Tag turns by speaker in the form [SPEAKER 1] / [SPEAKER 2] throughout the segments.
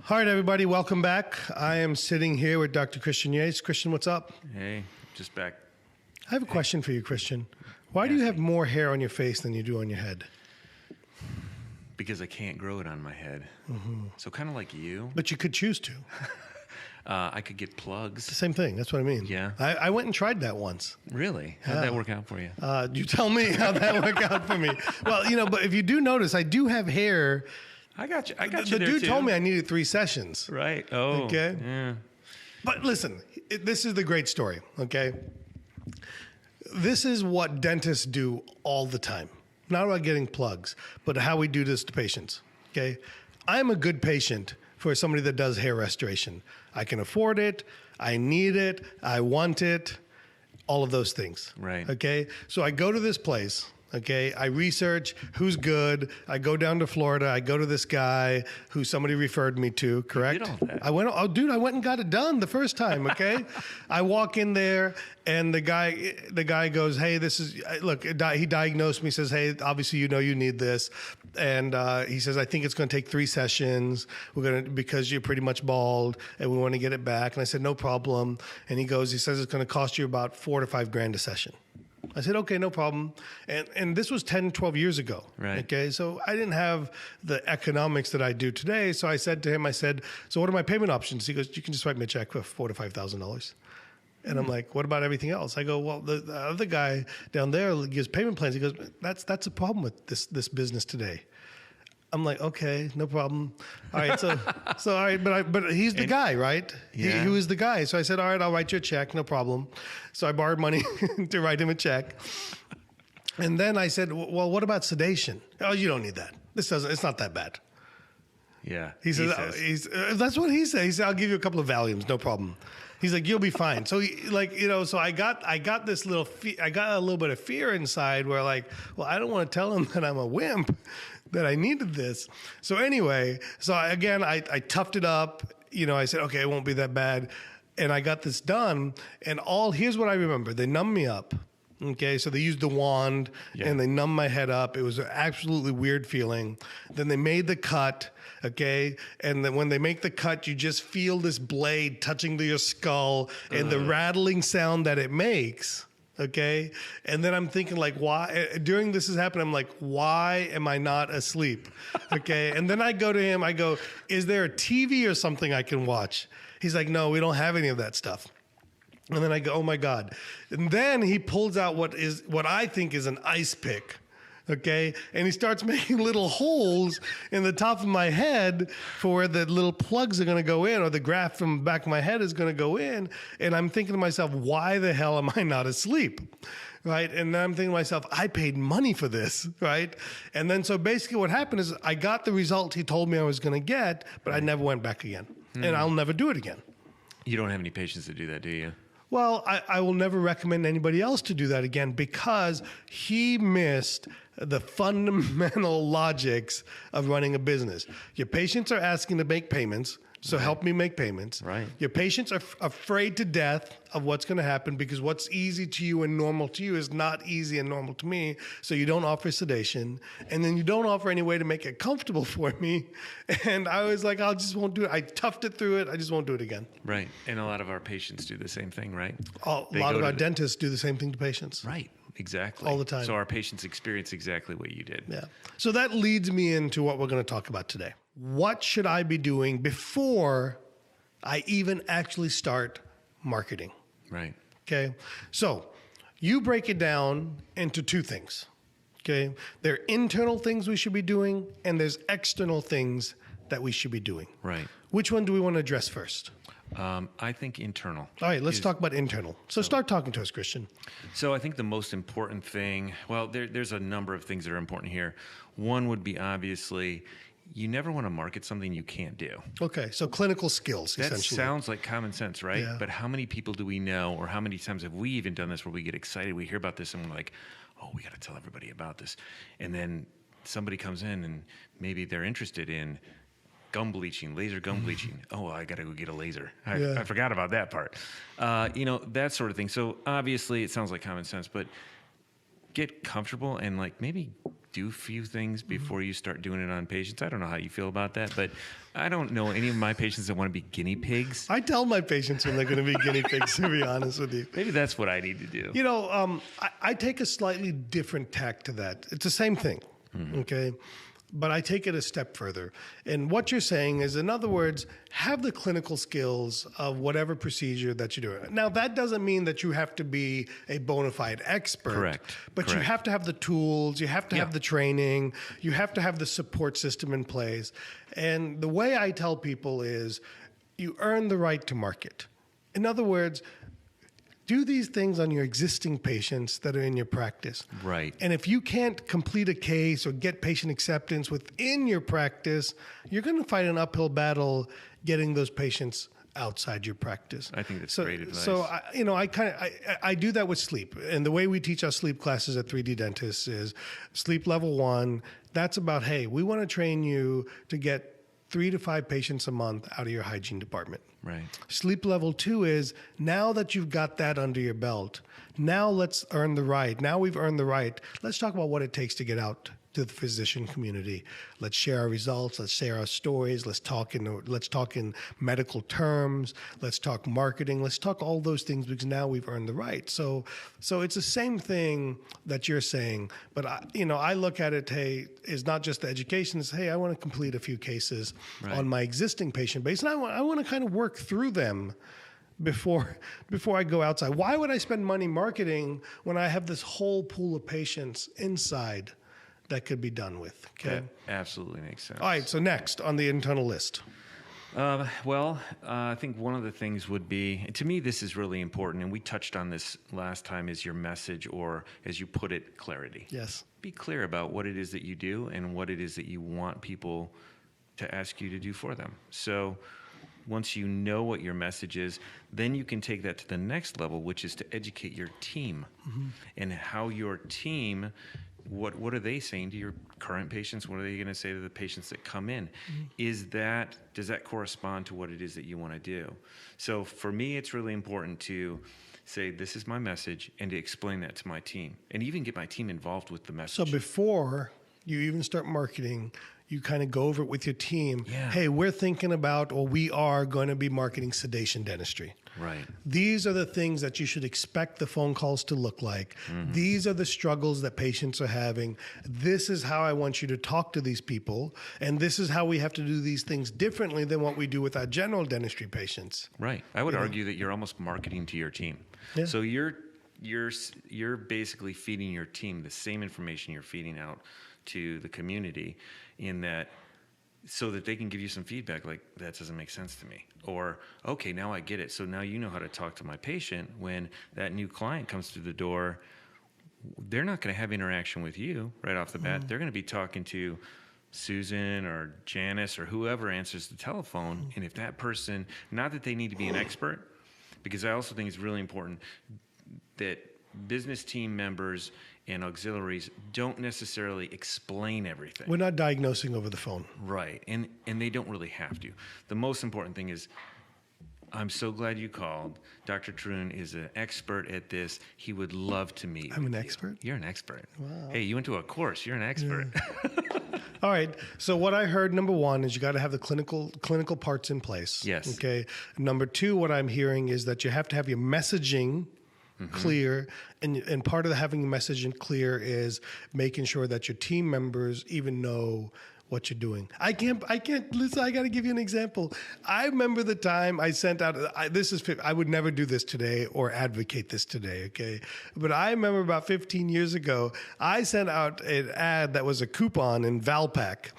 [SPEAKER 1] All right, everybody, welcome back. I am sitting here with Dr. Christian Yaste. Christian, what's up?
[SPEAKER 2] Hey, just back.
[SPEAKER 1] I have a question for you, Christian. Why do you have more hair on your face than you do on your head?
[SPEAKER 2] Because I can't grow it on my head. Mm-hmm. So kind of like you.
[SPEAKER 1] But you could choose to.
[SPEAKER 2] I could get plugs.
[SPEAKER 1] The same thing. That's what I mean.
[SPEAKER 2] Yeah.
[SPEAKER 1] I went and tried that once.
[SPEAKER 2] Really? How'd that work out for you?
[SPEAKER 1] You tell me how that worked out for me. Well, but if you do notice, I do have hair.
[SPEAKER 2] I got you.
[SPEAKER 1] The dude told me I needed 3 sessions.
[SPEAKER 2] Right. Oh.
[SPEAKER 1] Okay.
[SPEAKER 2] Yeah.
[SPEAKER 1] But listen, this is the great story. Okay. This is what dentists do all the time. Not about getting plugs, but how we do this to patients. Okay. I'm a good patient for somebody that does hair restoration. I can afford it. I need it. I want it. All of those things.
[SPEAKER 2] Right.
[SPEAKER 1] Okay. So I go to this place. Okay, I research who's good. I go down to Florida. I go to this guy who somebody referred me to, correct?
[SPEAKER 2] You did all that.
[SPEAKER 1] I went and got it done the first time, okay? I walk in there and the guy goes, hey, he diagnosed me, says, hey, obviously you need this. And he says, I think it's going to take 3 sessions. Because you're pretty much bald and we want to get it back. And I said, no problem. And he says it's going to cost you about $4,000 to $5,000 a session. I said, okay, no problem. And this was 10, 12 years ago.
[SPEAKER 2] Right. Okay.
[SPEAKER 1] So I didn't have the economics that I do today. So I said to him, so what are my payment options? He goes, you can just write me a check for $4,000 to $5,000. And I'm like, what about everything else? I go, well, the other guy down there gives payment plans. He goes, that's a problem with this business today. I'm like, okay, no problem. All right, so all right, but he's the guy, right?
[SPEAKER 2] Yeah.
[SPEAKER 1] He was the guy. So I said, all right, I'll write you a check, no problem. So I borrowed money to write him a check. And then I said, well, what about sedation? Oh, you don't need that. It's not that bad.
[SPEAKER 2] Yeah.
[SPEAKER 1] He says that's what he said. He said, I'll give you a couple of Valiums, no problem. He's like, you'll be fine. So so I got this I got a little bit of fear inside where I don't want to tell him that I'm a wimp, that I needed this. So anyway, I toughed it up. I said, okay, it won't be that bad. And I got this done. And here's what I remember. They numbed me up. Okay, so they used the wand and they numbed my head up. It was an absolutely weird feeling. Then they made the cut, okay? And then when they make the cut, you just feel this blade touching to your skull and the rattling sound that it makes, okay? And then I'm thinking why, during this is happening, I'm like, why am I not asleep? Okay, and then I go to him, I go, is there a TV or something I can watch? He's like, no, we don't have any of that stuff. And then I go, oh my God. And then he pulls out what I think is an ice pick. Okay. And he starts making little holes in the top of my head for where the little plugs are going to go in, or the graft from the back of my head is going to go in. And I'm thinking to myself, why the hell am I not asleep? Right. And then I'm thinking to myself, I paid money for this. Right. And then so basically what happened is I got the result he told me I was going to get, but I never went back again. And I'll never do it again.
[SPEAKER 2] You don't have any patients to do that, do you?
[SPEAKER 1] Well, I will never recommend anybody else to do that again because he missed the fundamental logics of running a business. Your patients are asking to make payments, so help me make payments.
[SPEAKER 2] Right.
[SPEAKER 1] Your patients are afraid to death of what's going to happen because what's easy to you and normal to you is not easy and normal to me, so you don't offer sedation, and then you don't offer any way to make it comfortable for me. And I was like, I just won't do it. I toughed it through it. I just won't do it again.
[SPEAKER 2] Right. And a lot of our patients do the same thing, right?
[SPEAKER 1] A lot of our dentists do the same thing to patients.
[SPEAKER 2] Right. Exactly.
[SPEAKER 1] All the time.
[SPEAKER 2] So our patients experience exactly what you did.
[SPEAKER 1] Yeah. So that leads me into what we're going to talk about today. What should I be doing before I even actually start marketing?
[SPEAKER 2] Right.
[SPEAKER 1] Okay. So you break it down into 2 things. Okay. There are internal things we should be doing, and there's external things that we should be doing.
[SPEAKER 2] Right.
[SPEAKER 1] Which one do we want to address first?
[SPEAKER 2] I think internal.
[SPEAKER 1] All right, let's talk about internal. So start talking to us, Christian.
[SPEAKER 2] So I think the most important thing, well, there's a number of things that are important here. One would be obviously, you never want to market something you can't do.
[SPEAKER 1] Okay, so clinical skills,
[SPEAKER 2] that
[SPEAKER 1] essentially.
[SPEAKER 2] That sounds like common sense, right?
[SPEAKER 1] Yeah.
[SPEAKER 2] But how many people do we know, or how many times have we even done this where we get excited, we hear about this and we're like, oh, we got to tell everybody about this. And then somebody comes in and maybe they're interested in gum bleaching, laser gum bleaching. Oh, well, I got to go get a laser. I forgot about that part. That sort of thing. So obviously it sounds like common sense, but get comfortable and like maybe do a few things before you start doing it on patients. I don't know how you feel about that, but I don't know any of my patients that want to be guinea pigs.
[SPEAKER 1] I tell my patients when they're going to be guinea pigs, to be honest with you.
[SPEAKER 2] Maybe that's what I need to do.
[SPEAKER 1] You know, I take a slightly different tack to that. It's the same thing, okay? But I take it a step further. And what you're saying is, in other words, have the clinical skills of whatever procedure that you're doing. Now, that doesn't mean that you have to be a bona fide expert.
[SPEAKER 2] Correct.
[SPEAKER 1] But you have to have the tools, you have to have the training, you have to have the support system in place. And the way I tell people is, you earn the right to market. In other words, do these things on your existing patients that are in your practice.
[SPEAKER 2] Right.
[SPEAKER 1] And if you can't complete a case or get patient acceptance within your practice, you're going to fight an uphill battle getting those patients outside your practice.
[SPEAKER 2] I think that's great advice.
[SPEAKER 1] So, I do that with sleep. And the way we teach our sleep classes at 3D Dentists is sleep level 1. That's about, hey, we want to train you to get 3 to 5 patients a month out of your hygiene department.
[SPEAKER 2] Right.
[SPEAKER 1] Sleep level 2 is, now that you've got that under your belt, now let's earn the right. Now we've earned the right. Let's talk about what it takes to get out to the physician community. Let's share our results. Let's share our stories. Let's talk in medical terms. Let's talk marketing. Let's talk all those things, because now we've earned the right. So it's the same thing that you're saying, but I look at it, hey, it's not just the education. It's, hey, I want to complete a few cases on my existing patient base, and I want to kind of work through them before I go outside. Why would I spend money marketing when I have this whole pool of patients inside that could be done with? Okay,
[SPEAKER 2] That absolutely makes sense.
[SPEAKER 1] All right, so next on the internal list.
[SPEAKER 2] I think one of the things would be, to me, this is really important, and we touched on this last time, is your message, or as you put it, clarity.
[SPEAKER 1] Yes.
[SPEAKER 2] Be clear about what it is that you do and what it is that you want people to ask you to do for them. So once you know what your message is, then you can take that to the next level, which is to educate your team and how your team, what are they saying to your current patients? What are they going to say to the patients that come in? Does that correspond to what it is that you want to do? So for me, it's really important to say, this is my message, and to explain that to my team, and even get my team involved with the message.
[SPEAKER 1] So before you even start marketing, you kind of go over it with your team.
[SPEAKER 2] Yeah.
[SPEAKER 1] Hey, we're thinking about, or we are going to be marketing sedation dentistry.
[SPEAKER 2] Right.
[SPEAKER 1] These are the things that you should expect the phone calls to look like. These are the struggles that patients are having. This is how I want you to talk to these people. And this is how we have to do these things differently than what we do with our general dentistry patients.
[SPEAKER 2] Right. I would argue that you're almost marketing to your team.
[SPEAKER 1] Yeah.
[SPEAKER 2] So you're basically feeding your team the same information you're feeding out to the community, in that, so that they can give you some feedback like, that doesn't make sense to me, or, okay, now I get it. So now you know how to talk to my patient when that new client comes through the door. They're not going to have interaction with you right off the bat. They're going to be talking to Susan or Janice or whoever answers the telephone. And if that person, not that they need to be an expert, because I also think it's really important that business team members and auxiliaries don't necessarily explain everything.
[SPEAKER 1] We're not diagnosing over the phone.
[SPEAKER 2] Right. And they don't really have to. The most important thing is, I'm so glad you called. Dr. Troon is an expert at this. He would love to meet
[SPEAKER 1] I'm
[SPEAKER 2] with
[SPEAKER 1] an
[SPEAKER 2] you.
[SPEAKER 1] expert?
[SPEAKER 2] You're an expert.
[SPEAKER 1] Wow.
[SPEAKER 2] Hey, you went to a course. You're an expert.
[SPEAKER 1] Yeah. All right. So what I heard, number one, is you got to have the clinical parts in place.
[SPEAKER 2] Yes.
[SPEAKER 1] Okay. Number two, what I'm hearing is that you have to have your messaging clear, and part of having your messaging clear is making sure that your team members even know what you're doing. I can't listen. I got to give you an example. I remember the time I sent out. I would never do this today or advocate this today. Okay, but I remember about 15 years ago, I sent out an ad that was a coupon in Valpak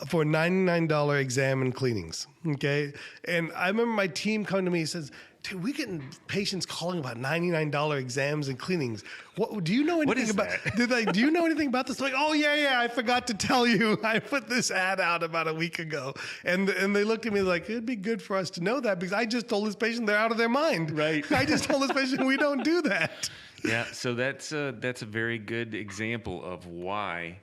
[SPEAKER 1] for $99 exam and cleanings. Okay, and I remember my team coming to me and says, dude, we're getting patients calling about $99 exams and cleanings. What do you know anything about? Do you know anything about this? Like, oh yeah, I forgot to tell you. I put this ad out about a week ago, and they looked at me like, it'd be good for us to know that, because I just told this patient they're out of their mind.
[SPEAKER 2] Right.
[SPEAKER 1] I just told this patient we don't do that.
[SPEAKER 2] Yeah. So that's a very good example of why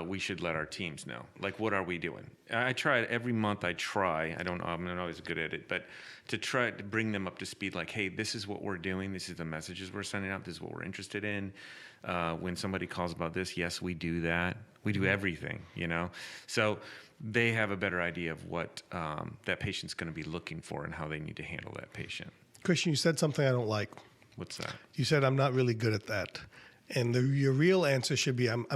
[SPEAKER 2] we should let our teams know. Like, what are we doing? I try every month. I try. I don't know. I'm not always good at it, but to try to bring them up to speed. Like, hey, this is what we're doing. This is the messages we're sending out. This is what we're interested in. When somebody calls about this, yes, we do that. We do everything. So they have a better idea of what that patient's going to be looking for and how they need to handle that patient.
[SPEAKER 1] Christian, you said something I don't like.
[SPEAKER 2] What's that?
[SPEAKER 1] You said I'm not really good at that. And your real answer should be I'm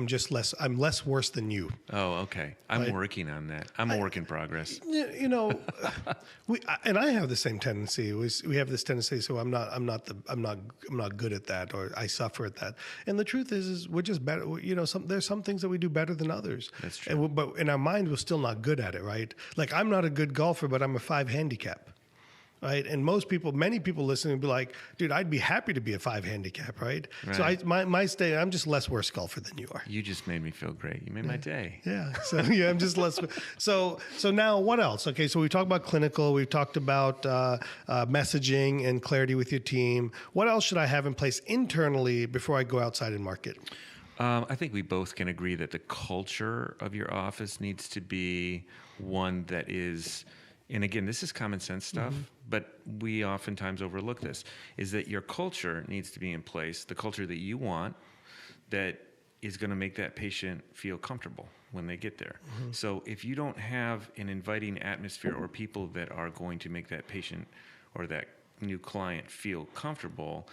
[SPEAKER 1] less worse than you.
[SPEAKER 2] Oh, okay. I'm working on that. I'm a work in progress.
[SPEAKER 1] I have the same tendency. We have this tendency. So I'm not good at that, or I suffer at that. And the truth is we're just better. There's some things that we do better than others.
[SPEAKER 2] That's true.
[SPEAKER 1] But in our mind, we're still not good at it, right? Like I'm not a good golfer, but I'm a 5 handicap. Right. And many people listening will be like, dude, I'd be happy to be a 5 handicap. Right. So I'm just less worse golfer than you are.
[SPEAKER 2] You just made me feel great. You made my day.
[SPEAKER 1] Yeah. So I'm just less. So now what else? Okay. So we talked about clinical. We've talked about messaging and clarity with your team. What else should I have in place internally before I go outside and market?
[SPEAKER 2] I think we both can agree that the culture of your office needs to be one that is, and again, this is common sense stuff, but we oftentimes overlook this, is that your culture needs to be in place, the culture that you want, that is going to make that patient feel comfortable when they get there. So if you don't have an inviting atmosphere or people that are going to make that patient or that new client feel comfortable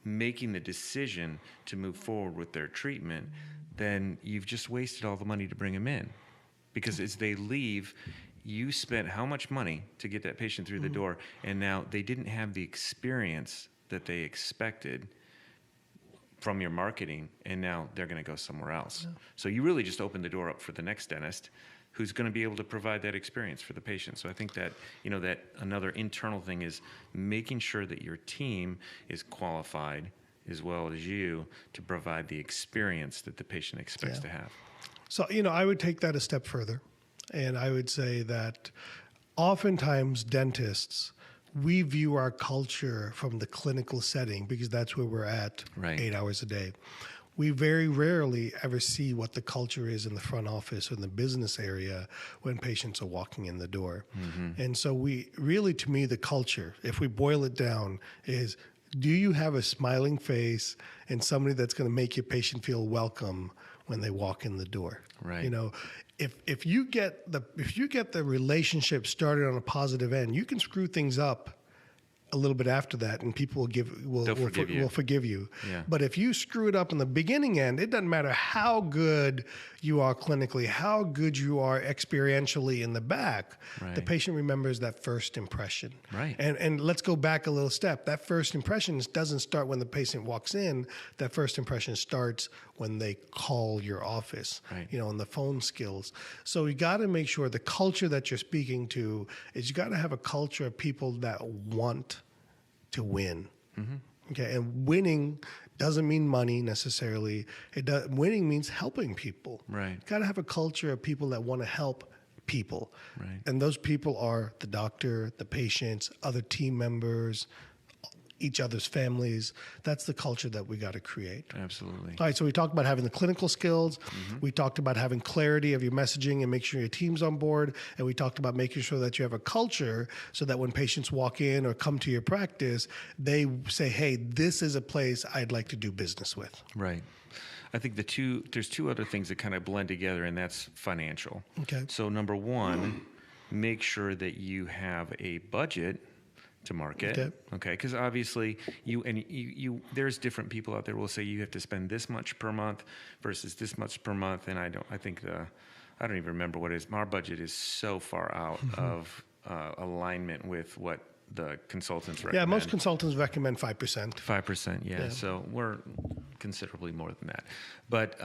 [SPEAKER 2] making the decision to move forward with their treatment, then you've just wasted all the money to bring them in. Because as they leave, you spent how much money to get that patient through the door, and now they didn't have the experience that they expected from your marketing, and now they're going to go somewhere else. Yeah. So you really just opened the door up for the next dentist who's going to be able to provide that experience for the patient. So I think that, that another internal thing is making sure that your team is qualified as well as you to provide the experience that the patient expects to have.
[SPEAKER 1] So, I would take that a step further. And I would say that oftentimes dentists, we view our culture from the clinical setting because that's where we're at 8 hours a day. We very rarely ever see what the culture is in the front office or in the business area when patients are walking in the door. And so to me, the culture, if we boil it down, is do you have a smiling face and somebody that's going to make your patient feel welcome when they walk in the door?
[SPEAKER 2] Right.
[SPEAKER 1] If you get the relationship started on a positive end, you can screw things up a little bit after that, and people will forgive you.
[SPEAKER 2] Yeah.
[SPEAKER 1] But if you screw it up in the beginning end, it doesn't matter how good you are clinically, how good you are experientially in the back.
[SPEAKER 2] Right.
[SPEAKER 1] The patient remembers that first impression.
[SPEAKER 2] Right.
[SPEAKER 1] And let's go back a little step. That first impression doesn't start when the patient walks in. That first impression starts when they call your office.
[SPEAKER 2] Right.
[SPEAKER 1] On the phone skills. So you got to make sure the culture that you're speaking to is you got to have a culture of people that want to win. Okay, and winning doesn't mean money necessarily. Winning means helping people.
[SPEAKER 2] Right.
[SPEAKER 1] You got to have a culture of people that want to help people.
[SPEAKER 2] Right.
[SPEAKER 1] And those people are the doctor, the patients, other team members, each other's families. That's the culture that we got to create.
[SPEAKER 2] Absolutely.
[SPEAKER 1] All right, so we talked about having the clinical skills. We talked about having clarity of your messaging and make sure your team's on board. And we talked about making sure that you have a culture so that when patients walk in or come to your practice, they say, hey, this is a place I'd like to do business with.
[SPEAKER 2] Right. I think there's two other things that kind of blend together, and that's financial.
[SPEAKER 1] Okay.
[SPEAKER 2] So number one, make sure that you have a budget to market. Okay. Because obviously you there's different people out there who will say you have to spend this much per month versus this much per month. And I don't even remember what it is. Our budget is so far out of alignment with what the consultants recommend.
[SPEAKER 1] Yeah, most consultants recommend 5%.
[SPEAKER 2] 5%, yeah. So we're considerably more than that. But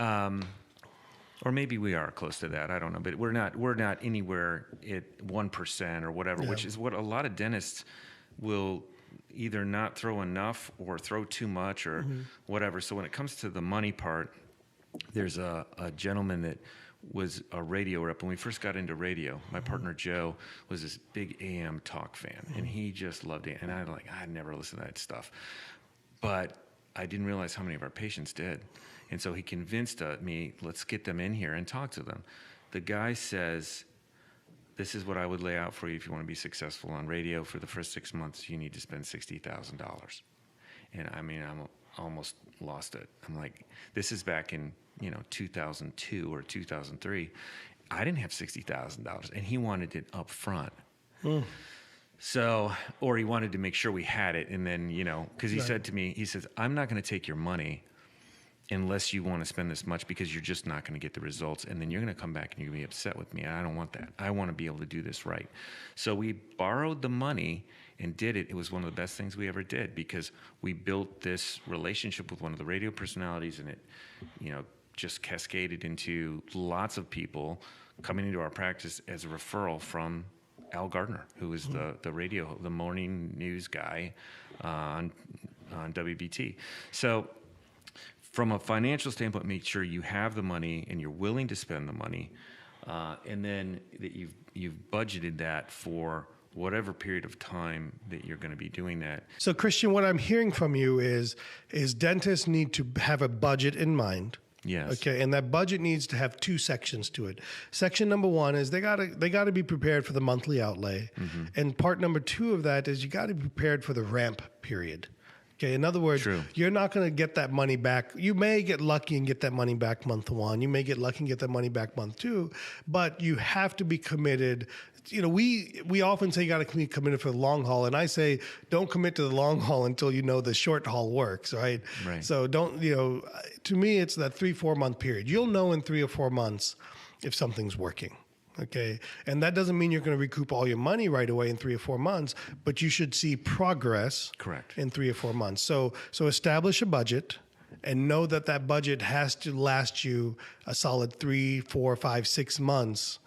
[SPEAKER 2] or maybe we are close to that. I don't know. But we're not anywhere at 1% or whatever, which is what a lot of dentists will either not throw enough or throw too much or whatever. So when it comes to the money part, there's a gentleman that was a radio rep. When we first got into radio, my partner Joe was this big AM talk fan, and he just loved it. And I'd never listened to that stuff. But I didn't realize how many of our patients did. And so he convinced me, let's get them in here and talk to them. The guy says, this is what I would lay out for you if you want to be successful on radio. For the first 6 months, you need to spend $60,000. And I mean, I'm almost lost it. I'm like, this is back in, 2002 or 2003. I didn't have $60,000, and he wanted it up front. So, or he wanted to make sure we had it. And then, because he said to me, he says, I'm not going to take your money unless you want to spend this much, because you're just not going to get the results. And then you're going to come back and you're going to be upset with me. And I don't want that. I want to be able to do this right. So we borrowed the money and did it. It was one of the best things we ever did, because we built this relationship with one of the radio personalities, and it, just cascaded into lots of people coming into our practice as a referral from Al Gardner, who is the morning news guy on WBT. So from a financial standpoint, make sure you have the money and you're willing to spend the money, and then that you've budgeted that for whatever period of time that you're going to be doing that.
[SPEAKER 1] So Christian, what I'm hearing from you is dentists need to have a budget in mind.
[SPEAKER 2] Yes.
[SPEAKER 1] Okay, and that budget needs to have two sections to it. Section number one is they gotta be prepared for the monthly outlay, and part number two of that is you got to be prepared for the ramp period. Okay, in other words, you're not going to get that money back. You may get lucky and get that money back month one. You may get lucky and get that money back month two, but you have to be committed. We often say you got to be committed for the long haul, and I say don't commit to the long haul until you know the short haul works, right? So don't, to me, it's that 3-4 month period. You'll know in 3 or 4 months if something's working. Okay, and that doesn't mean you're going to recoup all your money right away in 3 or 4 months, but you should see progress.
[SPEAKER 2] Correct.
[SPEAKER 1] In 3 or 4 months. So establish a budget and know that budget has to last you a solid 3, 4, 5, 6 months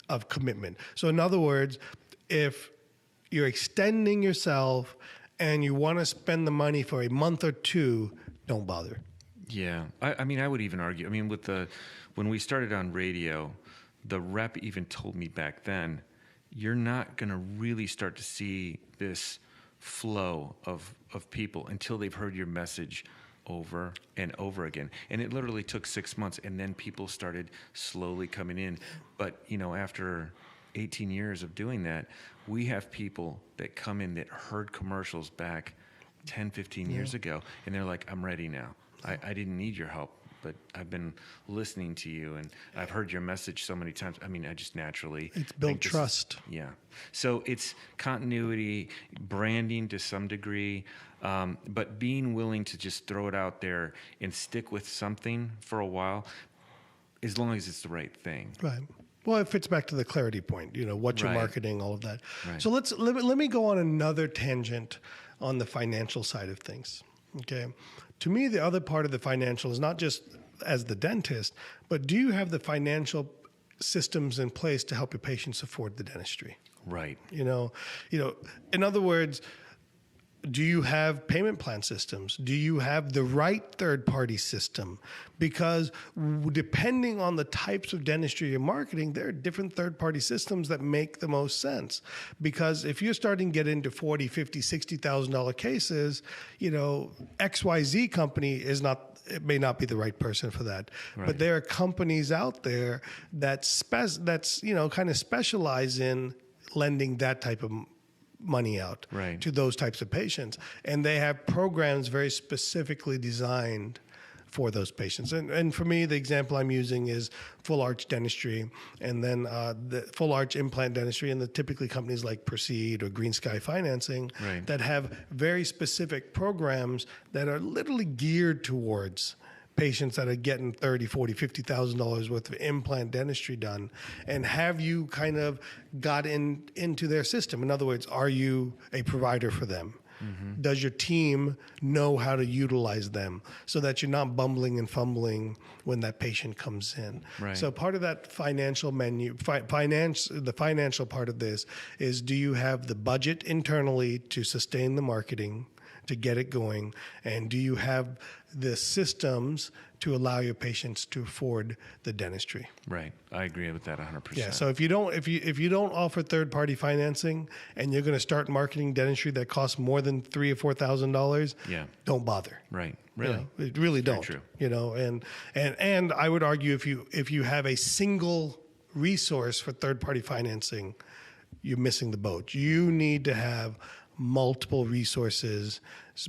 [SPEAKER 1] of commitment. So in other words, if you're extending yourself and you want to spend the money for a month or two, don't bother.
[SPEAKER 2] Yeah, I mean, I would even argue. I mean, when we started on radio, the rep even told me back then, you're not going to really start to see this flow of people until they've heard your message over and over again. And it literally took 6 months, and then people started slowly coming in. But, after 18 years of doing that, we have people that come in that heard commercials back 10, 15 years ago, and they're like, I'm ready now. I didn't need your help, but I've been listening to you, and I've heard your message so many times. I mean, I just naturally...
[SPEAKER 1] It's built trust.
[SPEAKER 2] Yeah. So it's continuity, branding to some degree, but being willing to just throw it out there and stick with something for a while, as long as it's the right thing.
[SPEAKER 1] Right. Well, it fits back to the clarity point, what you're marketing, all of that.
[SPEAKER 2] Right.
[SPEAKER 1] So let me go on another tangent on the financial side of things. Okay. To me, the other part of the financial is not just as the dentist, but do you have the financial systems in place to help your patients afford the dentistry?
[SPEAKER 2] Right.
[SPEAKER 1] In other words, do you have payment plan systems? Do you have the right third-party system? Because depending on the types of dentistry you're marketing, there are different third-party systems that make the most sense. Because if you're starting to get into $40,000, $50,000, $60,000 cases, XYZ company it may not be the right person for that. Right. But there are companies out there that's kind of specialize in lending that type of money out to those types of patients. And they have programs very specifically designed for those patients. And for me, the example I'm using is full arch dentistry, and then the full arch implant dentistry, and the typically companies like Proceed or Green Sky Financing that have very specific programs that are literally geared towards patients that are getting $30,000, $40,000, $50,000 worth of implant dentistry done. And have you kind of got into their system? In other words, are you a provider for them? Mm-hmm. Does your team know how to utilize them so that you're not bumbling and fumbling when that patient comes in? Right. So part of that financial the financial part of this is, do you have the budget internally to sustain the marketing? to get it going? And do you have the systems to allow your patients to afford the dentistry?
[SPEAKER 2] Right. I agree with that 100%.
[SPEAKER 1] Yeah. So if you don't offer third party financing and you're going to start marketing dentistry that costs more than $3,000 or $4,000, don't bother.
[SPEAKER 2] Right. Really.
[SPEAKER 1] You know, it really
[SPEAKER 2] Very
[SPEAKER 1] don't.
[SPEAKER 2] true.
[SPEAKER 1] You know, and I would argue if you have a single resource for third party financing, you're missing the boat. You need to have multiple resources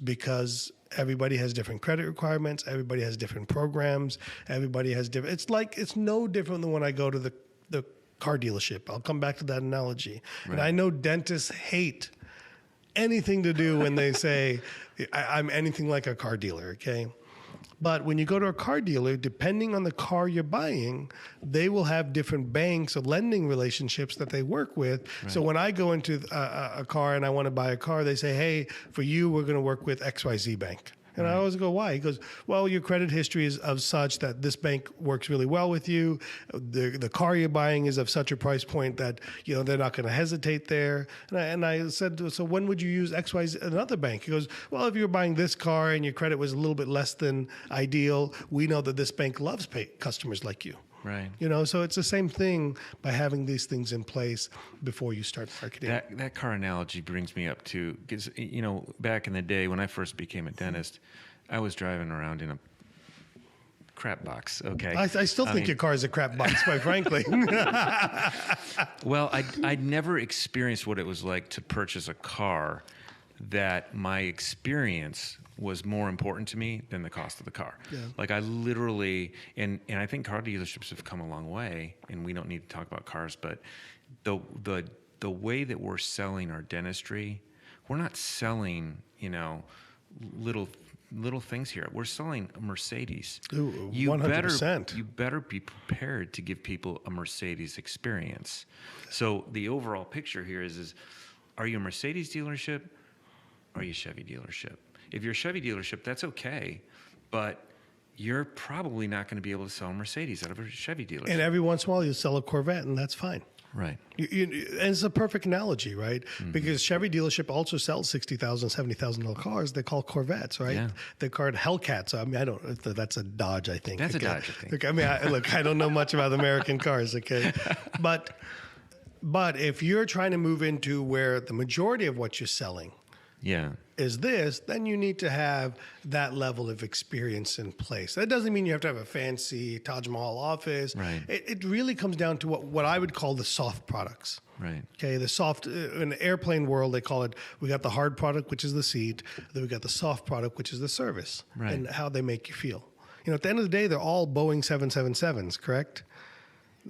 [SPEAKER 1] because everybody has different credit requirements. Everybody has different programs. Everybody has different. It's no different than when I go to the car dealership. I'll come back to that analogy.
[SPEAKER 2] Right.
[SPEAKER 1] And I know dentists hate anything to do when they say I'm anything like a car dealer. Okay. But when you go to a car dealer, depending on the car you're buying, they will have different banks or lending relationships that they work with. Right. So when I go into a car and I want to buy a car, they say, hey, for you, we're going to work with XYZ Bank. And I always go, why? He goes, well, your credit history is of such that this bank works really well with you. The car you're buying is of such a price point that, you know, they're not going to hesitate there. And I said, so when would you use XYZ, another bank? He goes, well, if you're buying this car and your credit was a little bit less than ideal, we know that this bank loves customers like you.
[SPEAKER 2] Right.
[SPEAKER 1] You know, so it's the same thing by having these things in place before you start marketing.
[SPEAKER 2] That car analogy brings me up to, because, you know, back in the day when I first became a dentist, I was driving around in a crap box. Okay.
[SPEAKER 1] I still think your car is a crap box, quite frankly.
[SPEAKER 2] Well, I'd never experienced what it was like to purchase a car that my experience was more important to me than the cost of the car. Yeah. Like I literally, and I think car dealerships have come a long way, and we don't need to talk about cars, but the way that we're selling our dentistry, we're not selling, you know, little things here. We're selling a Mercedes.
[SPEAKER 1] Ooh, 100%.
[SPEAKER 2] You better be prepared to give people a Mercedes experience. So the overall picture here is are you a Mercedes dealership? Or are you a Chevy dealership? If you're a Chevy dealership, that's okay, but you're probably not going to be able to sell a Mercedes out of a Chevy dealership.
[SPEAKER 1] And every once in a while, you sell a Corvette, and that's fine.
[SPEAKER 2] Right.
[SPEAKER 1] And it's a perfect analogy, right? Mm-hmm. Because Chevy dealership also sells $60,000, $70,000 cars. They call Corvettes, right? Yeah. They're called Hellcats. I mean, I don't. That's a Dodge, I think.
[SPEAKER 2] That's
[SPEAKER 1] okay?
[SPEAKER 2] a Dodge, I think.
[SPEAKER 1] Okay, I mean, I don't know much about American cars, okay? But if you're trying to move into where the majority of what you're selling, is this, then you need to have that level of experience in place. That doesn't mean you have to have a fancy Taj Mahal office.
[SPEAKER 2] Right.
[SPEAKER 1] It really comes down to what I would call the soft products.
[SPEAKER 2] Right.
[SPEAKER 1] Okay, the soft, in the airplane world, they call it, we got the hard product, which is the seat, then we got the soft product, which is the service, right, and how they make you feel. You know, at the end of the day, they're all Boeing 777s, correct?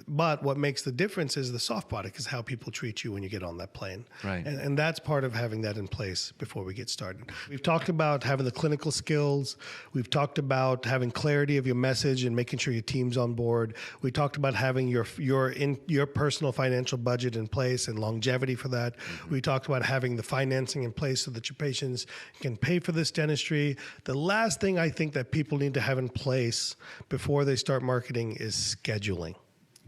[SPEAKER 1] But what makes the difference is the soft product is how people treat you when you get on that plane.
[SPEAKER 2] Right.
[SPEAKER 1] And that's part of having that in place before we get started. We've talked about having the clinical skills. We've talked about having clarity of your message and making sure your team's on board. We talked about having your personal financial budget in place and longevity for that. Mm-hmm. We talked about having the financing in place so that your patients can pay for this dentistry. The last thing I think that people need to have in place before they start marketing is scheduling.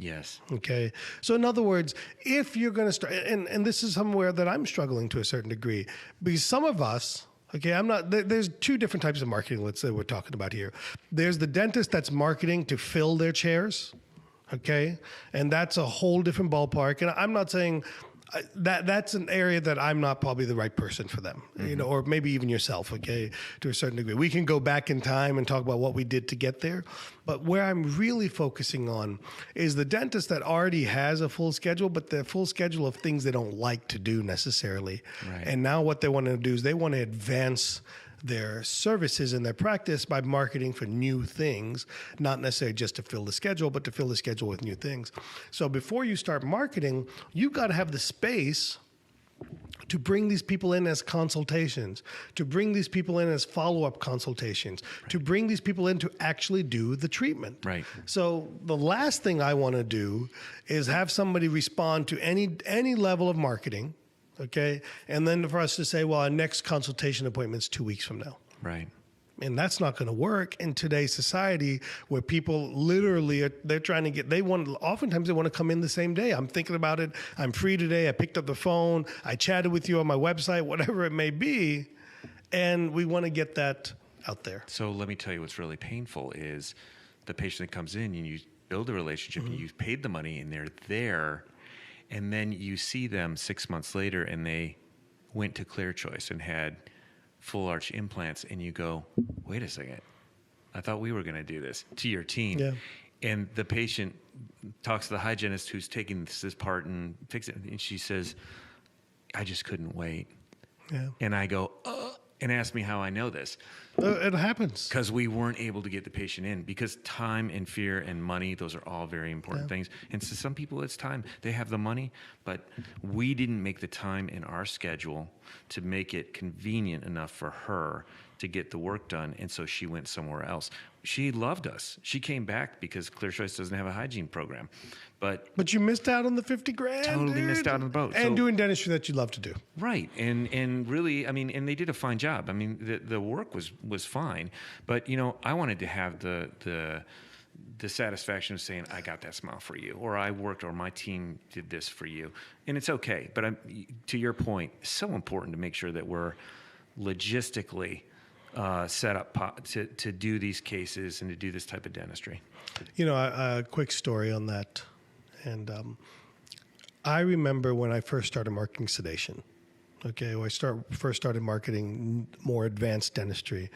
[SPEAKER 2] Yes.
[SPEAKER 1] Okay. So in other words, if you're going to start, and this is somewhere that I'm struggling to a certain degree, because some of us, okay, there's two different types of marketing, let's say we're talking about here. There's the dentist that's marketing to fill their chairs. Okay. And that's a whole different ballpark. And I'm not saying that's an area that I'm not probably the right person for them, you know, or maybe even yourself, okay, to a certain degree. We can go back in time and talk about what we did to get there. But where I'm really focusing on is the dentist that already has a full schedule, but the full schedule of things they don't like to do necessarily. Right. And now what they want to do is they want to advance their services and their practice by marketing for new things, not necessarily just to fill the schedule, but to fill the schedule with new things. So before you start marketing, you've got to have the space to bring these people in as consultations, to bring these people in as follow-up consultations, right, to bring these people in to actually do the treatment.
[SPEAKER 2] Right.
[SPEAKER 1] So the last thing I want to do is have somebody respond to any level of marketing, okay, and then for us to say, well, our next consultation appointment's 2 weeks from now.
[SPEAKER 2] Right.
[SPEAKER 1] And that's not going to work in today's society where people literally they're trying to oftentimes they want to come in the same day. I'm thinking about it. I'm free today. I picked up the phone. I chatted with you on my website, whatever it may be. And we want to get that out there.
[SPEAKER 2] So let me tell you what's really painful is the patient that comes in and you build a relationship and you've paid the money and they're there, and then you see them 6 months later and they went to Clear Choice and had full arch implants, and you go, wait a second, I thought we were going to do this, to your team.
[SPEAKER 1] Yeah.
[SPEAKER 2] And the patient talks to the hygienist who's taking this part and fix it, and she says, I just couldn't wait.
[SPEAKER 1] Yeah.
[SPEAKER 2] And I go, and ask me how I know this.
[SPEAKER 1] It happens.
[SPEAKER 2] Because we weren't able to get the patient in, because time and fear and money, those are all very important things. And to some people, it's time. They have the money, but we didn't make the time in our schedule to make it convenient enough for her to get the work done. And so she went somewhere else. She loved us. She came back because Clear Choice doesn't have a hygiene program. But
[SPEAKER 1] you missed out on the $50,000.
[SPEAKER 2] Totally missed out on the boat.
[SPEAKER 1] And doing dentistry that you love to do.
[SPEAKER 2] Right. And really, I mean, and they did a fine job. I mean, the work was fine. But, you know, I wanted to have the satisfaction of saying, I got that smile for you, or I worked, or my team did this for you. And it's okay. But to your point, it's so important to make sure that we're logistically set up to do these cases and to do this type of dentistry.
[SPEAKER 1] You know, a quick story on that. And I remember when I first started marketing sedation. Okay, well, first started marketing more advanced dentistry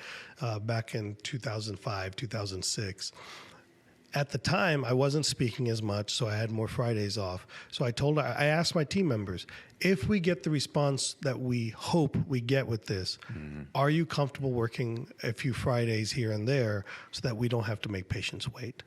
[SPEAKER 1] back in 2005, 2006. At the time, I wasn't speaking as much, so I had more Fridays off. So I asked my team members, if we get the response that we hope we get with this, are you comfortable working a few Fridays here and there so that we don't have to make patients wait?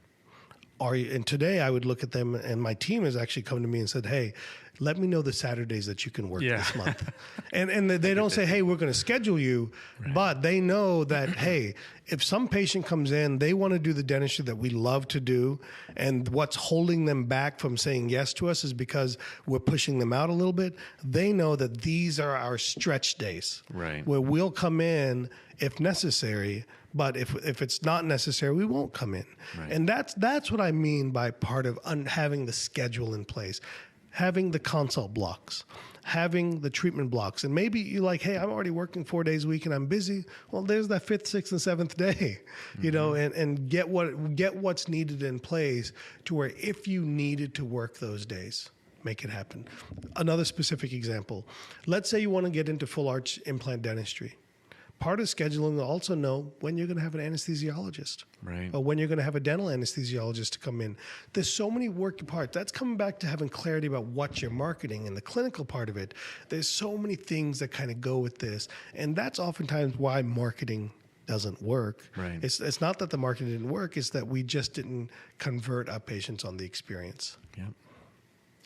[SPEAKER 1] And today I would look at them, and my team has actually come to me and said, hey, let me know the Saturdays that you can work this month. And they don't say, hey, we're going to schedule you, but they know that, hey, if some patient comes in, they want to do the dentistry that we love to do, and what's holding them back from saying yes to us is because we're pushing them out a little bit. They know that these are our stretch days, where we'll come in if necessary, but if it's not necessary, we won't come in. And that's what I mean by part of having the schedule in place, having the consult blocks, having the treatment blocks. And maybe you're like, hey, I'm already working 4 days a week and I'm busy. Well, there's that 5th, 6th, and 7th day, you know, and get what's needed in place to where if you needed to work those days, make it happen. Another specific example, let's say you want to get into full arch implant dentistry. Part of scheduling will also know when you're going to have an anesthesiologist, or when you're going to have a dental anesthesiologist to come in. There's so many working parts. That's coming back to having clarity about what you're marketing and the clinical part of it. There's so many things that kind of go with this, and that's oftentimes why marketing doesn't work. It's not that the marketing didn't work; it's that we just didn't convert our patients on the experience.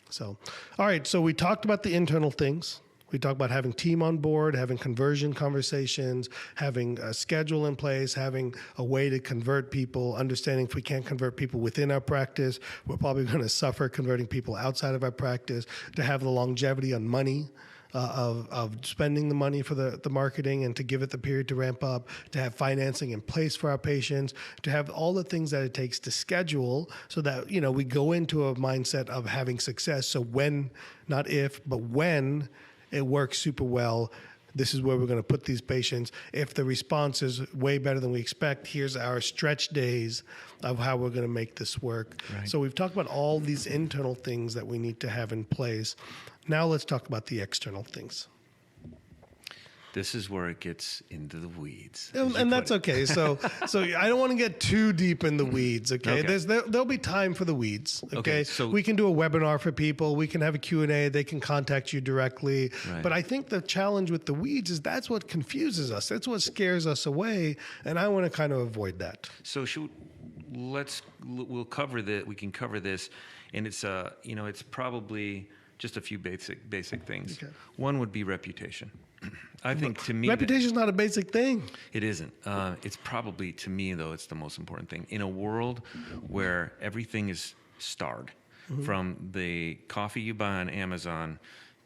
[SPEAKER 1] So, all right. So we talked about the internal things. We talk about having team on board, having conversion conversations, having a schedule in place, having a way to convert people, understanding if we can't convert people within our practice, we're probably going to suffer converting people outside of our practice, to have the longevity on money, of spending the money for the marketing and to give it the period to ramp up, to have financing in place for our patients, to have all the things that it takes to schedule so that, you know, we go into a mindset of having success. So when, not if, but when it works super well, this is where we're going to put these patients. If the response is way better than we expect, here's our stretch days of how we're going to make this work. So we've talked about all these internal things that we need to have in place. Now let's talk about the external things.
[SPEAKER 2] This is where it gets into the weeds.
[SPEAKER 1] And that's okay. So I don't want to get too deep in the weeds, okay? There'll be time for the weeds, okay? So we can do a webinar for people. We can have a Q&A. They can contact you directly. But I think the challenge with the weeds is that's what confuses us. That's what scares us away, and I want to kind of avoid that.
[SPEAKER 2] So we'll cover that. We can cover this, and it's it's probably just a few basic things. One would be reputation. I think to me,
[SPEAKER 1] reputation is not a basic thing.
[SPEAKER 2] It isn't. It's probably, to me though, it's the most important thing in a world where everything is starred, from the coffee you buy on Amazon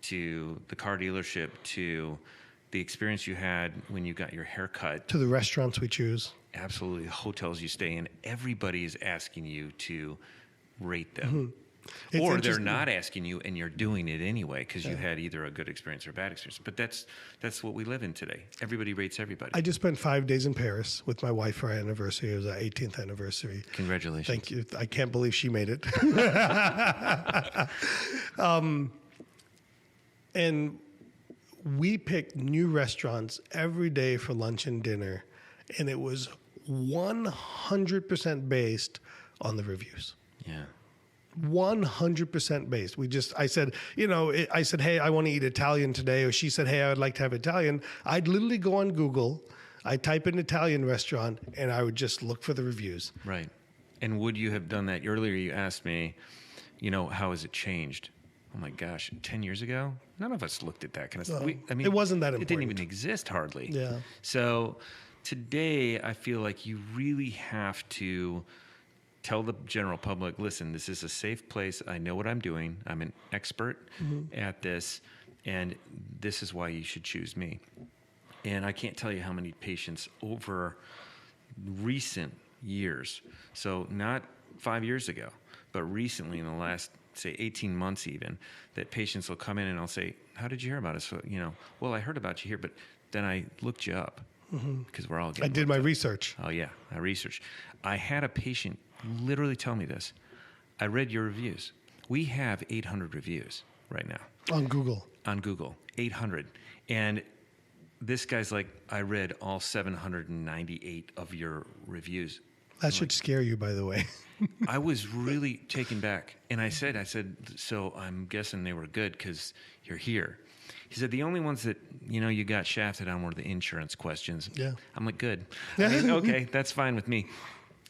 [SPEAKER 2] to the car dealership to the experience you had when you got your hair cut
[SPEAKER 1] to the restaurants we choose.
[SPEAKER 2] Absolutely, hotels you stay in. Everybody is asking you to rate them.
[SPEAKER 1] It's
[SPEAKER 2] or they're
[SPEAKER 1] interesting.
[SPEAKER 2] not asking you and you're doing it anyway because you had either a good experience or a bad experience. But that's what we live in today. Everybody rates everybody.
[SPEAKER 1] I just spent 5 days in Paris with my wife for our anniversary. It was our 18th anniversary.
[SPEAKER 2] Congratulations.
[SPEAKER 1] Thank you. I can't believe she made it. And we picked new restaurants every day for lunch and dinner, and it was 100% based on the reviews.
[SPEAKER 2] Yeah.
[SPEAKER 1] 100% based. I said, I said, hey, I want to eat Italian today. Or she said, hey, I would like to have Italian. I'd literally go on Google, I'd type in Italian restaurant, and I would just look for the reviews.
[SPEAKER 2] Right. And would you have done that? Earlier you asked me, how has it changed? Oh my gosh, 10 years ago, none of us looked at that kind of stuff.
[SPEAKER 1] It wasn't that important.
[SPEAKER 2] It didn't even exist hardly.
[SPEAKER 1] Yeah.
[SPEAKER 2] So today I feel like you really have to tell the general public, listen, this is a safe place. I know what I'm doing. I'm an expert at this, and this is why you should choose me. And I can't tell you how many patients over recent years, so not 5 years ago, but recently in the last, say, 18 months even, that patients will come in and I'll say, how did you hear about us? So, well, I heard about you here, but then I looked you up because we're all getting
[SPEAKER 1] I did my research.
[SPEAKER 2] Oh, yeah, I researched. I had a patient literally tell me this. I read your reviews. We have 800 reviews right now.
[SPEAKER 1] On Google.
[SPEAKER 2] On Google, 800. And this guy's like, I read all 798 of your reviews.
[SPEAKER 1] That should scare you, by the way.
[SPEAKER 2] I was really taken back. And I said, so I'm guessing they were good because you're here. He said, the only ones that, you got shafted on were the insurance questions.
[SPEAKER 1] Yeah.
[SPEAKER 2] I'm like, good. Okay, that's fine with me.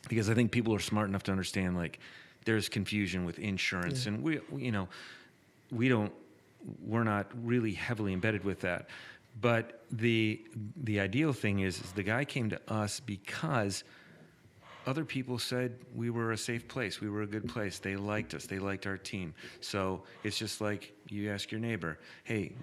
[SPEAKER 2] Because I think people are smart enough to understand, like, there's confusion with insurance. And we're not really heavily embedded with that. But the ideal thing is the guy came to us because other people said we were a safe place. We were a good place. They liked us. They liked our team. So it's just like you ask your neighbor, hey,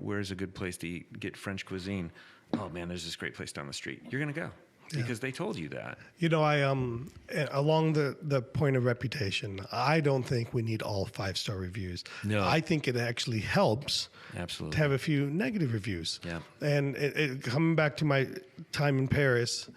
[SPEAKER 2] where's a good place to eat, get French cuisine? Oh, man, there's this great place down the street. You're going to go because they told you that.
[SPEAKER 1] I along the point of reputation, I don't think we need all 5-star reviews.
[SPEAKER 2] No.
[SPEAKER 1] I think it actually helps
[SPEAKER 2] Absolutely.
[SPEAKER 1] to have a few negative reviews.
[SPEAKER 2] Yeah.
[SPEAKER 1] And coming back to my time in Paris,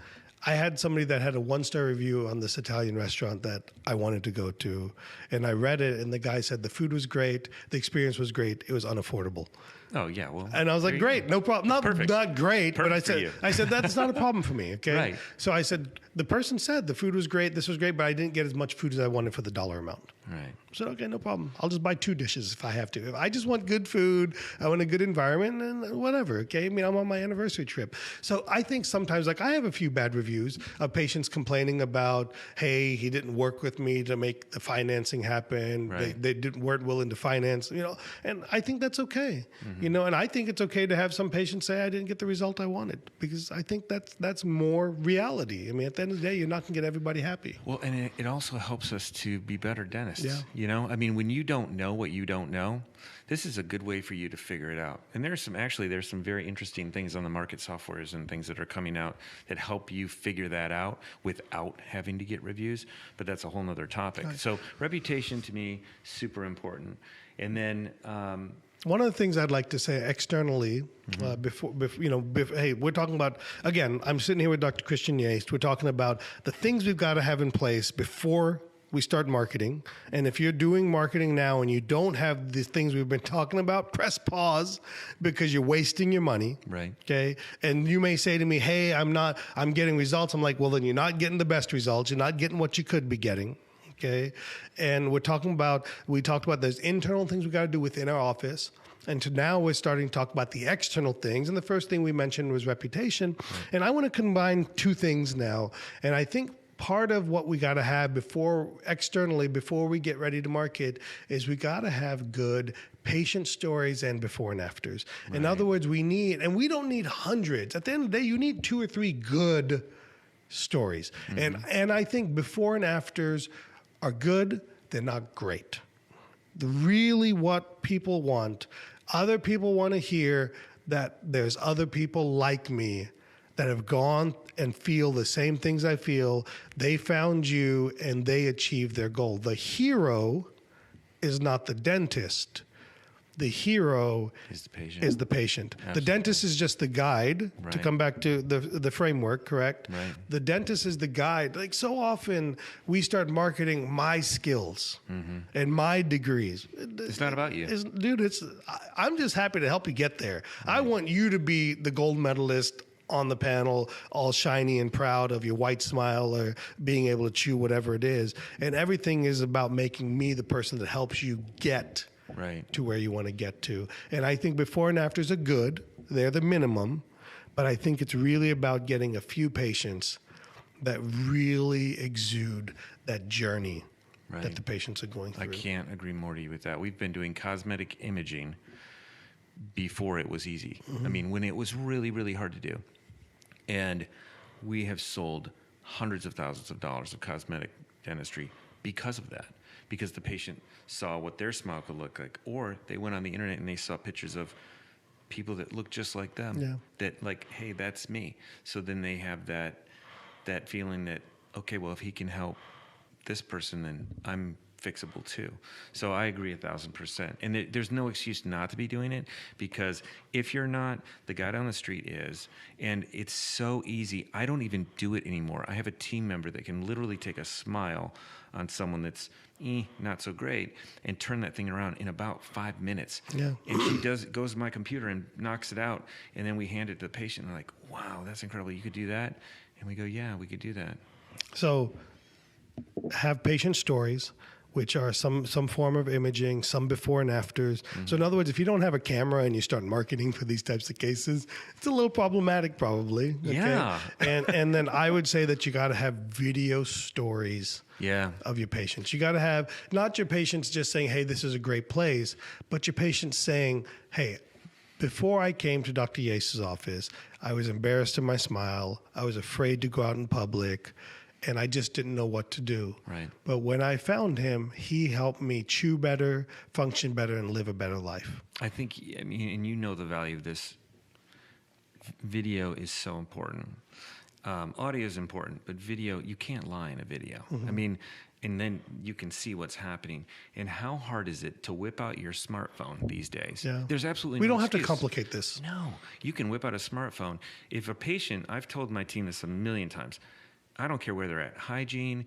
[SPEAKER 1] I had somebody that had a 1-star review on this Italian restaurant that I wanted to go to. And I read it, and the guy said the food was great, the experience was great, it was unaffordable.
[SPEAKER 2] Oh, yeah. Well,
[SPEAKER 1] and I was like, great, no problem. Not great,
[SPEAKER 2] Perfect
[SPEAKER 1] but I said, that's not a problem for me. Okay.
[SPEAKER 2] Right.
[SPEAKER 1] So I said, the person said the food was great, this was great, but I didn't get as much food as I wanted for the dollar amount.
[SPEAKER 2] Right.
[SPEAKER 1] I said, okay, no problem. I'll just buy 2 dishes if I have to. If I just want good food, I want a good environment, and whatever. Okay. I'm on my anniversary trip. So I think sometimes, like, I have a few bad reviews of patients complaining about, hey, he didn't work with me to make the financing happen.
[SPEAKER 2] Right.
[SPEAKER 1] They weren't willing to finance, and I think that's okay. And I think it's okay to have some patients say I didn't get the result I wanted, because I think that's more reality. At the end of the day, you're not going to get everybody happy.
[SPEAKER 2] Well, and it also helps us to be better dentists.
[SPEAKER 1] Yeah.
[SPEAKER 2] When you don't know what you don't know, this is a good way for you to figure it out. And there's some very interesting things on the market, softwares and things that are coming out that help you figure that out without having to get reviews. But that's a whole nother topic.
[SPEAKER 1] Right.
[SPEAKER 2] So reputation to me, super important. And then
[SPEAKER 1] one of the things I'd like to say externally, hey, we're talking about, again, I'm sitting here with Dr. Christian Yaste. We're talking about the things we've got to have in place before we start marketing. And if you're doing marketing now and you don't have these things we've been talking about, press pause, because you're wasting your money.
[SPEAKER 2] Right.
[SPEAKER 1] Okay. And you may say to me, hey, I'm getting results. I'm like, well, then you're not getting the best results. You're not getting what you could be getting. Okay. And we talked about those internal things we got to do within our office. And now we're starting to talk about the external things. And the first thing we mentioned was reputation. Right. And I want to combine 2 things now. And I think part of what we got to have before we get ready to market is we got to have good patient stories and before and afters. Right. In other words, we don't need hundreds. At the end of the day, you need 2 or 3 good stories. And I think before and afters are good, they're not great. Really what people want, other people want to hear that there's other people like me that have gone and feel the same things I feel. They found you and they achieved their goal. The hero is not the dentist. The hero
[SPEAKER 2] Is the patient.
[SPEAKER 1] is the patient.
[SPEAKER 2] Absolutely.
[SPEAKER 1] The dentist is just the guide, to
[SPEAKER 2] Right.
[SPEAKER 1] come back to the framework, correct?
[SPEAKER 2] Right.
[SPEAKER 1] The dentist is the guide. Like, so often we start marketing my skills and my degrees.
[SPEAKER 2] It's not about you.
[SPEAKER 1] Dude, I'm just happy to help you get there. I want you to be the gold medalist on the panel, all shiny and proud of your white smile or being able to chew whatever it is. And everything is about making me the person that helps you get
[SPEAKER 2] Right.
[SPEAKER 1] to where you want to get to. And I think before and afters are good. They're the minimum. But I think it's really about getting a few patients that really exude that journey
[SPEAKER 2] Right.
[SPEAKER 1] that the patients are going through.
[SPEAKER 2] I can't agree more to you with that. We've been doing cosmetic imaging before it was easy. I mean, when it was really, really hard to do. And we have sold hundreds of thousands of dollars of cosmetic dentistry because of that. Because the patient saw what their smile could look like. Or they went on the internet and they saw pictures of people that look just like them.
[SPEAKER 1] Yeah.
[SPEAKER 2] That like, hey, that's me. So then they have that feeling that, okay, well, if he can help this person, then I'm fixable too. So I agree 1,000%. And there's no excuse not to be doing it, because if you're not, the guy down the street is, and it's so easy. I don't even do it anymore. I have a team member that can literally take a smile on someone that's not so great and turn that thing around in about 5 minutes.
[SPEAKER 1] Yeah.
[SPEAKER 2] And she goes to my computer and knocks it out, and then we hand it to the patient and they're like, wow, that's incredible. You could do that? And we go, yeah, we could do that.
[SPEAKER 1] So have patient stories, which are some form of imaging, some before and afters. So in other words, if you don't have a camera and you start marketing for these types of cases, it's a little problematic probably. Okay?
[SPEAKER 2] Yeah.
[SPEAKER 1] And then I would say that you got to have video stories
[SPEAKER 2] Yeah.
[SPEAKER 1] of your patients. You got to have not your patients just saying, hey, this is a great place, but your patients saying, hey, before I came to Dr. Yaste's office, I was embarrassed in my smile. I was afraid to go out in public, and I just didn't know what to do.
[SPEAKER 2] Right.
[SPEAKER 1] But when I found him, he helped me chew better, function better, and live a better life.
[SPEAKER 2] I think, I mean, and you know the value of this. Video is so important. Audio is important, but video, you can't lie in a video. I mean, and then you can see what's happening. And how hard is it to whip out your smartphone these days?
[SPEAKER 1] Yeah.
[SPEAKER 2] There's absolutely
[SPEAKER 1] We
[SPEAKER 2] no
[SPEAKER 1] don't have to
[SPEAKER 2] excuse.
[SPEAKER 1] complicate this.
[SPEAKER 2] No, you can whip out a smartphone. If a patient, I've told my team this a million times, I don't care where they're at, hygiene,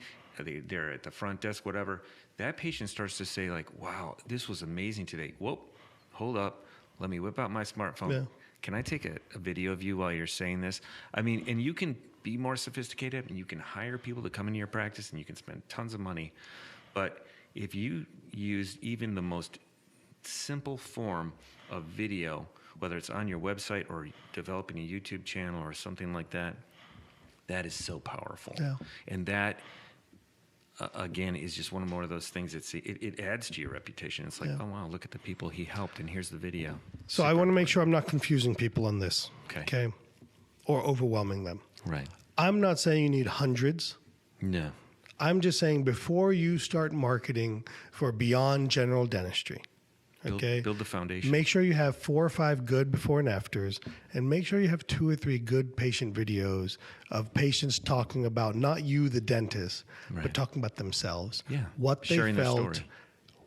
[SPEAKER 2] they're at the front desk, whatever, that patient starts to say like, wow, this was amazing today. Whoa, hold up, let me whip out my smartphone.
[SPEAKER 1] Yeah.
[SPEAKER 2] Can I take a video of you while you're saying this? I mean, and you can be more sophisticated and you can hire people to come into your practice and you can spend tons of money. But if you use even the most simple form of video, whether it's on your website or developing a YouTube channel or something like that, that is so powerful.
[SPEAKER 1] Yeah.
[SPEAKER 2] And that, again, is just one more of those things that it adds to your reputation. It's like,
[SPEAKER 1] Yeah.
[SPEAKER 2] oh, wow, look at the people he helped, and here's the video.
[SPEAKER 1] So I want to make sure I'm not confusing people on this.
[SPEAKER 2] Okay.
[SPEAKER 1] Or overwhelming them.
[SPEAKER 2] Right.
[SPEAKER 1] I'm not saying you need hundreds.
[SPEAKER 2] No.
[SPEAKER 1] I'm just saying before you start marketing for beyond general dentistry, okay,
[SPEAKER 2] Build the foundation.
[SPEAKER 1] make sure you have 4 or 5 good before and afters, and make sure you have 2 or 3 good patient videos of patients talking about not you, the dentist, but
[SPEAKER 2] Right.
[SPEAKER 1] talking about themselves.
[SPEAKER 2] Yeah.
[SPEAKER 1] What they
[SPEAKER 2] Sharing their
[SPEAKER 1] felt,
[SPEAKER 2] story.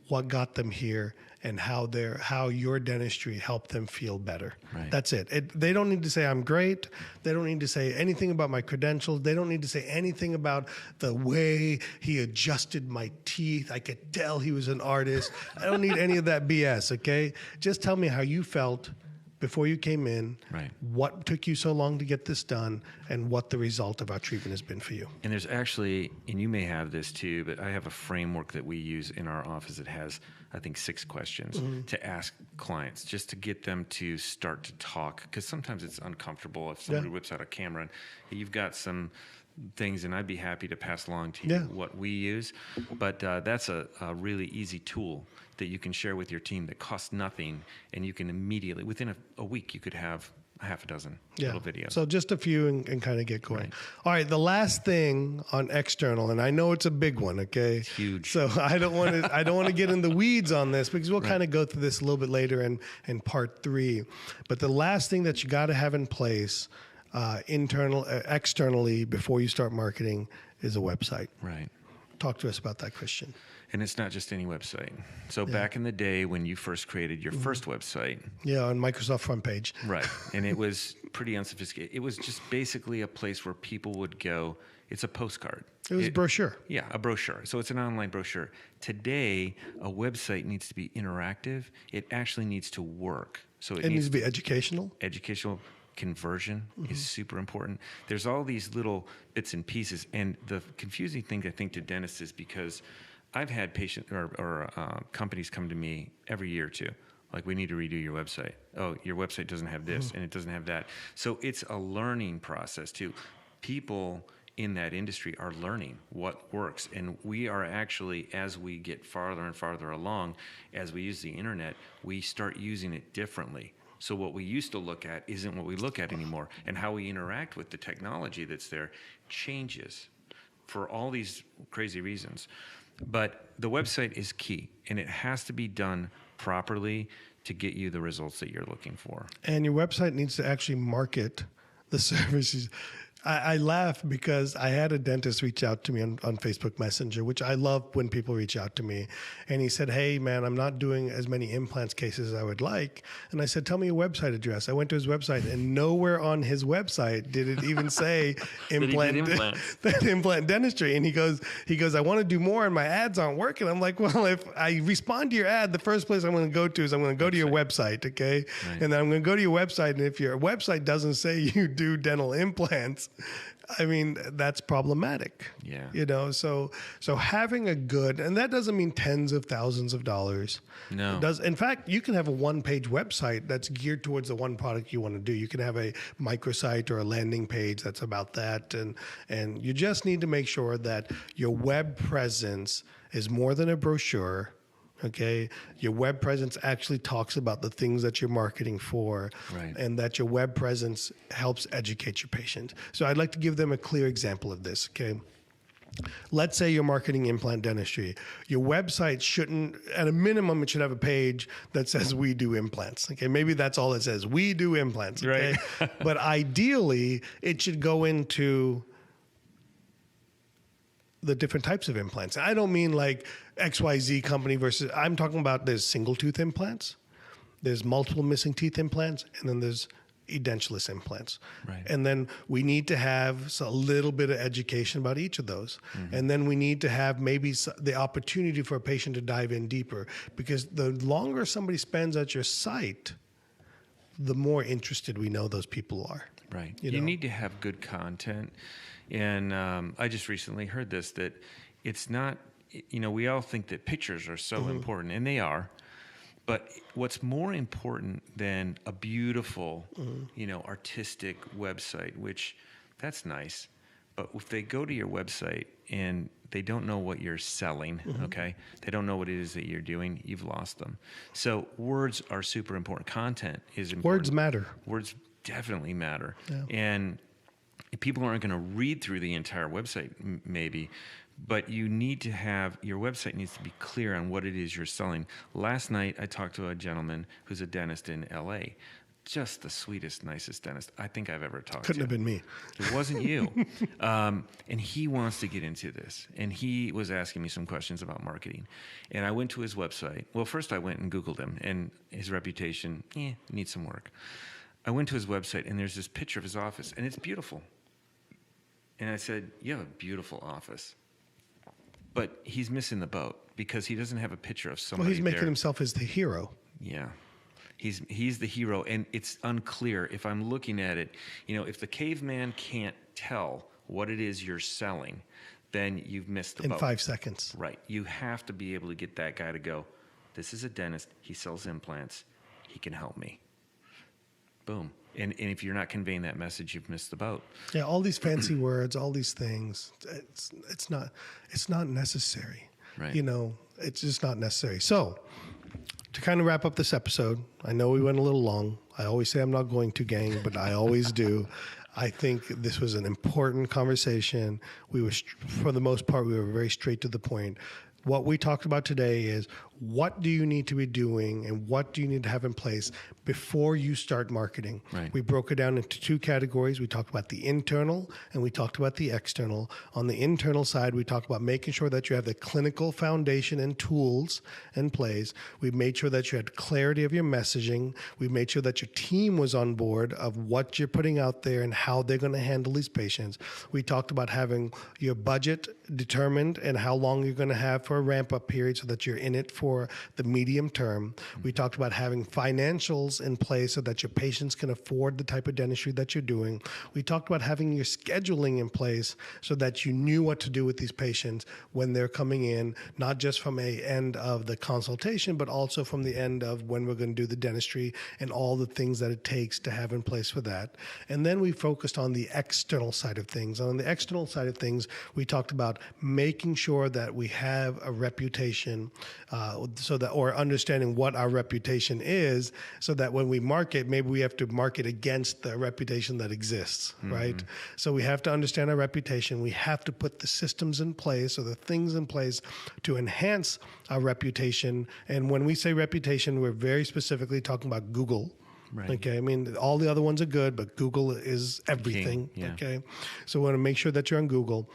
[SPEAKER 1] what got them here, and how your dentistry helped them feel better.
[SPEAKER 2] Right.
[SPEAKER 1] That's it. They don't need to say I'm great. They don't need to say anything about my credentials. They don't need to say anything about the way he adjusted my teeth. I could tell he was an artist. I don't need any of that BS, okay? Just tell me how you felt before you came in,
[SPEAKER 2] Right.
[SPEAKER 1] what took you so long to get this done, and what the result of our treatment has been for you.
[SPEAKER 2] And there's actually, and you may have this too, but I have a framework that we use in our office that has, I think, 6 questions to ask clients just to get them to start to talk. Because sometimes it's uncomfortable if somebody whips out a camera and hey, you've got some things, and I'd be happy to pass along to you what we use. But that's a really easy tool that you can share with your team that costs nothing, and you can immediately, within a week, you could have a half a dozen little videos.
[SPEAKER 1] So just a few and kind of get going.
[SPEAKER 2] Right.
[SPEAKER 1] All right, the last thing on external, and I know it's a big one, okay? It's
[SPEAKER 2] huge.
[SPEAKER 1] So I don't want to get in the weeds on this because we'll kind of go through this a little bit later in part 3. But the last thing that you got to have in place externally before you start marketing is a website.
[SPEAKER 2] Right.
[SPEAKER 1] Talk to us about that, Christian.
[SPEAKER 2] And it's not just any website. So back in the day when you first created your first website.
[SPEAKER 1] Yeah, on Microsoft front page.
[SPEAKER 2] Right. And it was pretty unsophisticated. It was just basically a place where people would go. It's a postcard.
[SPEAKER 1] It was a brochure.
[SPEAKER 2] Yeah, a brochure. So it's an online brochure. Today, a website needs to be interactive. It actually needs to work. So
[SPEAKER 1] It needs to be educational.
[SPEAKER 2] Educational conversion is super important. There's all these little bits and pieces. And the confusing thing, I think, to dentists is because I've had patient or companies come to me every year or two. Like, we need to redo your website. Oh, your website doesn't have this and it doesn't have that. So it's a learning process too. People in that industry are learning what works. And we are actually, as we get farther and farther along, as we use the internet, we start using it differently. So what we used to look at isn't what we look at anymore. And how we interact with the technology that's there changes for all these crazy reasons. But the website is key, and it has to be done properly to get you the results that you're looking for.
[SPEAKER 1] And your website needs to actually market the services. I laugh because I had a dentist reach out to me on Facebook Messenger, which I love when people reach out to me. And he said, hey, man, I'm not doing as many implants cases as I would like. And I said, tell me your website address. I went to his website, and nowhere on his website did it even say implant dentistry. And he goes, I want to do more, and my ads aren't working. I'm like, well, if I respond to your ad, the first place I'm going to go to is I'm going to go to your website, okay? Right. And then I'm going to go to your website, and if your website doesn't say you do dental implants, I mean, that's problematic.
[SPEAKER 2] Yeah.
[SPEAKER 1] You know, so having a good, and that doesn't mean tens of thousands of dollars.
[SPEAKER 2] No.
[SPEAKER 1] It does. In fact, you can have a one-page website that's geared towards the one product you want to do. You can have a microsite or a landing page that's about that, and you just need to make sure that your web presence is more than a brochure. Okay, your web presence actually talks about the things that you're marketing for,
[SPEAKER 2] right,
[SPEAKER 1] and that your web presence helps educate your patient. So I'd like to give them a clear example of this, okay? Let's say you're marketing implant dentistry. Your website shouldn't, at a minimum, it should have a page that says we do implants. Okay, maybe that's all it says. We do implants. Okay, right. But ideally, it should go into the different types of implants. I don't mean like XYZ company versus, I'm talking about there's single tooth implants, there's multiple missing teeth implants, and then there's edentulous implants.
[SPEAKER 2] Right.
[SPEAKER 1] And then we need to have a little bit of education about each of those. And then we need to have maybe the opportunity for a patient to dive in deeper, because the longer somebody spends at your site, the more interested we know those people are.
[SPEAKER 2] Right. You need to have good content. And I just recently heard this, that it's not, we all think that pictures are so important, and they are. But what's more important than a beautiful, artistic website, which that's nice. But if they go to your website and they don't know what you're selling, okay, they don't know what it is that you're doing, you've lost them. So words are super important. Content is important.
[SPEAKER 1] Words matter.
[SPEAKER 2] Words definitely matter.
[SPEAKER 1] Yeah.
[SPEAKER 2] And people aren't going to read through the entire website, maybe, but you need to have, your website needs to be clear on what it is you're selling. Last night, I talked to a gentleman who's a dentist in LA. Just the sweetest, nicest dentist I think I've ever talked to.
[SPEAKER 1] Couldn't have been me.
[SPEAKER 2] It wasn't you. And he wants to get into this. And he was asking me some questions about marketing. And I went to his website. Well, first I went and Googled him, and his reputation, needs some work. I went to his website, and there's this picture of his office, and it's beautiful. And I said, you have a beautiful office. But he's missing the boat, because he doesn't have a picture of somebody.
[SPEAKER 1] Well, he's making himself as the hero.
[SPEAKER 2] Yeah. He's the hero, and it's unclear if I'm looking at it. If the caveman can't tell what it is you're selling, then you've missed the boat.
[SPEAKER 1] In 5 seconds.
[SPEAKER 2] Right. You have to be able to get that guy to go, this is a dentist. He sells implants. He can help me. Boom. And if you're not conveying that message, you've missed the boat.
[SPEAKER 1] Yeah, all these fancy words, all these things, it's not necessary.
[SPEAKER 2] Right.
[SPEAKER 1] It's just not necessary. So, to kind of wrap up this episode, I know we went a little long. I always say I'm not going to, gang, but I always do. I think this was an important conversation. We were, for the most part, we were very straight to the point. What we talked about today is what do you need to be doing and what do you need to have in place before you start marketing.
[SPEAKER 2] Right.
[SPEAKER 1] We broke it down into two categories. We talked about the internal and we talked about the external. On the internal side, we talked about making sure that you have the clinical foundation and tools in place. We made sure that you had clarity of your messaging. We made sure that your team was on board of what you're putting out there and how they're going to handle these patients. We talked about having your budget determined and how long you're going to have for a ramp-up period so that you're in it for the medium term. We talked about having financials in place so that your patients can afford the type of dentistry that you're doing. We talked about having your scheduling in place so that you knew what to do with these patients when they're coming in, not just from a end of the consultation, but also from the end of when we're going to do the dentistry and all the things that it takes to have in place for that. And then we focused on the external side of things. On the external side of things, we talked about making sure that we have a reputation so that, or understanding what our reputation is, so that when we market, maybe we have to market against the reputation that exists, right? So we have to understand our reputation. We have to put the systems in place or the things in place to enhance our reputation. And when we say reputation, we're very specifically talking about Google.
[SPEAKER 2] Right.
[SPEAKER 1] Okay. I mean, all the other ones are good, but Google is everything.
[SPEAKER 2] Yeah.
[SPEAKER 1] Okay. So we want to make sure that you're on Google.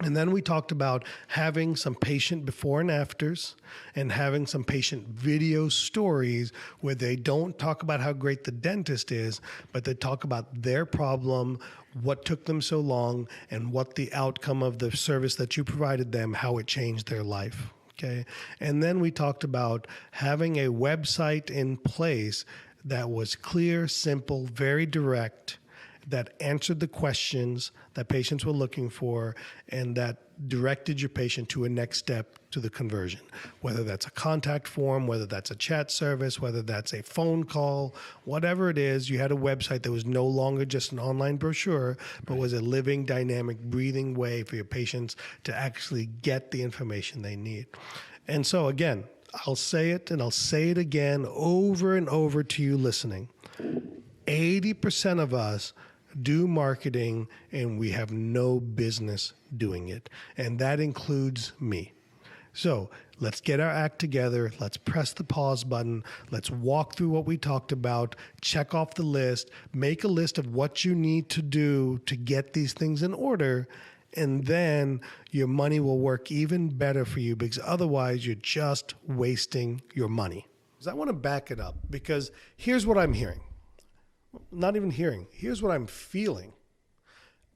[SPEAKER 1] And then we talked about having some patient before and afters and having some patient video stories where they don't talk about how great the dentist is, but they talk about their problem, what took them so long, and what the outcome of the service that you provided them, how it changed their life. Okay. And then we talked about having a website in place that was clear, simple, very direct, that answered the questions that patients were looking for, and that directed your patient to a next step to the conversion, whether that's a contact form, whether that's a chat service, whether that's a phone call, whatever it is. You had a website that was no longer just an online brochure, but was a living, dynamic, breathing way for your patients to actually get the information they need. And so again, I'll say it and I'll say it again over and over to you listening. 80% of us do marketing and we have no business doing it. And that includes me. So let's get our act together. Let's press the pause button. Let's walk through what we talked about, check off the list, make a list of what you need to do to get these things in order. And then your money will work even better for you, because otherwise you're just wasting your money. I want to back it up because here's what I'm hearing. Not even hearing. Here's what I'm feeling.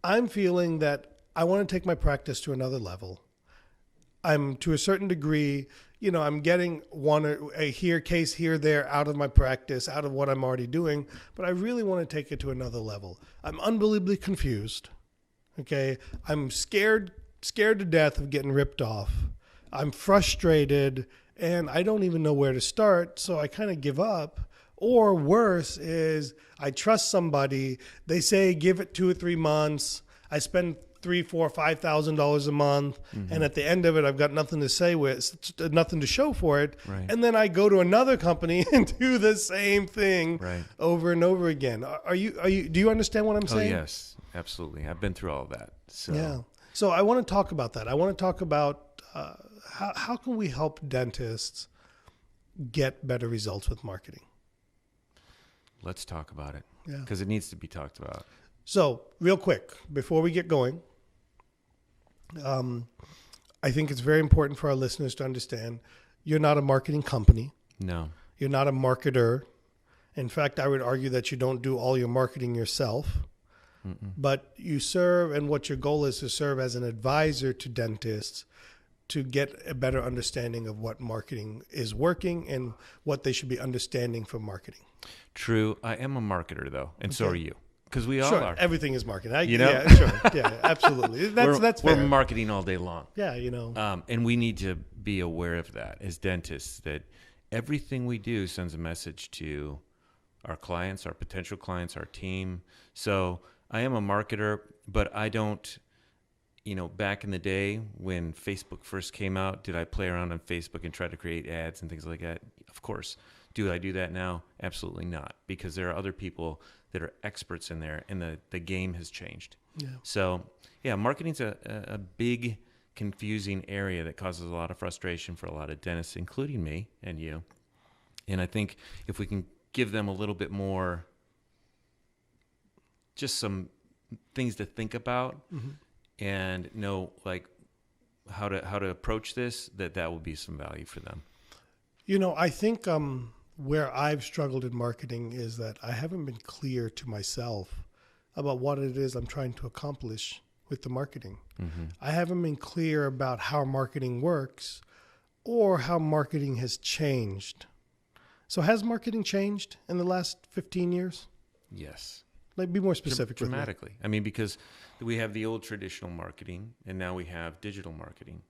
[SPEAKER 1] I'm feeling that I want to take my practice to another level. I'm to a certain degree, I'm getting a case here, there out of my practice, out of what I'm already doing, but I really want to take it to another level. I'm unbelievably confused. Okay. I'm scared to death of getting ripped off. I'm frustrated and I don't even know where to start. So I kind of give up. Or worse is I trust somebody. They say, give it 2 or 3 months. I spend $3,000, $4,000, $5,000 a month. And at the end of it, I've got nothing to say with, nothing to show for it.
[SPEAKER 2] Right.
[SPEAKER 1] And then I go to another company and do the same thing
[SPEAKER 2] Right.
[SPEAKER 1] over and over again. Do you understand what I'm saying?
[SPEAKER 2] Oh, yes, absolutely. I've been through all of that. So.
[SPEAKER 1] Yeah. So I want to talk about that. I want to talk about how can we help dentists get better results with marketing?
[SPEAKER 2] Let's talk about it.
[SPEAKER 1] Yeah.
[SPEAKER 2] Because it needs to be talked about.
[SPEAKER 1] So real quick, before we get going, I think it's very important for our listeners to understand you're not a marketing company.
[SPEAKER 2] No.
[SPEAKER 1] You're not a marketer. In fact, I would argue that you don't do all your marketing yourself. But you serve, and what your goal is to serve as an advisor to dentists to get a better understanding of what marketing is working and what they should be understanding for marketing.
[SPEAKER 2] True. I am a marketer, though, and so
[SPEAKER 1] Okay.
[SPEAKER 2] are you. Because we all
[SPEAKER 1] Sure,
[SPEAKER 2] are.
[SPEAKER 1] everything is marketing.
[SPEAKER 2] Yeah,
[SPEAKER 1] sure. Yeah, absolutely. That's fair.
[SPEAKER 2] We're marketing all day long.
[SPEAKER 1] Yeah,
[SPEAKER 2] And we need to be aware of that as dentists, that everything we do sends a message to our clients, our potential clients, our team. So I am a marketer, but I don't, back in the day when Facebook first came out, did I play around on Facebook and try to create ads and things like that? Of course. Do I do that now? Absolutely not, because there are other people that are experts in there, and the game has changed.
[SPEAKER 1] Yeah.
[SPEAKER 2] So, yeah, marketing's a big confusing area that causes a lot of frustration for a lot of dentists, including me and you. And I think if we can give them a little bit more, just some things to think about and know like how to approach this, that will be some value for them.
[SPEAKER 1] You know, I think where I've struggled in marketing is that I haven't been clear to myself about what it is I'm trying to accomplish with the marketing. I haven't been clear about how marketing works or how marketing has changed. So has marketing changed in the last 15 years?
[SPEAKER 2] Yes.
[SPEAKER 1] Like, be more specific with me.
[SPEAKER 2] Dramatically. I mean, because we have the old traditional marketing and now we have digital marketing.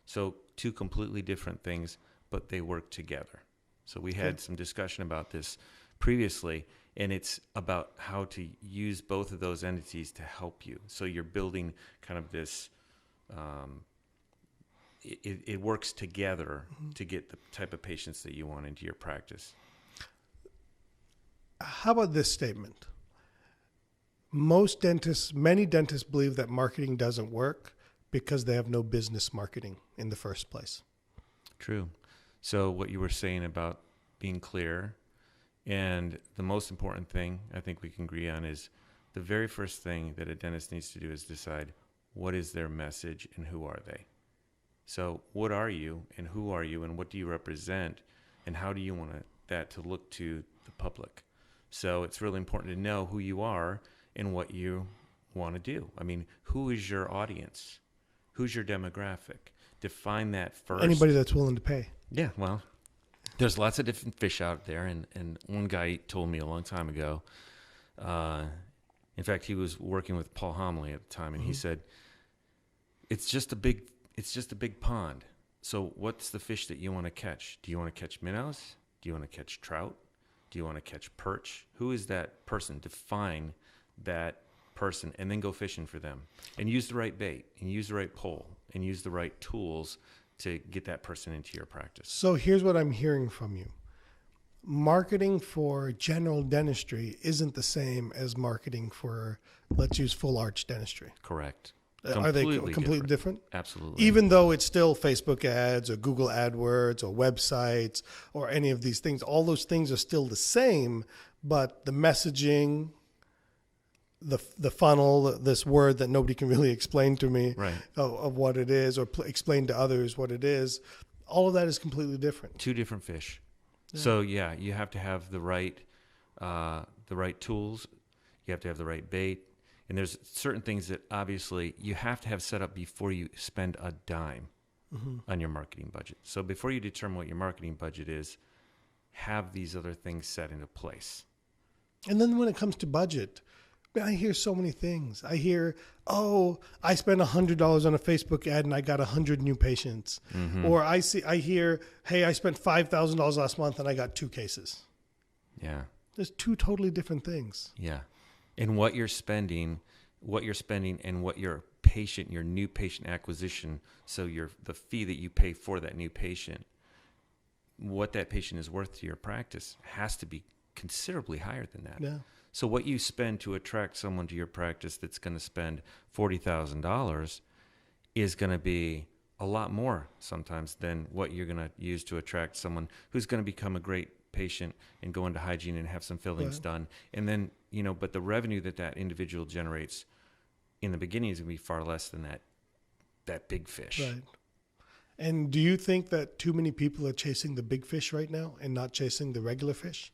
[SPEAKER 2] So two completely different things, but they work together. So we had some discussion about this previously, and it's about how to use both of those entities to help you. So you're building kind of this, it works together to get the type of patients that you want into your practice.
[SPEAKER 1] How about this statement? Many dentists believe that marketing doesn't work because they have no business marketing in the first place.
[SPEAKER 2] True. So what you were saying about being clear, and the most important thing I think we can agree on is the very first thing that a dentist needs to do is decide what is their message and who are they. So what are you and who are you and what do you represent and how do you want that to look to the public? So it's really important to know who you are and what you want to do. I mean, who is your audience? Who's your demographic? Define that first.
[SPEAKER 1] Anybody that's willing to pay.
[SPEAKER 2] Yeah, well, there's lots of different fish out there, and one guy told me a long time ago, in fact, he was working with Paul Homley at the time, and he said, it's just a big pond. So what's the fish that you want to catch? Do you want to catch minnows? Do you want to catch trout? Do you want to catch perch? Who is that person? Define that person and then go fishing for them and use the right bait and use the right pole and use the right tools to get that person into your practice.
[SPEAKER 1] So here's what I'm hearing from you. Marketing for general dentistry isn't the same as marketing for, let's use full arch dentistry.
[SPEAKER 2] Correct.
[SPEAKER 1] Are they completely different?
[SPEAKER 2] Absolutely.
[SPEAKER 1] Even though it's still Facebook ads or Google AdWords or websites or any of these things, all those things are still the same, but the messaging, the funnel, this word that nobody can really explain to me of what it is or explain to others what it is, all of that is completely different.
[SPEAKER 2] Two different fish. Yeah. So yeah, you have to have the right tools. You have to have the right bait. And there's certain things that obviously you have to have set up before you spend a dime on your marketing budget. So before you determine what your marketing budget is, have these other things set into place.
[SPEAKER 1] And then when it comes to budget, I hear so many things. I hear, I spent $100 on a Facebook ad and I got 100 new patients. Or I hear, hey, I spent $5,000 last month and I got 2 cases.
[SPEAKER 2] Yeah.
[SPEAKER 1] There's 2 totally different things.
[SPEAKER 2] Yeah. And what you're spending and what your new patient acquisition, so the fee that you pay for that new patient, what that patient is worth to your practice has to be considerably higher than that.
[SPEAKER 1] Yeah.
[SPEAKER 2] So what you spend to attract someone to your practice that's going to spend $40,000 is going to be a lot more sometimes than what you're going to use to attract someone who's going to become a great patient and go into hygiene and have some fillings done. And then, but the revenue that individual generates in the beginning is going to be far less than that big fish.
[SPEAKER 1] Right. And do you think that too many people are chasing the big fish right now and not chasing the regular fish?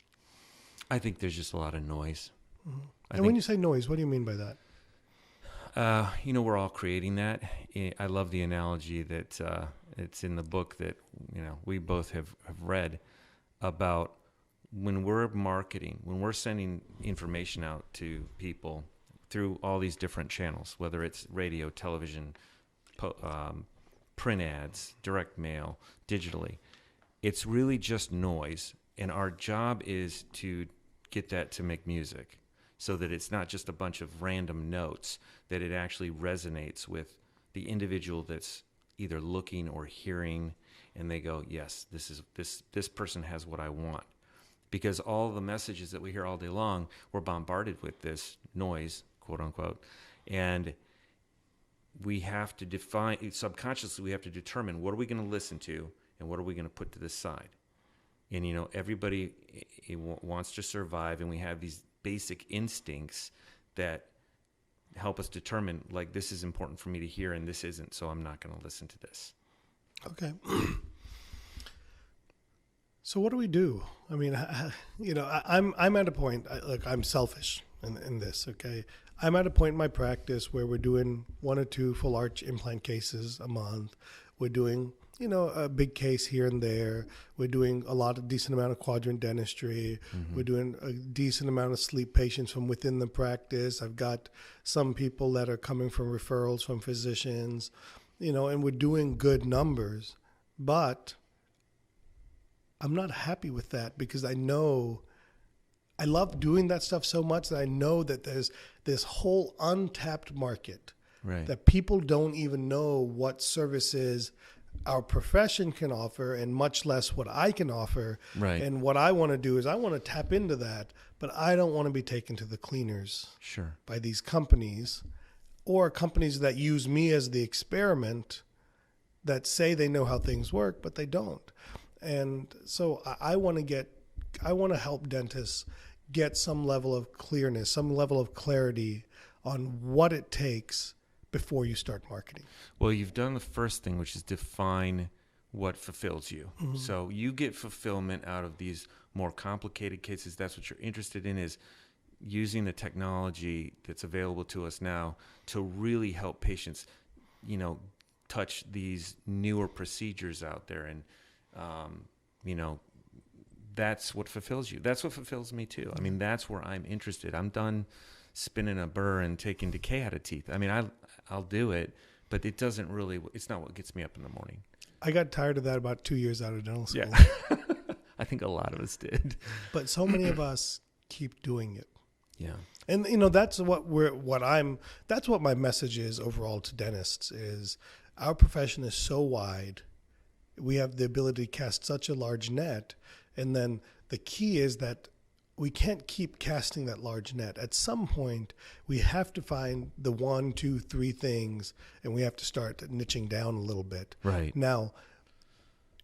[SPEAKER 2] I think there's just a lot of noise.
[SPEAKER 1] And when you say noise, what do you mean by that?
[SPEAKER 2] We're all creating that. I love the analogy that it's in the book that, we both have read about when we're marketing, when we're sending information out to people through all these different channels, whether it's radio, television, print ads, direct mail, digitally, it's really just noise. And our job is to get that to make music so that it's not just a bunch of random notes, that it actually resonates with the individual that's either looking or hearing, and they go, yes, this person has what I want. Because all the messages that we hear all day long, we're bombarded with this noise, quote unquote, and we have to define, subconsciously, we have to determine what are we going to listen to and what are we going to put to the side. And, everybody wants to survive, and we have these basic instincts that help us determine, like, this is important for me to hear and this isn't, so I'm not going to listen to this.
[SPEAKER 1] Okay. So what do we do? I mean, I'm at a point, look, I'm selfish in this, okay? I'm at a point in my practice where we're doing 1 or 2 full arch implant cases a month. We're doing, a big case here and there. We're doing decent amount of quadrant dentistry. Mm-hmm. We're doing a decent amount of sleep patients from within the practice. I've got some people that are coming from referrals from physicians, and we're doing good numbers. But I'm not happy with that because I know I love doing that stuff so much that I know that there's this whole untapped market,
[SPEAKER 2] right,
[SPEAKER 1] that people don't even know what services our profession can offer, and much less what I can offer.
[SPEAKER 2] Right.
[SPEAKER 1] And what I want to do is I want to tap into that, but I don't want to be taken to the cleaners by these companies, or companies that use me as the experiment, that say they know how things work, but they don't. And so I want to help dentists get some level of clearness, some level of clarity on what it takes before you start marketing.
[SPEAKER 2] Well, you've done the first thing, which is define what fulfills you. Mm-hmm. So you get fulfillment out of these more complicated cases. That's what you're interested in, is using the technology that's available to us now to really help patients, touch these newer procedures out there. And, that's what fulfills you. That's what fulfills me too. I mean, that's where I'm interested. I'm done spinning a burr and taking decay out of teeth. I mean, I'll do it, but it's not what gets me up in the morning.
[SPEAKER 1] I got tired of that about 2 years out of dental school.
[SPEAKER 2] Yeah. I think a lot of us did.
[SPEAKER 1] But so many of us keep doing it.
[SPEAKER 2] Yeah.
[SPEAKER 1] And that's what my message is overall to dentists, is our profession is so wide. We have the ability to cast such a large net. And then the key is that we can't keep casting that large net. At some point, we have to find the 1, 2, 3 things, and we have to start niching down a little bit.
[SPEAKER 2] Right.
[SPEAKER 1] Now,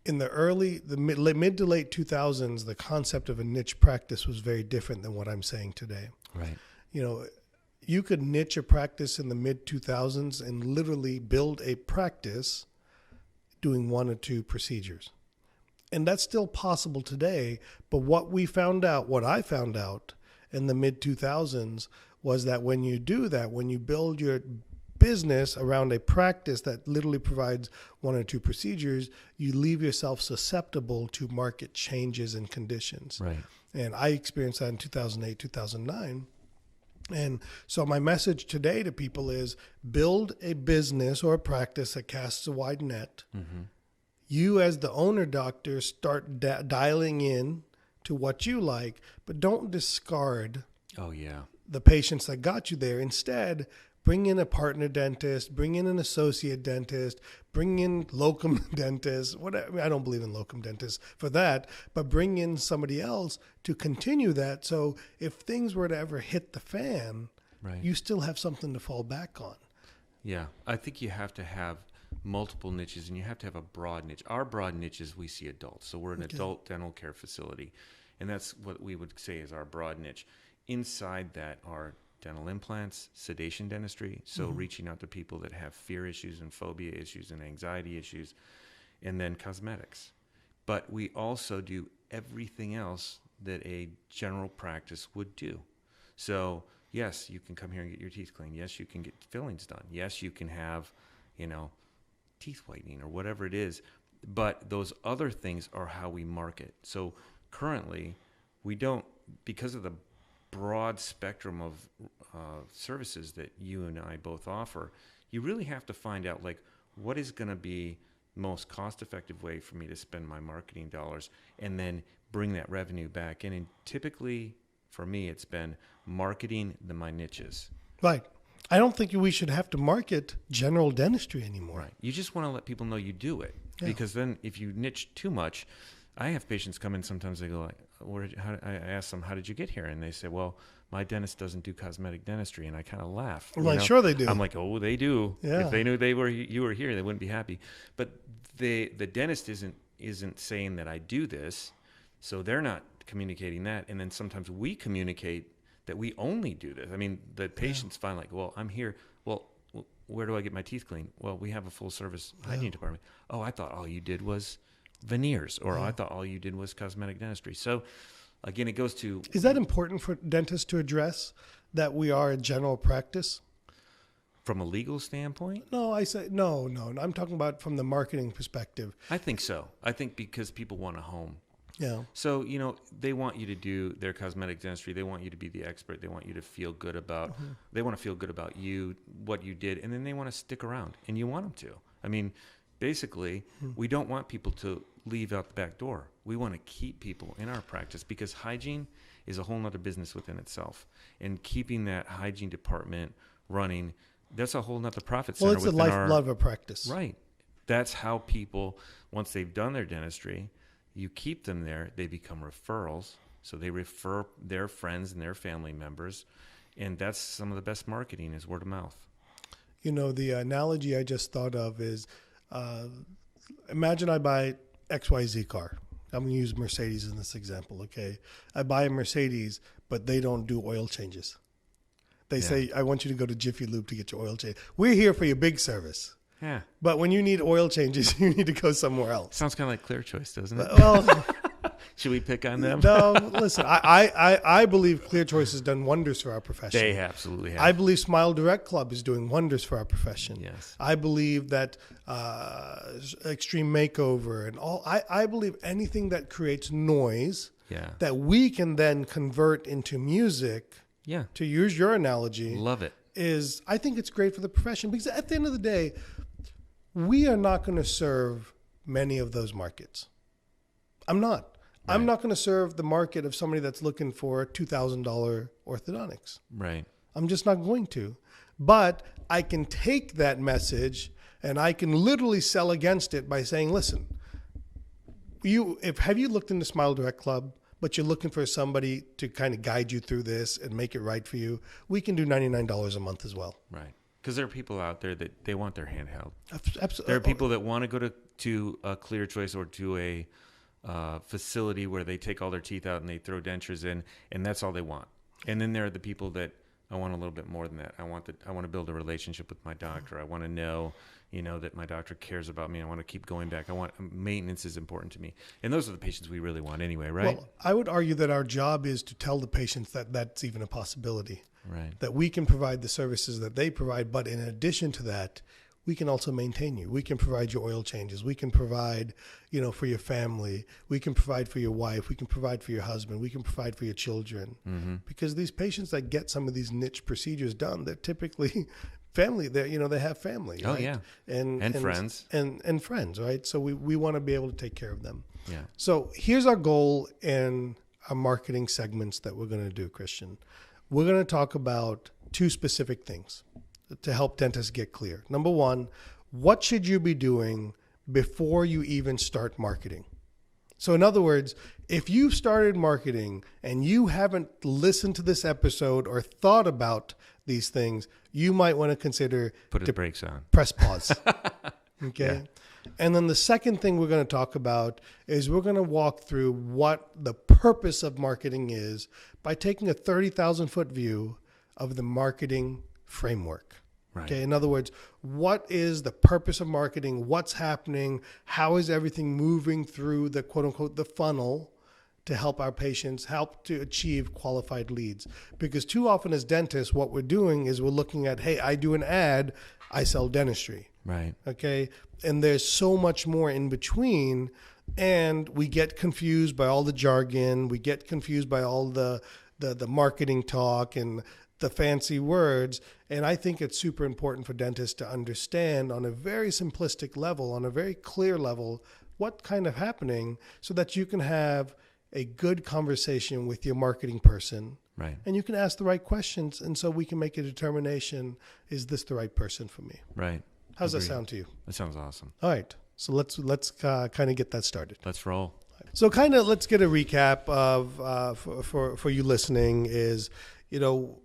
[SPEAKER 1] in the mid to late 2000s, the concept of a niche practice was very different than what I'm saying today.
[SPEAKER 2] Right.
[SPEAKER 1] You could niche a practice in the mid 2000s and literally build a practice doing 1 or 2 procedures. And that's still possible today. But what I found out in the mid 2000s was that when you do that, when you build your business around a practice that literally provides 1 or 2 procedures, you leave yourself susceptible to market changes and conditions.
[SPEAKER 2] Right.
[SPEAKER 1] And I experienced that in 2008, 2009. And so my message today to people is build a business or a practice that casts a wide net. Mm-hmm. You as the owner doctor start dialing in to what you like, but don't discard the patients that got you there. Instead, bring in a partner dentist, bring in an associate dentist, bring in locum dentists, whatever. I mean, I don't believe in locum dentists for that, but bring in somebody else to continue that. So if things were to ever hit the fan, you still have something to fall back on.
[SPEAKER 2] Yeah, I think you have to have multiple niches, and you have to have a broad niche. Our broad niche is we see adults. So we're an adult dental care facility, and that's what we would say is our broad niche. Inside that are dental implants, sedation dentistry, so reaching out to people that have fear issues and phobia issues and anxiety issues, and then cosmetics. But we also do everything else that a general practice would do. So yes, you can come here and get your teeth cleaned. Yes, you can get fillings done. Yes, you can have, teeth whitening or whatever it is. But those other things are how we market. So currently, we don't, because of the broad spectrum of services that you and I both offer, you really have to find out, like, what is going to be the most cost-effective way for me to spend my marketing dollars and then bring that revenue back in. And typically, for me, it's been marketing my niches.
[SPEAKER 1] Right. I don't think we should have to market general dentistry anymore.
[SPEAKER 2] Right. You just want to let people know you do it. Yeah. Because then if you niche too much, I have patients come in sometimes, they go, I ask them, how did you get here? And they say, well, my dentist doesn't do cosmetic dentistry. And I kind of laugh.
[SPEAKER 1] I'm like, sure they do.
[SPEAKER 2] I'm like, oh, they do.
[SPEAKER 1] Yeah.
[SPEAKER 2] If they knew you were here, they wouldn't be happy. But the dentist isn't saying that I do this. So they're not communicating that. And then sometimes we communicate that we only do this. I mean, the patients find like, well, I'm here. Well, where do I get my teeth cleaned? Well, we have a full service hygiene department. Oh, I thought all you did was veneers, or I thought all you did was cosmetic dentistry. So again, it goes to...
[SPEAKER 1] Is that important for dentists to address, that we are a general practice?
[SPEAKER 2] From a legal standpoint?
[SPEAKER 1] No, I say no. I'm talking about from the marketing perspective.
[SPEAKER 2] I think so. I think because people want a home.
[SPEAKER 1] Yeah.
[SPEAKER 2] So, they want you to do their cosmetic dentistry. They want you to be the expert. They want you to feel good about, they want to feel good about you, what you did, and then they want to stick around, and you want them to. I mean, basically, we don't want people to leave out the back door. We want to keep people in our practice because hygiene is a whole nother business within itself. And keeping that hygiene department running, that's a whole nother profit center.
[SPEAKER 1] Well, it's the lifeblood of a practice.
[SPEAKER 2] Right. That's how people, once they've done their dentistry, you keep them there, they become referrals. So they refer their friends and their family members. And that's some of the best marketing is word of mouth.
[SPEAKER 1] The analogy I just thought of is, imagine I buy XYZ car. I'm going to use Mercedes in this example, okay? I buy a Mercedes, but they don't do oil changes. They say, I want you to go to Jiffy Lube to get your oil change. We're here for your big service.
[SPEAKER 2] Yeah.
[SPEAKER 1] But when you need oil changes, you need to go somewhere else.
[SPEAKER 2] Sounds kind of like Clear Choice, doesn't it?
[SPEAKER 1] Well,
[SPEAKER 2] should we pick on them?
[SPEAKER 1] No, listen, I believe Clear Choice has done wonders for our profession.
[SPEAKER 2] They absolutely have.
[SPEAKER 1] I believe Smile Direct Club is doing wonders for our profession.
[SPEAKER 2] Yes.
[SPEAKER 1] I believe that Extreme Makeover and all, I believe anything that creates noise that we can then convert into music, to use your analogy.
[SPEAKER 2] Love it.
[SPEAKER 1] I think it's great for the profession because at the end of the day, we are not going to serve many of those markets. I'm not. Right. I'm not going to serve the market of somebody that's looking for $2,000 orthodontics.
[SPEAKER 2] Right.
[SPEAKER 1] I'm just not going to. But I can take that message and I can literally sell against it by saying, listen, have you looked into Smile Direct Club, but you're looking for somebody to kind of guide you through this and make it right for you? We can do $99 a month as well.
[SPEAKER 2] Right. Because there are people out there that they want their hand held.
[SPEAKER 1] Absolutely.
[SPEAKER 2] There are people that want to go to a Clear Choice or to a facility where they take all their teeth out and they throw dentures in, and that's all they want. And then there are the people that I want a little bit more than that. I want to build a relationship with my doctor. I want to know, that my doctor cares about me. I want to keep going back. Maintenance is important to me. And those are the patients we really want anyway, right?
[SPEAKER 1] Well, I would argue that our job is to tell the patients that that's even a possibility.
[SPEAKER 2] Right.
[SPEAKER 1] That we can provide the services that they provide, but in addition to that, we can also maintain you. We can provide your oil changes. We can provide, for your family. We can provide for your wife. We can provide for your husband. We can provide for your children. Mm-hmm. Because these patients that get some of these niche procedures done, they're typically family. They have family.
[SPEAKER 2] Oh,
[SPEAKER 1] right?
[SPEAKER 2] yeah. And friends.
[SPEAKER 1] And friends, right? So we want to be able to take care of them.
[SPEAKER 2] Yeah.
[SPEAKER 1] So here's our goal in our marketing segments that we're going to do, Christian. We're going to talk about two specific things to help dentists get clear. Number one, what should you be doing before you even start marketing? So in other words, if you've started marketing and you haven't listened to this episode or thought about these things, you might want to consider
[SPEAKER 2] put the brakes on.
[SPEAKER 1] Press pause. Okay.
[SPEAKER 2] Yeah.
[SPEAKER 1] And then the second thing we're going to talk about is we're going to walk through what the purpose of marketing is by taking a 30,000 foot view of the marketing framework.
[SPEAKER 2] Right.
[SPEAKER 1] Okay. In other words, what is the purpose of marketing? What's happening? How is everything moving through the quote unquote the funnel to help our patients help to achieve qualified leads? Because too often as dentists, what we're doing is we're looking at, hey, I do an ad, I sell dentistry.
[SPEAKER 2] Right.
[SPEAKER 1] Okay. And there's so much more in between. And we get confused by all the jargon. We get confused by all the marketing talk and the fancy words. And I think it's super important for dentists to understand on a very simplistic level, on a very clear level, what kind of happening so that you can have a good conversation with your marketing person.
[SPEAKER 2] Right.
[SPEAKER 1] And you can ask the right questions. And so we can make a determination, is this the right person for me?
[SPEAKER 2] Right.
[SPEAKER 1] How's that sound to you?
[SPEAKER 2] That sounds awesome.
[SPEAKER 1] All right. So let's kind of get that started.
[SPEAKER 2] Let's roll.
[SPEAKER 1] So let's get a recap of for you listening is, you know,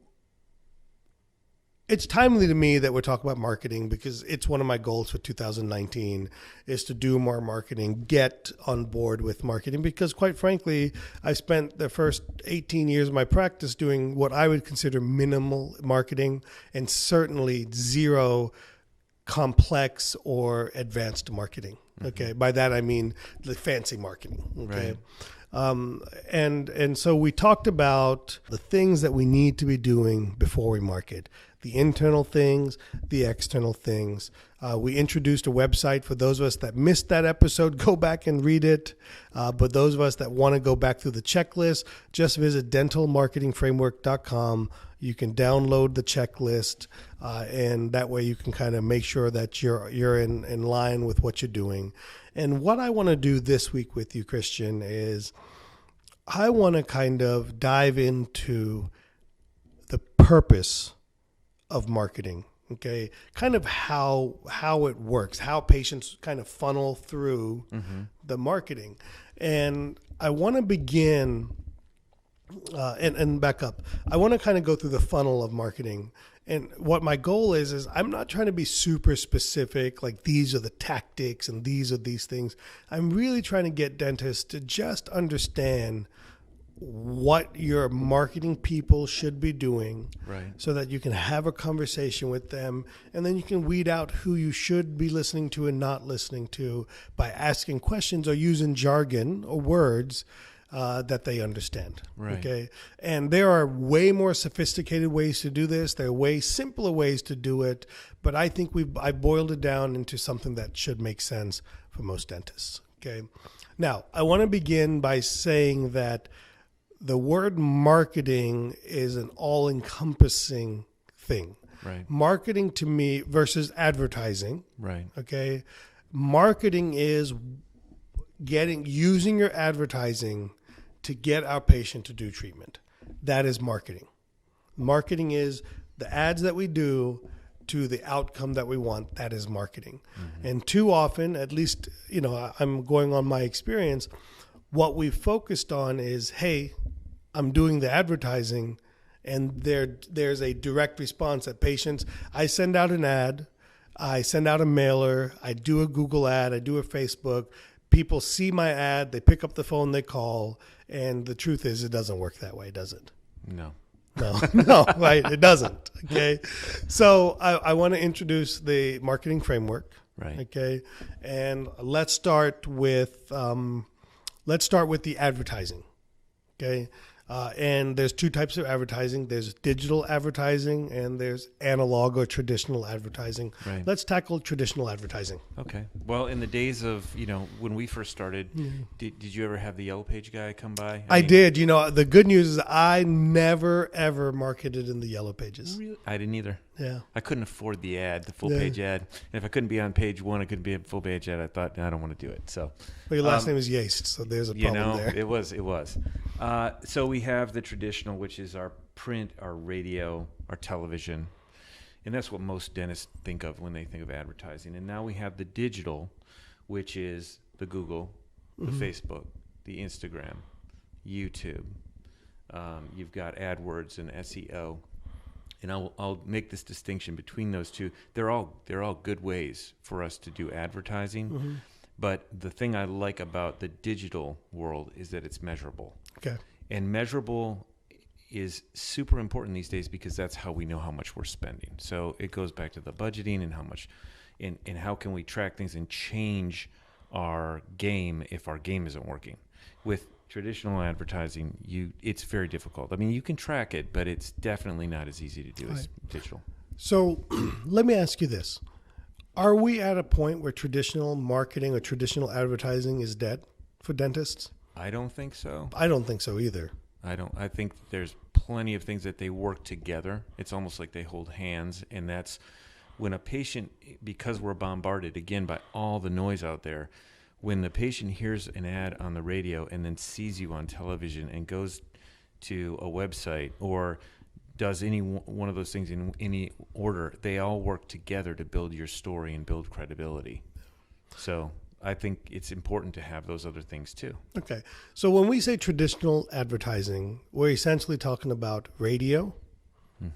[SPEAKER 1] it's timely to me that we're talking about marketing because it's one of my goals for 2019 is to do more marketing, get on board with marketing because quite frankly, I spent the first 18 years of my practice doing what I would consider minimal marketing and certainly zero complex or advanced marketing. Okay. By that, I mean the fancy marketing. Okay.
[SPEAKER 2] Right.
[SPEAKER 1] And so we talked about the things that we need to be doing before we market, the internal things, the external things. We introduced a website for those of us that missed that episode. Go back and read it. But those of us that want to go back through the checklist, just visit dentalmarketingframework.com. You can download the checklist, and that way you can kind of make sure that you're in line with what you're doing. And what I want to do this week with you, Christian, is I want to kind of dive into the purpose of marketing, okay? Kind of how it works, how patients kind of funnel through the marketing. And I want to begin and back up. I want to kind of go through the funnel of marketing. And what my goal is I'm not trying to be super specific, like these are the tactics and these are these things. I'm really trying to get dentists to just understand what your marketing people should be doing,
[SPEAKER 2] Right.
[SPEAKER 1] so that you can have a conversation with them and then you can weed out who you should be listening to and not listening to by asking questions or using jargon or words that they understand.
[SPEAKER 2] Right.
[SPEAKER 1] Okay. And there are way more sophisticated ways to do this. There are way simpler ways to do it. But I think I boiled it down into something that should make sense for most dentists. Okay. Now, I want to begin by saying that the word marketing is an all-encompassing thing.
[SPEAKER 2] Right.
[SPEAKER 1] Marketing to me versus advertising.
[SPEAKER 2] Right.
[SPEAKER 1] Okay. Marketing is using your advertising to get our patient to do treatment. That is marketing. Marketing is the ads that we do to the outcome that we want. That is marketing. And too often, at least, I'm going on my experience, what we've focused on is, hey, I'm doing the advertising and there's a direct response at patients. I send out an ad, I send out a mailer, I do a Google ad, I do a Facebook. People see my ad, they pick up the phone, they call, and the truth is it doesn't work that way, does it?
[SPEAKER 2] No.
[SPEAKER 1] No, right? It doesn't. Okay. So I want to introduce the marketing framework.
[SPEAKER 2] Right.
[SPEAKER 1] Okay. And let's start with the advertising. Okay. And there's two types of advertising. There's digital advertising and there's analog or traditional advertising.
[SPEAKER 2] Right.
[SPEAKER 1] Let's tackle traditional advertising.
[SPEAKER 2] Okay. Well, in the days of, when we first started, did you ever have the Yellow Page guy come by?
[SPEAKER 1] I did. The good news is I never, ever marketed in the Yellow Pages.
[SPEAKER 2] Really? I didn't either.
[SPEAKER 1] Yeah.
[SPEAKER 2] I couldn't afford the full page ad. And if I couldn't be on page one, I couldn't be a full page ad. I thought, no, I don't want to do it. So,
[SPEAKER 1] Well, your last name is Yaste, so there's a problem there.
[SPEAKER 2] It was. So we have the traditional, which is our print, our radio, our television. And that's what most dentists think of when they think of advertising. And now we have the digital, which is the Google, the Facebook, the Instagram, YouTube. You've got AdWords and SEO. And I'll make this distinction between those two. They're all good ways for us to do advertising. But the thing I like about the digital world is that it's measurable.
[SPEAKER 1] Okay.
[SPEAKER 2] And measurable is super important these days because that's how we know how much we're spending. So it goes back to the budgeting and how much, and how can we track things and change our game if our game isn't working. With traditional advertising, it's very difficult. I mean, you can track it, but it's definitely not as easy to do as digital.
[SPEAKER 1] So let me ask you this. Are we at a point where traditional marketing or traditional advertising is dead for dentists?
[SPEAKER 2] I don't think so.
[SPEAKER 1] I don't think so either.
[SPEAKER 2] I think there's plenty of things that they work together. It's almost like they hold hands, and that's when a patient, because we're bombarded again by all the noise out there, when the patient hears an ad on the radio and then sees you on television and goes to a website or does any one of those things in any order, they all work together to build your story and build credibility. So I think it's important to have those other things too.
[SPEAKER 1] Okay. So when we say traditional advertising, we're essentially talking about radio,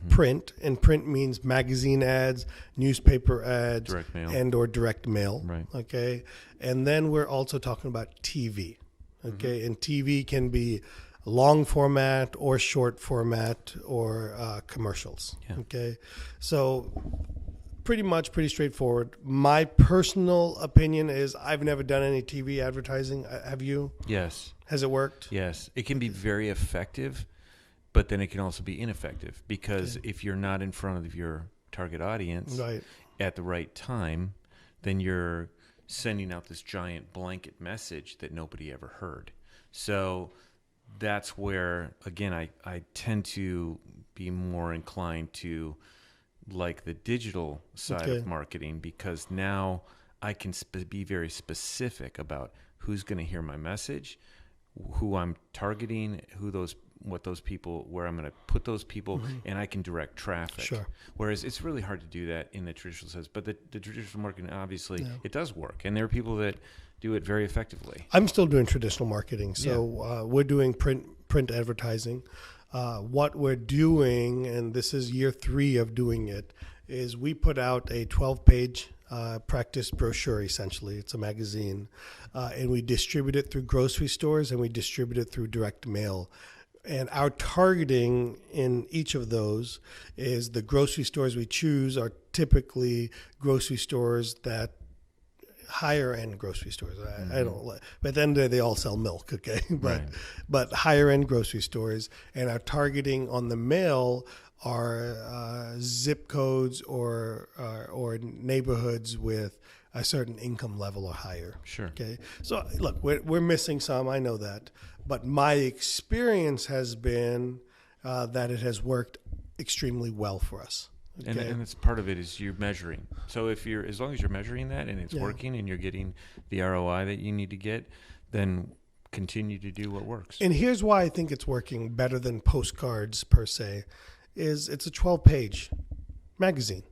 [SPEAKER 1] print, and print means magazine ads, newspaper ads,
[SPEAKER 2] Direct mail.
[SPEAKER 1] and or direct mail.
[SPEAKER 2] Right.
[SPEAKER 1] Okay. And then we're also talking about TV. Okay. And TV can be long format or short format or commercials.
[SPEAKER 2] Yeah.
[SPEAKER 1] Okay. So pretty straightforward. My personal opinion is I've never done any TV advertising. Have you?
[SPEAKER 2] Yes.
[SPEAKER 1] Has it worked?
[SPEAKER 2] Yes. It can be very effective, but then it can also be ineffective because if you're not in front of your target audience
[SPEAKER 1] Right.
[SPEAKER 2] at the right time, then you're sending out this giant blanket message that nobody ever heard. So that's where, again, I tend to be more inclined to like the digital side of marketing because now I can be very specific about who's going to hear my message, who I'm targeting, what those people, where I'm going to put those people, and I can direct traffic.
[SPEAKER 1] Sure.
[SPEAKER 2] Whereas it's really hard to do that in the traditional sense. But the traditional marketing, obviously, it does work. And there are people that do it very effectively.
[SPEAKER 1] I'm still doing traditional marketing. So we're doing print advertising. What we're doing, and this is year 3 of doing it, is we put out a 12-page practice brochure, essentially. It's a magazine. And we distribute it through grocery stores and we distribute it through direct mail. And our targeting in each of those is the grocery stores we choose are typically grocery stores that higher end grocery stores. I don't, but at the end of the day, they all sell milk. Okay. But higher end grocery stores, and our targeting on the mail are zip codes or neighborhoods with a certain income level or higher.
[SPEAKER 2] Sure.
[SPEAKER 1] Okay. So look, we're missing some. I know that, but my experience has been that it has worked extremely well for us. Okay.
[SPEAKER 2] And it's part of it is you're measuring. So as long as you're measuring that and it's working and you're getting the ROI that you need to get, then continue to do what works.
[SPEAKER 1] And here's why I think it's working better than postcards per se, is it's a 12-page magazine.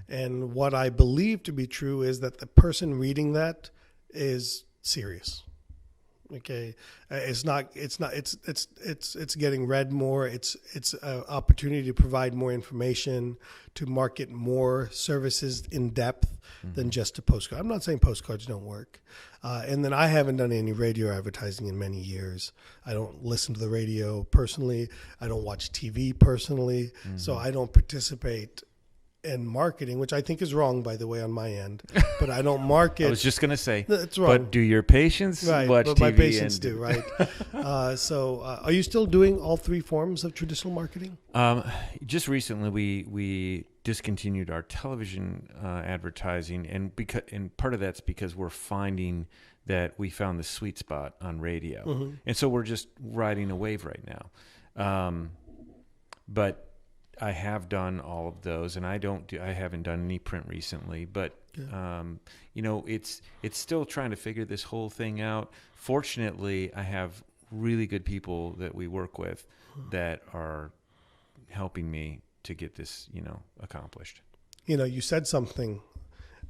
[SPEAKER 1] And what I believe to be true is that the person reading that is serious. Okay, it's getting read more. It's an opportunity to provide more information, to market more services in depth than just a postcard. I'm not saying postcards don't work. And then I haven't done any radio advertising in many years. I don't listen to the radio personally. I don't watch TV personally. So I don't participate in marketing, which I think is wrong, by the way, on my end. But I don't market.
[SPEAKER 2] I was just going to say,
[SPEAKER 1] it's wrong.
[SPEAKER 2] But do your patients watch
[SPEAKER 1] but
[SPEAKER 2] TV?
[SPEAKER 1] My patients do, right? So are you still doing all 3 forms of traditional marketing?
[SPEAKER 2] Just recently, we discontinued our television advertising, and part of that's because we're finding that we found the sweet spot on radio, and so we're just riding a wave right now. But I have done all of those, and I haven't done any print recently, but it's still trying to figure this whole thing out. Fortunately, I have really good people that we work with that are helping me to get this, accomplished.
[SPEAKER 1] You said something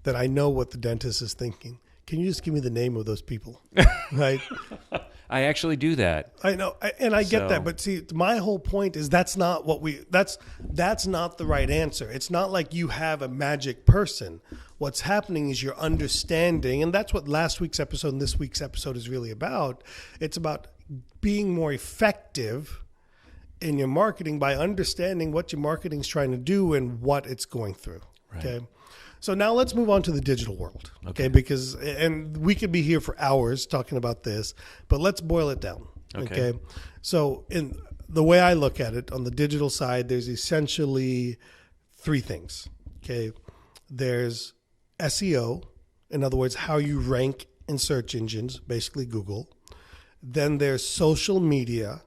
[SPEAKER 1] that I know what the dentist is thinking. Can you just give me the name of those people? Right?
[SPEAKER 2] I actually do that.
[SPEAKER 1] I know, and I get that, but see, my whole point is that's not that's not the right answer. It's not like you have a magic person. What's happening is you're understanding, and that's what last week's episode and this week's episode is really about. It's about being more effective in your marketing by understanding what your marketing is trying to do and what it's going through. Right. Okay. So now let's move on to the digital world, okay? Because, and we could be here for hours talking about this, but let's boil it down, okay? So in the way I look at it, on the digital side, there's essentially 3 things, okay? There's SEO, in other words, how you rank in search engines, basically Google. Then there's social media,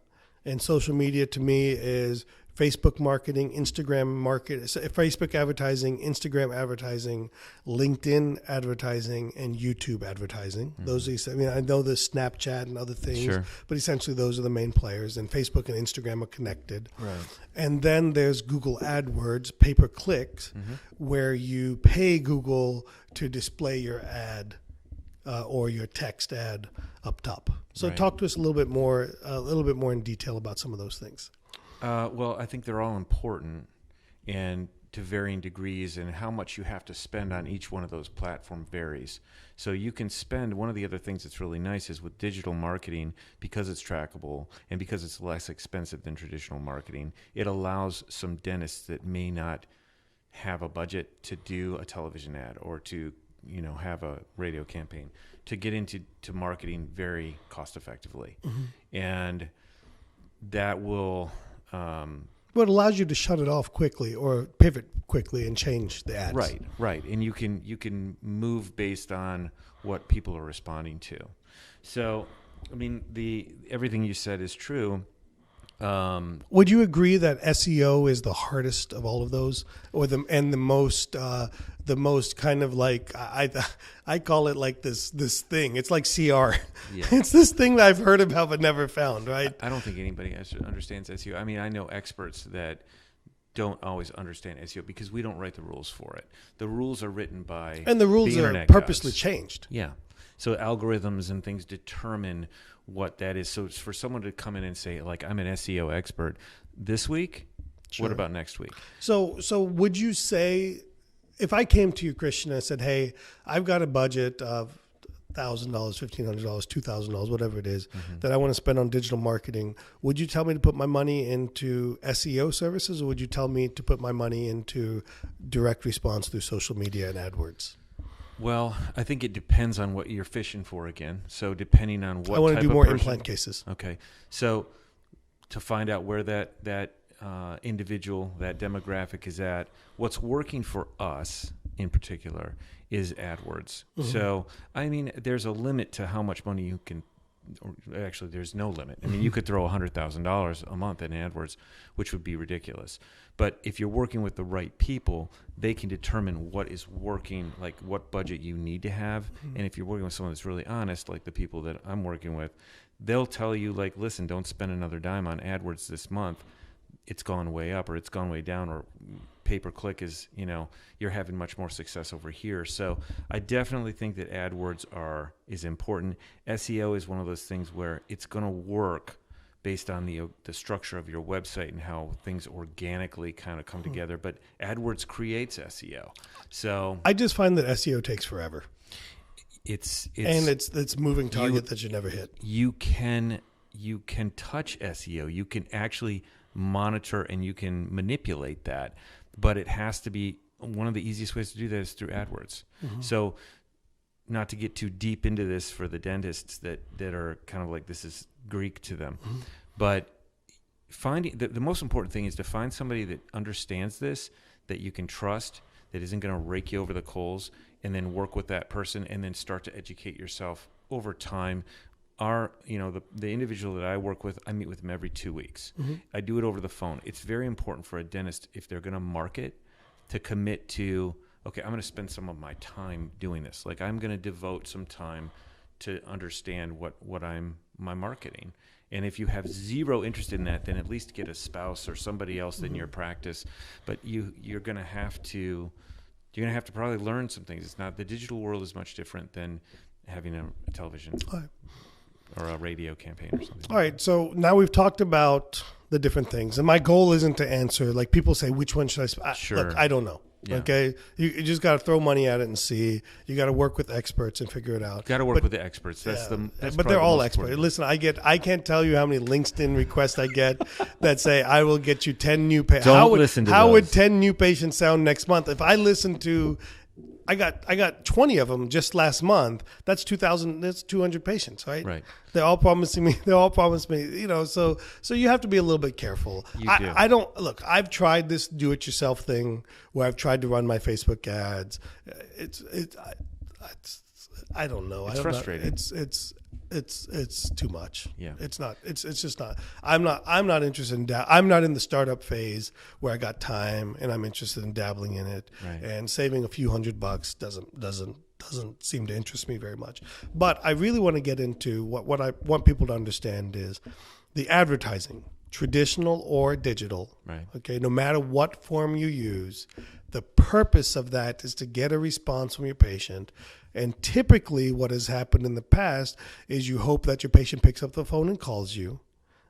[SPEAKER 1] and social media to me is Facebook marketing, Facebook advertising, Instagram advertising, LinkedIn advertising, and YouTube advertising. Those are, I know there's Snapchat and other things, but essentially those are the main players. And Facebook and Instagram are connected. Right. And then there's Google AdWords, pay-per-clicks, where you pay Google to display your ad or your text ad up top. So
[SPEAKER 2] Right.
[SPEAKER 1] talk to us a little bit more in detail about some of those things.
[SPEAKER 2] Well, I think they're all important and to varying degrees, and how much you have to spend on each one of those platform varies. So you can spend, one of the other things that's really nice is with digital marketing, because it's trackable and because it's less expensive than traditional marketing, it allows some dentists that may not have a budget to do a television ad or to, have a radio campaign, to get into marketing very cost effectively. And that will,
[SPEAKER 1] But it allows you to shut it off quickly or pivot quickly and change the ads.
[SPEAKER 2] right. And you can move based on what people are responding to. So, I mean, everything you said is true.
[SPEAKER 1] Would you agree that SEO is the hardest of all of those, or the most kind of like I call it like this thing? It's like CR.
[SPEAKER 2] Yeah.
[SPEAKER 1] It's this thing that I've heard about but never found. Right?
[SPEAKER 2] I don't think anybody understands SEO. I mean, I know experts that don't always understand SEO because we don't write the rules for it. The rules are written by
[SPEAKER 1] And the rules are
[SPEAKER 2] internet
[SPEAKER 1] purposely
[SPEAKER 2] gods.
[SPEAKER 1] changed.
[SPEAKER 2] Yeah. So algorithms and things determine what that is. So it's for someone to come in and say, like, I'm an SEO expert this week,
[SPEAKER 1] Sure.
[SPEAKER 2] what about next week?
[SPEAKER 1] So would you say, if I came to you, Christian, and I said, hey, I've got a budget of $1,000, $1,500, $2,000, whatever it is, that I want to spend on digital marketing, would you tell me to put my money into SEO services, or would you tell me to put my money into direct response through social media and AdWords?
[SPEAKER 2] Well, I think it depends on what you're fishing for again. So depending on what
[SPEAKER 1] I want
[SPEAKER 2] type
[SPEAKER 1] to do
[SPEAKER 2] of
[SPEAKER 1] more
[SPEAKER 2] person-
[SPEAKER 1] implant cases.
[SPEAKER 2] Okay. So to find out where that individual, that demographic is at, what's working for us in particular is AdWords. So, I mean, there's a limit to how much money you can, or actually there's no limit. I mean, you could throw $100,000 a month in AdWords, which would be ridiculous. But if you're working with the right people, they can determine what is working, like what budget you need to have. And if you're working with someone that's really honest, like the people that I'm working with, they'll tell you, like, listen, don't spend another dime on AdWords this month. It's gone way up, or it's gone way down, or pay-per-click is, you're having much more success over here. So I definitely think that AdWords is important. SEO is one of those things where it's going to work based on the structure of your website and how things organically kind of come together. But AdWords creates SEO. So
[SPEAKER 1] I just find that SEO takes forever.
[SPEAKER 2] it's
[SPEAKER 1] moving target that you never hit.
[SPEAKER 2] You can touch SEO. You can actually monitor and you can manipulate that, but it has to be, one of the easiest ways to do that is through AdWords. So not to get too deep into this for the dentists that are kind of like, this is Greek to them, but finding the most important thing is to find somebody that understands this, that you can trust, that isn't going to rake you over the coals, and then work with that person and then start to educate yourself over time. The individual that I work with, I meet with them every 2 weeks. I do it over the phone. It's very important for a dentist, if they're going to market, to commit to, okay, I'm going to spend some of my time doing this. Like, I'm going to devote some time to understand what my marketing. And if you have zero interest in that, then at least get a spouse or somebody else in your practice. But you're going to have to probably learn some things. It's not, the digital world is much different than having a television or a radio campaign or something.
[SPEAKER 1] All right. So now we've talked about the different things, and my goal isn't to answer, like people say, which one should I
[SPEAKER 2] Sure.
[SPEAKER 1] Look, I don't know.
[SPEAKER 2] Yeah.
[SPEAKER 1] Okay. You just got to throw money at it and see. You got to work with experts and figure it out.
[SPEAKER 2] Got to work with the experts. That's
[SPEAKER 1] Yeah.
[SPEAKER 2] that's
[SPEAKER 1] But
[SPEAKER 2] probably
[SPEAKER 1] they're
[SPEAKER 2] the
[SPEAKER 1] all
[SPEAKER 2] most
[SPEAKER 1] experts.
[SPEAKER 2] important.
[SPEAKER 1] Listen, I can't tell you how many LinkedIn requests I get that say I will get you 10 new patients.
[SPEAKER 2] Don't listen to
[SPEAKER 1] How would
[SPEAKER 2] those.
[SPEAKER 1] 10 new patients sound next month? If I listen to, I got 20 of them just last month. That's 2,000. That's 200 patients, right?
[SPEAKER 2] Right.
[SPEAKER 1] They're all promising me. So you have to be a little bit careful.
[SPEAKER 2] You do.
[SPEAKER 1] I don't look. I've tried this do-it-yourself thing where I've tried to run my Facebook ads. I don't know.
[SPEAKER 2] It's frustrating.
[SPEAKER 1] It's too much.
[SPEAKER 2] Yeah.
[SPEAKER 1] It's not. It's just not. I'm not interested in. I'm not in the startup phase where I got time and I'm interested in dabbling in it.
[SPEAKER 2] Right.
[SPEAKER 1] And saving a few $100 doesn't seem to interest me very much. But I really want to get into what I want people to understand is the advertising, traditional or digital.
[SPEAKER 2] Right.
[SPEAKER 1] Okay. No matter what form you use, The purpose of that is to get a response from your patient. And typically what has happened in the past is you hope that your patient picks up the phone and calls you.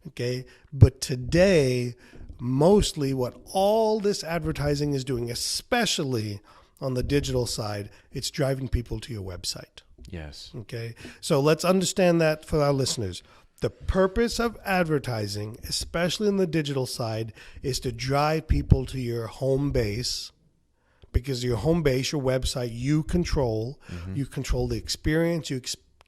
[SPEAKER 1] Okay. But today, mostly what all this advertising is doing, especially on the digital side, it's driving people to your website.
[SPEAKER 2] Yes.
[SPEAKER 1] Okay. So let's understand that for our listeners. The purpose of advertising, especially in the digital side, is to drive people to your home base, because your home base, your website, you control. Mm-hmm. You control the experience. You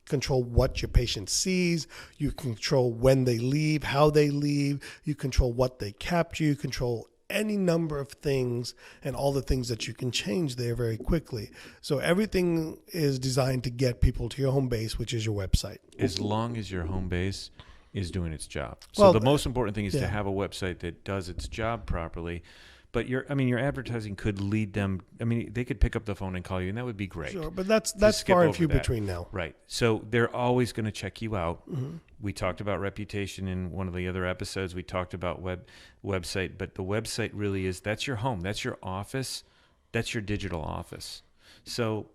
[SPEAKER 1] control what your patient sees. You control when they leave, how they leave. You control what they capture. You control any number of things and all the things that you can change there very quickly. So everything is designed to get people to your home base, which is your website.
[SPEAKER 2] As long as your home base is doing its job.
[SPEAKER 1] Well,
[SPEAKER 2] so the most important thing is to have a website that does its job properly. But your advertising could lead them. I mean, they could pick up the phone and call you, and that would be great.
[SPEAKER 1] Sure, but that's far and few between now.
[SPEAKER 2] Right. So they're always going to check you out.
[SPEAKER 1] Mm-hmm.
[SPEAKER 2] We talked about reputation in one of the other episodes. We talked about website, but the website really is, that's your home. That's your office. That's your digital office. So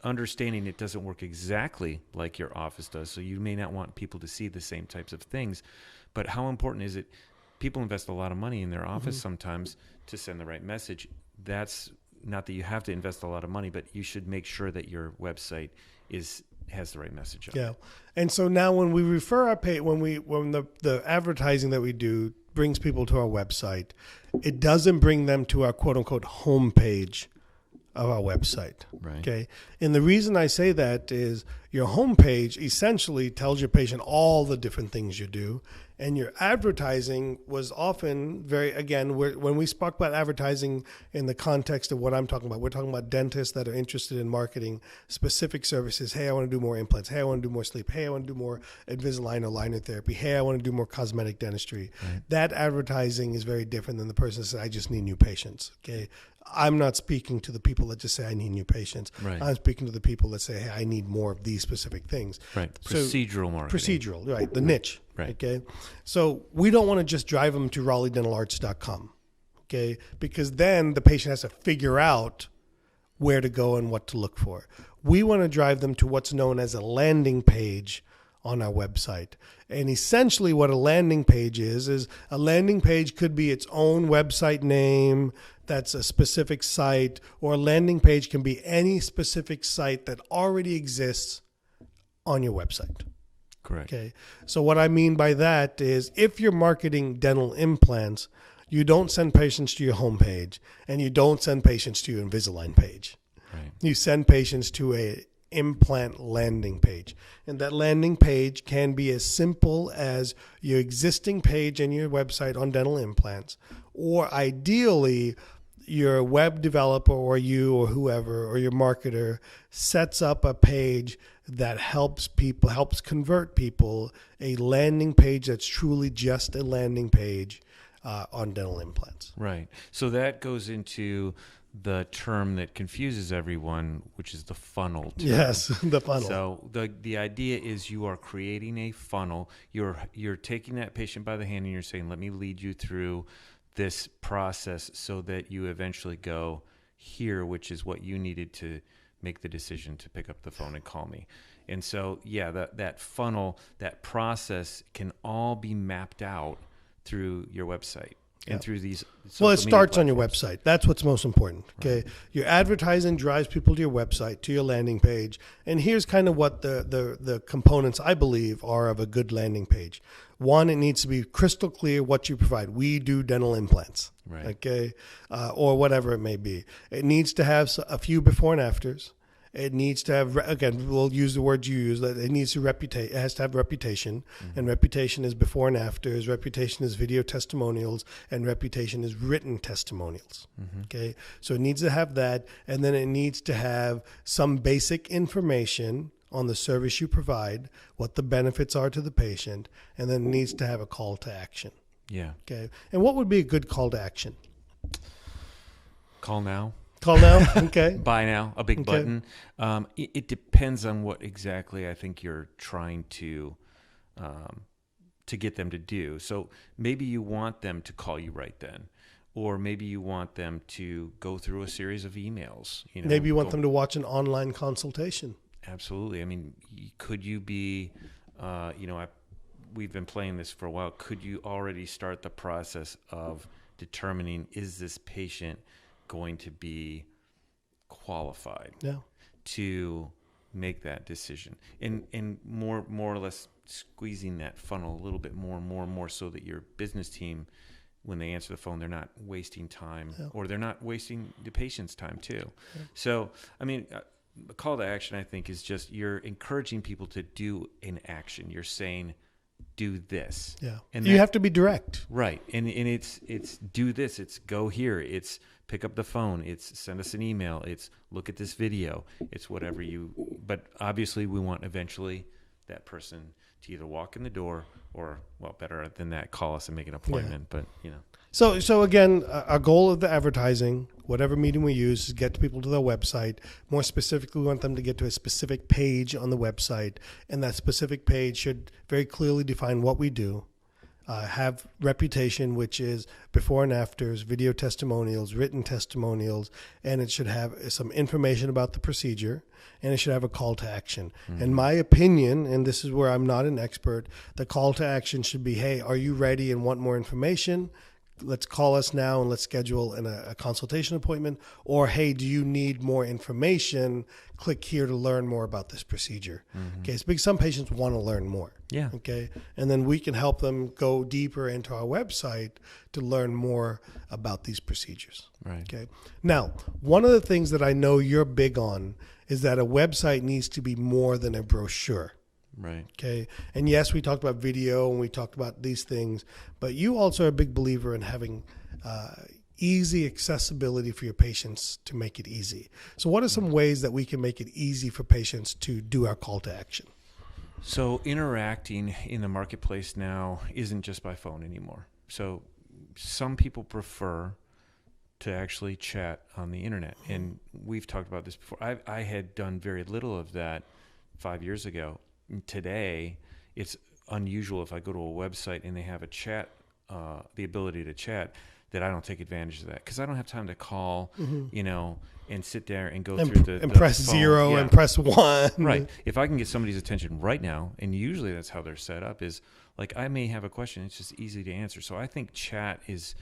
[SPEAKER 2] understanding it doesn't work exactly like your office does. So you may not want people to see the same types of things, but how important is it? People invest a lot of money in their office mm-hmm. sometimes to send the right message. That's not that you have to invest a lot of money, but you should make sure that your website has the right message on it.
[SPEAKER 1] Yeah. And so now when we refer when the advertising that we do brings people to our website, it doesn't bring them to our quote unquote homepage of our website.
[SPEAKER 2] Right.
[SPEAKER 1] Okay. And the reason I say that is your homepage essentially tells your patient all the different things you do. And your advertising was often when we spoke about advertising in the context of what I'm talking about, we're talking about dentists that are interested in marketing specific services. Hey, I want to do more implants. Hey, I want to do more sleep. Hey, I want to do more Invisalign or liner therapy. Hey, I want to do more cosmetic dentistry. Right. That advertising is very different than the person that says, I just need new patients. Okay. I'm not speaking to the people that just say I need new patients.
[SPEAKER 2] Right.
[SPEAKER 1] I'm speaking to the people that say, hey, I need more of these specific things.
[SPEAKER 2] Right. Procedural marketing.
[SPEAKER 1] Procedural, right. The niche.
[SPEAKER 2] Right.
[SPEAKER 1] Okay. So we don't want to just drive them to RaleighDentalArts.com. Okay. Because then the patient has to figure out where to go and what to look for. We want to drive them to what's known as a landing page on our website. And essentially what a landing page is a landing page could be its own website name that's a specific site, or a landing page can be any specific site that already exists on your website.
[SPEAKER 2] Correct.
[SPEAKER 1] Okay. So what I mean by that is if you're marketing dental implants, you don't send patients to your homepage and you don't send patients to your Invisalign page.
[SPEAKER 2] Right.
[SPEAKER 1] You send patients to a implant landing page. And that landing page can be as simple as your existing page in your website on dental implants, or ideally your web developer or you or whoever or your marketer sets up a page that helps convert people, a landing page that's truly just a landing page on dental implants.
[SPEAKER 2] Right. So that goes into the term that confuses everyone, which is the funnel term.
[SPEAKER 1] Yes, the funnel.
[SPEAKER 2] So the idea is you are creating a funnel. You're taking that patient by the hand and you're saying, let me lead you through this process so that you eventually go here, which is what you needed to make the decision to pick up the phone and call me. And so, yeah, that funnel, that process can all be mapped out through your website. And through these
[SPEAKER 1] well, it starts on your website. That's what's most important. Okay. Right. Your advertising drives people to your website, to your landing page. And here's kind of what the components I believe are of a good landing page. One, it needs to be crystal clear what you provide. We do dental implants.
[SPEAKER 2] Right.
[SPEAKER 1] Okay. Or whatever it may be. It needs to have a few before and afters. It needs to have, again, we'll use the word you use, that it needs to it has to have reputation, mm-hmm. and reputation is before and afters, reputation is video testimonials, and reputation is written testimonials. Mm-hmm. Okay. So it needs to have that, and then it needs to have some basic information on the service you provide, what the benefits are to the patient, and then it needs to have a call to action.
[SPEAKER 2] Yeah.
[SPEAKER 1] Okay. And what would be a good call to action?
[SPEAKER 2] Call now.
[SPEAKER 1] Call now? Okay.
[SPEAKER 2] Buy now, a big button. It depends on what exactly I think you're trying to get them to do. So maybe you want them to call you right then, or maybe you want them to go through a series of emails.
[SPEAKER 1] Maybe you want them to watch an online consultation.
[SPEAKER 2] Absolutely. I mean, could you be, we've been playing this for a while. Could you already start the process of determining, is this patient going to be qualified to make that decision? And more or less squeezing that funnel a little bit more and more so that your business team, when they answer the phone, they're not wasting time or they're not wasting the patient's time too. Yeah. So, I mean, a call to action, I think, is just you're encouraging people to do an action. You're saying, do this.
[SPEAKER 1] Yeah. And you have to be direct.
[SPEAKER 2] Right. And it's do this. It's go here. It's pick up the phone. It's send us an email. It's look at this video. It's whatever but obviously we want eventually that person to either walk in the door or, well, better than that, call us and make an appointment. Yeah. But,
[SPEAKER 1] So again, our goal of the advertising, whatever medium we use, is get people to their website. More specifically, we want them to get to a specific page on the website, and that specific page should very clearly define what we do. Have reputation, which is before and afters, video testimonials, written testimonials, and it should have some information about the procedure, and it should have a call to action. Mm-hmm. In my opinion, and this is where I'm not an expert, the call to action should be, hey, are you ready and want more information? Let's call us now and let's schedule a consultation appointment. Or, hey, do you need more information? Click here to learn more about this procedure. Mm-hmm. Okay, so because some patients want to learn more.
[SPEAKER 2] Yeah.
[SPEAKER 1] Okay, and then we can help them go deeper into our website to learn more about these procedures.
[SPEAKER 2] Right.
[SPEAKER 1] Okay. Now, one of the things that I know you're big on is that a website needs to be more than a brochure.
[SPEAKER 2] Right.
[SPEAKER 1] Okay. And yes, we talked about video and we talked about these things, but you also are a big believer in having easy accessibility for your patients to make it easy. So what are some ways that we can make it easy for patients to do our call to action?
[SPEAKER 2] So interacting in the marketplace now isn't just by phone anymore. So some people prefer to actually chat on the internet. And we've talked about this before. I had done very little of that 5 years ago. Today, it's unusual if I go to a website and they have a chat, the ability to chat, that I don't take advantage of that because I don't have time to call, and sit there and go through the
[SPEAKER 1] press
[SPEAKER 2] phone.
[SPEAKER 1] 0 and press 1.
[SPEAKER 2] Right. If I can get somebody's attention right now, and usually that's how they're set up, is like I may have a question, it's just easy to answer. So I think chat is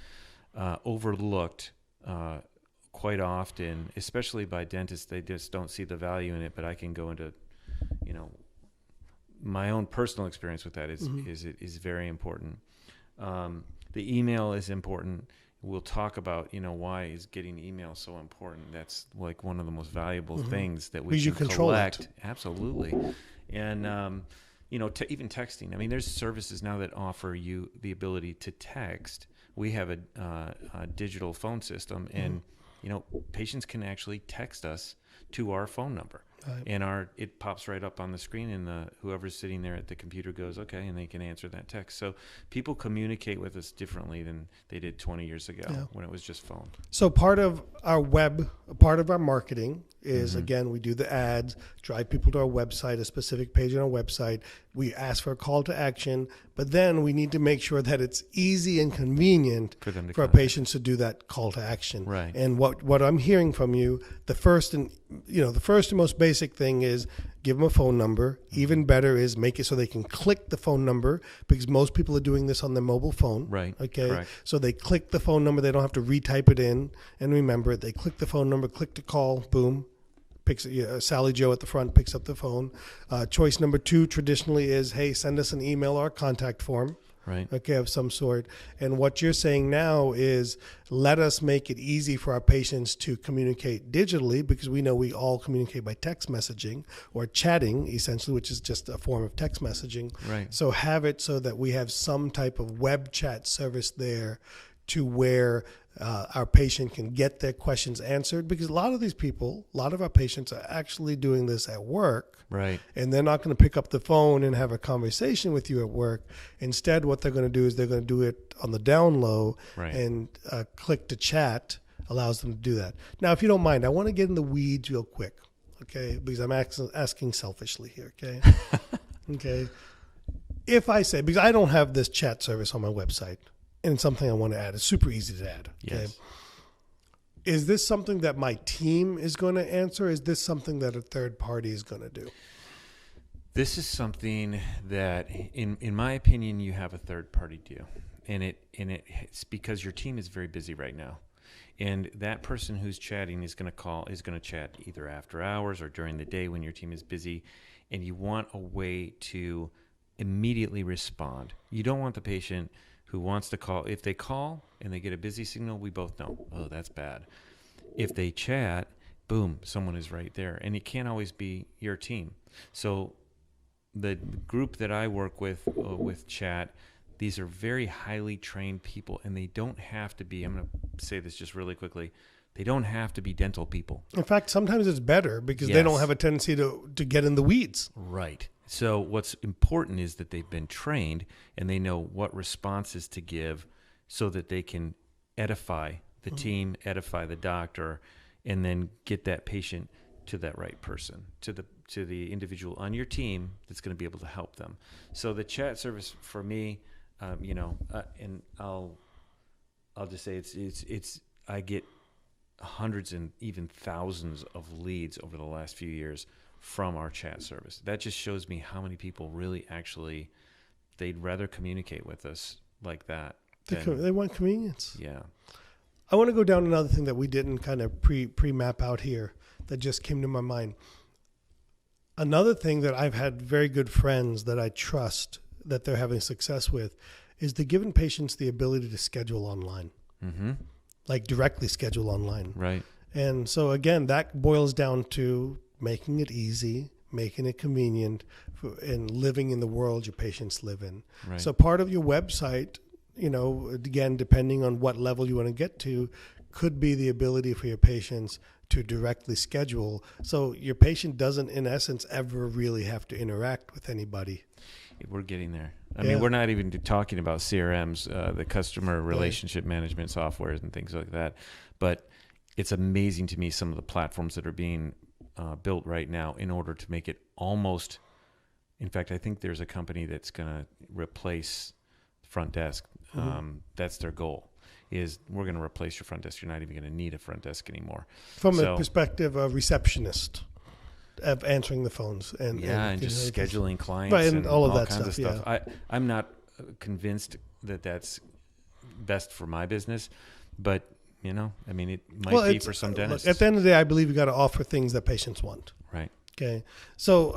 [SPEAKER 2] overlooked quite often, especially by dentists. They just don't see the value in it, but I can go into, my own personal experience with that is very important. The email is important. We'll talk about, why is getting email so important. That's like one of the most valuable things that we can collect. It. Absolutely. And, even texting. I mean, there's services now that offer you the ability to text. We have a digital phone system, and, patients can actually text us to our phone number. Right. And it pops right up on the screen, and whoever's sitting there at the computer goes, okay, and they can answer that text. So people communicate with us differently than they did 20 years ago when it was just phone.
[SPEAKER 1] So part of our marketing is, again, we do the ads, drive people to our website, a specific page on our website. We ask for a call to action, but then we need to make sure that it's easy and convenient for our patients to do that call to action.
[SPEAKER 2] Right.
[SPEAKER 1] And what I'm hearing from you, the first and most basic thing is give them a phone number. Even better is make it so they can click the phone number, because most people are doing this on their mobile phone.
[SPEAKER 2] Right.
[SPEAKER 1] Okay.
[SPEAKER 2] Correct.
[SPEAKER 1] So they click the phone number. They don't have to retype it in and remember it. They click the phone number, click to call, boom. Sally Joe at the front picks up the phone. Choice number 2 traditionally is, hey, send us an email or a contact form.
[SPEAKER 2] Right.
[SPEAKER 1] Okay, of some sort. And what you're saying now is let us make it easy for our patients to communicate digitally, because we know we all communicate by text messaging or chatting, essentially, which is just a form of text messaging.
[SPEAKER 2] Right.
[SPEAKER 1] So have it so that we have some type of web chat service there to where our patient can get their questions answered, because a lot of our patients are actually doing this at work.
[SPEAKER 2] Right.
[SPEAKER 1] And they're not going to pick up the phone and have a conversation with you at work. Instead, what they're going to do is they're going to do it on the down low, and click to chat allows them to do that. Now, if you don't mind, I want to get in the weeds real quick, okay? Because I'm asking selfishly here, okay? Okay. If I say, because I don't have this chat service on my website, and it's something I want to add. It's super easy to add. Okay.
[SPEAKER 2] Yes.
[SPEAKER 1] Is this something that my team is going to answer? Is this something that a third party is going to do?
[SPEAKER 2] This is something that, in my opinion, you have a third party do, and it's because your team is very busy right now, and that person who's chatting is going to chat either after hours or during the day when your team is busy, and you want a way to immediately respond. You don't want the patient who wants to call. If they call and they get a busy signal, we both know, oh, that's bad. If they chat, boom, someone is right there, and it can't always be your team. So the group that I work with chat, these are very highly trained people, and they don't have to be, I'm going to say this just really quickly, they don't have to be dental people.
[SPEAKER 1] In fact, sometimes it's better because they don't have a tendency to get in the weeds.
[SPEAKER 2] Right. So what's important is that they've been trained and they know what responses to give so that they can edify the team, edify the doctor, and then get that patient to that right person, to the individual on your team that's going to be able to help them. So the chat service for me, and I'll just say it's I get hundreds and even thousands of leads over the last few years from our chat service. That just shows me how many people really actually, they'd rather communicate with us like that.
[SPEAKER 1] They want convenience.
[SPEAKER 2] Yeah.
[SPEAKER 1] I want to go down another thing that we didn't kind of pre-map out here that just came to my mind. Another thing that I've had very good friends that I trust that they're having success with is the giving patients the ability to schedule online, like directly schedule online.
[SPEAKER 2] Right.
[SPEAKER 1] And so again, that boils down to making it easy, making it convenient, and living in the world your patients live in.
[SPEAKER 2] Right.
[SPEAKER 1] So part of your website, again, depending on what level you want to get to, could be the ability for your patients to directly schedule. So your patient doesn't, in essence, ever really have to interact with anybody.
[SPEAKER 2] We're getting there. I mean, we're not even talking about CRMs, the customer relationship management softwares and things like that. But it's amazing to me some of the platforms that are being built right now in order to make it almost, in fact, I think there's a company that's going to replace front desk. That's their goal, is we're going to replace your front desk. You're not even going to need a front desk anymore.
[SPEAKER 1] From a perspective of receptionist, of answering the phones. And
[SPEAKER 2] just scheduling clients
[SPEAKER 1] and all of that
[SPEAKER 2] kinds
[SPEAKER 1] stuff.
[SPEAKER 2] of stuff. I'm not convinced that that's best for my business, but it might be for some dentists.
[SPEAKER 1] Look, at the end of the day, I believe you got to offer things that patients want.
[SPEAKER 2] Right.
[SPEAKER 1] So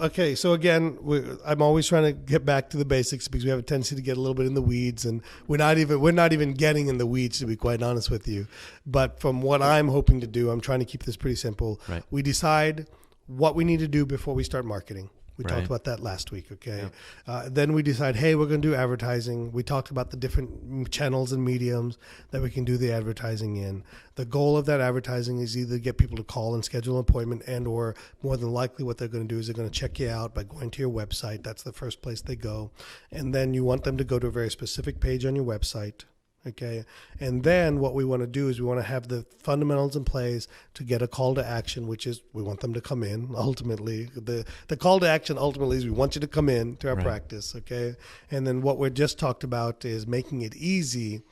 [SPEAKER 1] again, I'm always trying to get back to the basics because we have a tendency to get a little bit in the weeds, and we're not even getting in the weeds, to be quite honest with you. But from what I'm hoping to do, I'm trying to keep this pretty simple.
[SPEAKER 2] Right.
[SPEAKER 1] We decide what we need to do before we start marketing. We
[SPEAKER 2] Right.
[SPEAKER 1] talked about that last week, okay?
[SPEAKER 2] Yeah.
[SPEAKER 1] Then we decide, hey, we're going to do advertising. We talked about the different channels and mediums that we can do the advertising in. The goal of that advertising is either get people to call and schedule an appointment, and or more than likely what they're going to do is they're going to check you out by going to your website. That's the first place they go. And then you want them to go to a very specific page on your website. Okay. And then what we want to do is we want to have the fundamentals in place to get a call to action, which is we want them to come in. Ultimately, the call to action ultimately is we want you to come in to our
[SPEAKER 2] Right.
[SPEAKER 1] practice. Okay. And then what we just talked about is making it easy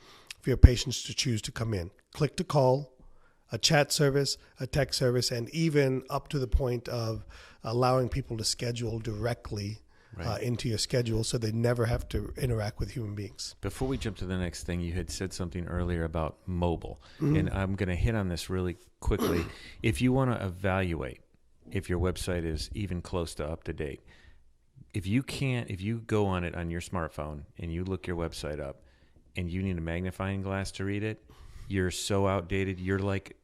[SPEAKER 1] for your patients to choose to come in. Click to call, a chat service, a text service, and even up to the point of allowing people to schedule directly
[SPEAKER 2] Right.
[SPEAKER 1] into your schedule so they never have to interact with human beings.
[SPEAKER 2] Before we jump to the next thing, you had said something earlier about mobile,
[SPEAKER 1] Mm-hmm.
[SPEAKER 2] and I'm going to hit on this really quickly. If you want to evaluate if your website is even close to up to date, if you go on it on your smartphone and you look your website up and you need a magnifying glass to read it, you're so outdated. You're like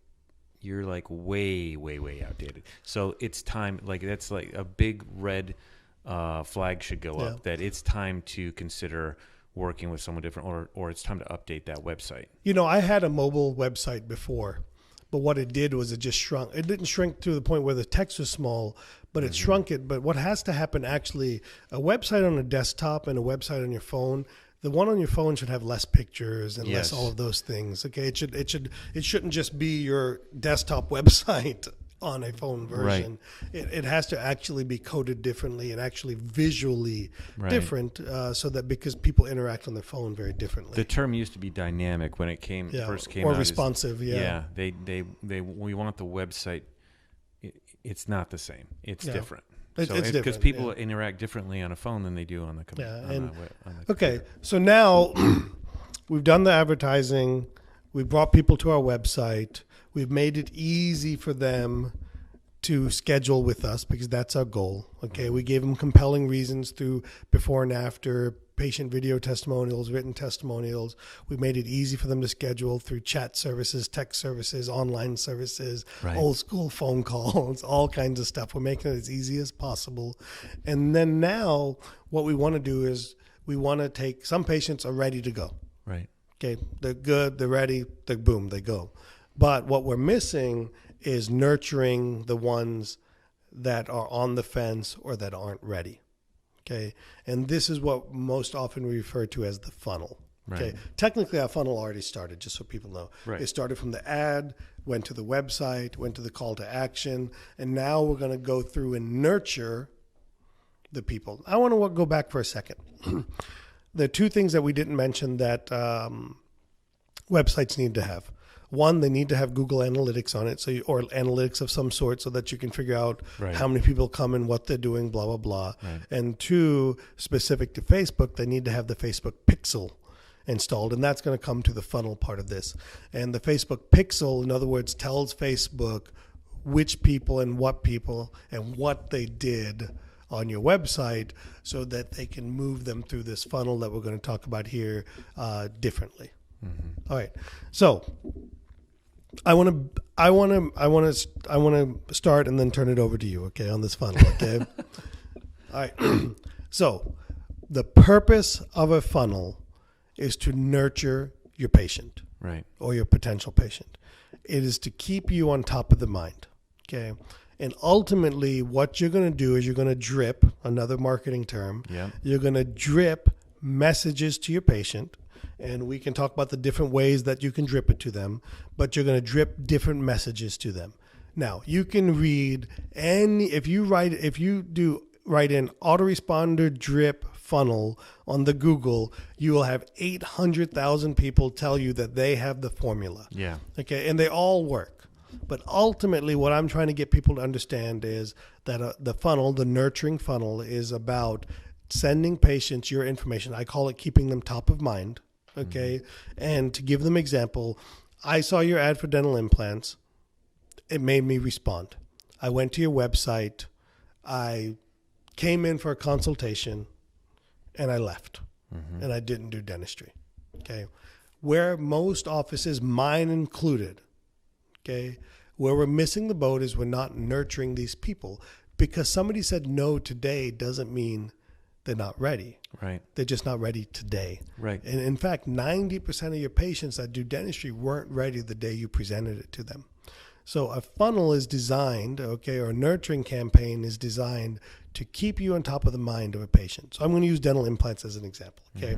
[SPEAKER 2] way, way, way outdated. So it's time, that's like a big red flag should go up that it's time to consider working with someone different, or it's time to update that website.
[SPEAKER 1] I had a mobile website before, but what it did was it just shrunk. It didn't shrink to the point where the text was small, but it shrunk it. But what has to happen actually, a website on a desktop and a website on your phone, the one on your phone should have less pictures and less all of those things. Okay, it shouldn't just be your desktop website on a phone version. It has to actually be coded differently and actually visually different, so that because people interact on their phone very differently.
[SPEAKER 2] The term used to be dynamic when it first came
[SPEAKER 1] or
[SPEAKER 2] out.
[SPEAKER 1] Responsive.
[SPEAKER 2] We want the website. It's not the same. It's different.
[SPEAKER 1] It's different
[SPEAKER 2] because people interact differently on a phone than they do on the computer.
[SPEAKER 1] Okay, so now we've done the advertising. We brought people to our website. We've made it easy for them to schedule with us because that's our goal. Okay, we gave them compelling reasons through before and after, patient video testimonials, written testimonials. We made it easy for them to schedule through chat services, text services, online services, old school phone calls, all kinds of stuff. We're making it as easy as possible. And then now what we want to do is we want to take, some patients are ready to go.
[SPEAKER 2] Right.
[SPEAKER 1] Okay, they're good, they're ready, boom, they go. But what we're missing is nurturing the ones that are on the fence or that aren't ready. Okay, and this is what most often we refer to as the funnel. Okay, technically our funnel already started, just so people know. It started from the ad, went to the website, went to the call to action, and now we're going to go through and nurture the people. I want to go back for a second. There are two things that we didn't mention that websites need to have. One, they need to have Google Analytics on it, or analytics of some sort, so that you can figure out how many people come and what they're doing, blah, blah, blah. And two, specific to Facebook, they need to have the Facebook Pixel installed, and that's going to come to the funnel part of this. And the Facebook Pixel, in other words, tells Facebook which people and what they did on your website so that they can move them through this funnel that we're going to talk about here differently. All right. So I want to start and then turn it over to you, okay, on this funnel, okay? All right. So the purpose of a funnel is to nurture your patient, or your potential patient. It is to keep you on top of the mind, okay? And ultimately, what you're going to do is you're going to drip, another marketing term, you're going to drip messages to your patient. And we can talk about the different ways that you can drip it to them, but you're going to drip different messages to them. Now, you can read if you write in autoresponder drip funnel on the Google, you will have 800,000 people tell you that they have the formula. Okay. And they all work. But ultimately, what I'm trying to get people to understand is that the funnel, the nurturing funnel, is about sending patients your information. I call it keeping them top of mind. Okay. And to give them example, I saw your ad for dental implants. It made me respond. I went to your website. I came in for a consultation and I left and I didn't do dentistry. Okay. Where most offices, mine included, okay, where we're missing the boat is we're not nurturing these people, because somebody said no today doesn't mean they're not ready. They're just not ready today. And in fact, 90% of your patients that do dentistry weren't ready the day you presented it to them. So a funnel is designed, okay, or a nurturing campaign is designed to keep you on top of the mind of a patient. So I'm going to use dental implants as an example, okay?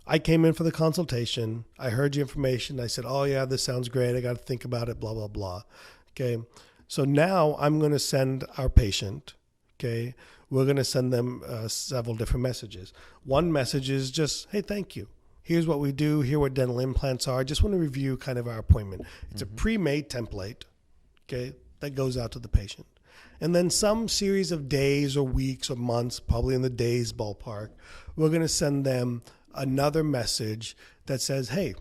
[SPEAKER 1] I came in for the consultation. I heard your information. I said, oh, yeah, this sounds great. I got to think about it, blah, blah, blah. Okay. So now I'm going to send our patient, okay, we're going to send them several different messages. One message is just, hey, thank you. Here's what we do. Here what dental implants are. I just want to review kind of our appointment. It's a pre-made template, okay, that goes out to the patient. And then some series of days or weeks or months, probably in the days ballpark, we're going to send them another message that says, hey,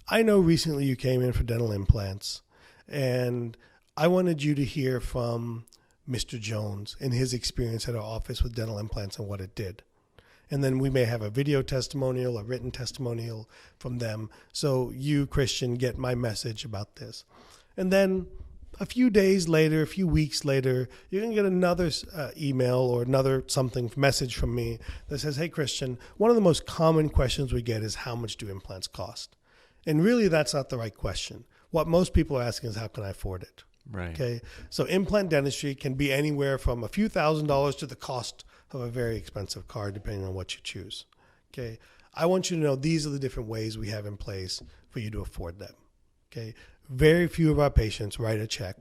[SPEAKER 1] I know recently you came in for dental implants, and I wanted you to hear from Mr. Jones and his experience at our office with dental implants and what it did. And then we may have a video testimonial, a written testimonial from them. So you, Christian, get my message about this. And then a few days later, a few weeks later, you're going to get another email or another message from me that says, hey, Christian, one of the most common questions we get is how much do implants cost? And really, that's not the right question. What most people are asking is, how can I afford it? Okay. So implant dentistry can be anywhere from a few $1,000s to the cost of a very expensive car, depending on what you choose. Okay. I want you to know these are the different ways we have in place for you to afford them. Okay. Very few of our patients write a check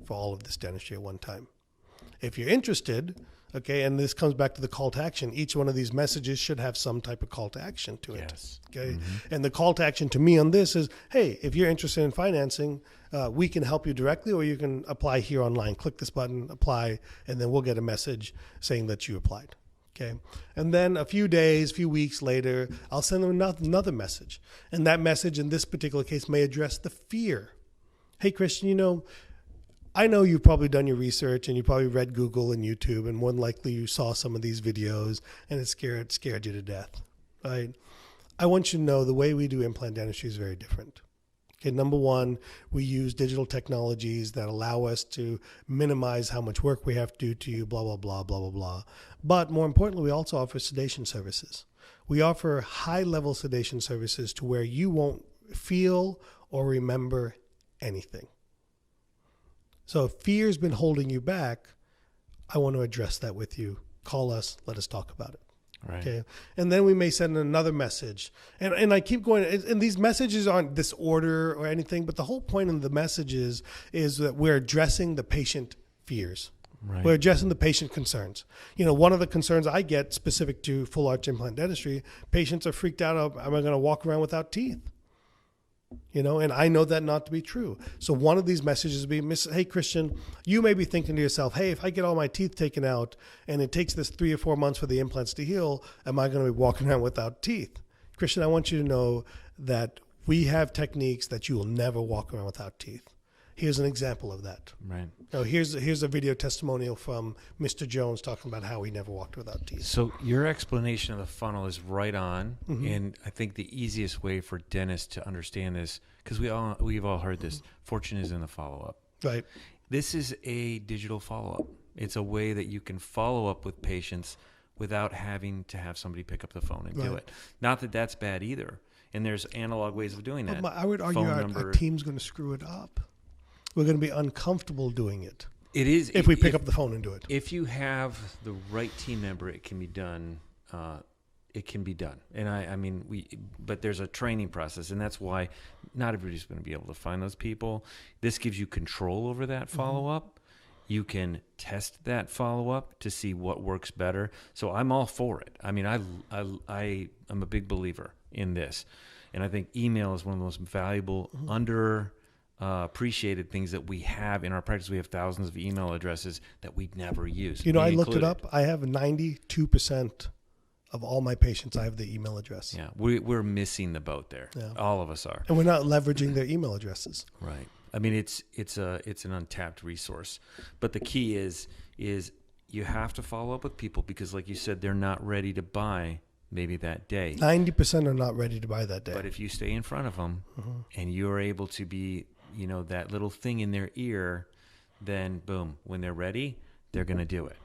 [SPEAKER 1] for all of this dentistry at one time. If you're interested, okay, and this comes back to the call to action, each one of these messages should have some type of call to action to it.
[SPEAKER 2] Yes.
[SPEAKER 1] Okay. And the call to action to me on this is, hey, if you're interested in financing, we can help you directly, or you can apply here online. Click this button, apply, and then we'll get a message saying that you applied. Okay. And then a few weeks later, I'll send them another message. And that message in this particular case may address the fear. Hey, Christian, I know you've probably done your research and you probably read Google and YouTube, and more than likely you saw some of these videos and it scared you to death, right? I want you to know the way we do implant dentistry is very different. Okay, number one, we use digital technologies that allow us to minimize how much work we have to do to you, blah, blah, blah, blah, blah, blah. But more importantly, we also offer sedation services. We offer high-level sedation services to where you won't feel or remember anything. So if fear's been holding you back, I want to address that with you. Call us. Let us talk about it.
[SPEAKER 2] Right.
[SPEAKER 1] Okay. And then we may send another message. And I keep going. And these messages aren't disorder or anything, but the whole point of the messages is that we're addressing the patient fears.
[SPEAKER 2] Right.
[SPEAKER 1] We're addressing the patient concerns. One of the concerns I get specific to full arch implant dentistry, patients are freaked out of, am I going to walk around without teeth? And I know that not to be true. So one of these messages would be, hey, Christian, you may be thinking to yourself, hey, if I get all my teeth taken out and it takes this 3 or 4 months for the implants to heal, am I going to be walking around without teeth? Christian, I want you to know that we have techniques that you will never walk around without teeth. Here's an example of that.
[SPEAKER 2] Right.
[SPEAKER 1] Here's a video testimonial from Mr. Jones talking about how he never walked without teeth.
[SPEAKER 2] So your explanation of the funnel is right on, and I think the easiest way for dentists to understand this, because we've all heard this, fortune is in the follow-up.
[SPEAKER 1] Right.
[SPEAKER 2] This is a digital follow-up. It's a way that you can follow up with patients without having to have somebody pick up the phone and do it. Not that that's bad either, and there's analog ways of doing that.
[SPEAKER 1] I would argue our team's going to screw it up. We're going to be uncomfortable doing it.
[SPEAKER 2] It is
[SPEAKER 1] if we pick up the phone and do it.
[SPEAKER 2] If you have the right team member, it can be done. It can be done, and but there's a training process, and that's why not everybody's going to be able to find those people. This gives you control over that follow up. You can test that follow up to see what works better. So I'm all for it. I am a big believer in this, and I think email is one of the most valuable appreciated things that we have in our practice. We have thousands of email addresses that we never use.
[SPEAKER 1] I looked it up. I have 92% of all my patients. I have the email address.
[SPEAKER 2] Yeah, we're missing the boat there. Yeah. All of us are,
[SPEAKER 1] and we're not leveraging their email addresses.
[SPEAKER 2] Right. It's an untapped resource. But the key is you have to follow up with people because, like you said, they're not ready to buy. Maybe that day.
[SPEAKER 1] 90% are not ready to buy that day.
[SPEAKER 2] But if you stay in front of them and you're able to be, that little thing in their ear, then boom, when they're ready, they're going to do it.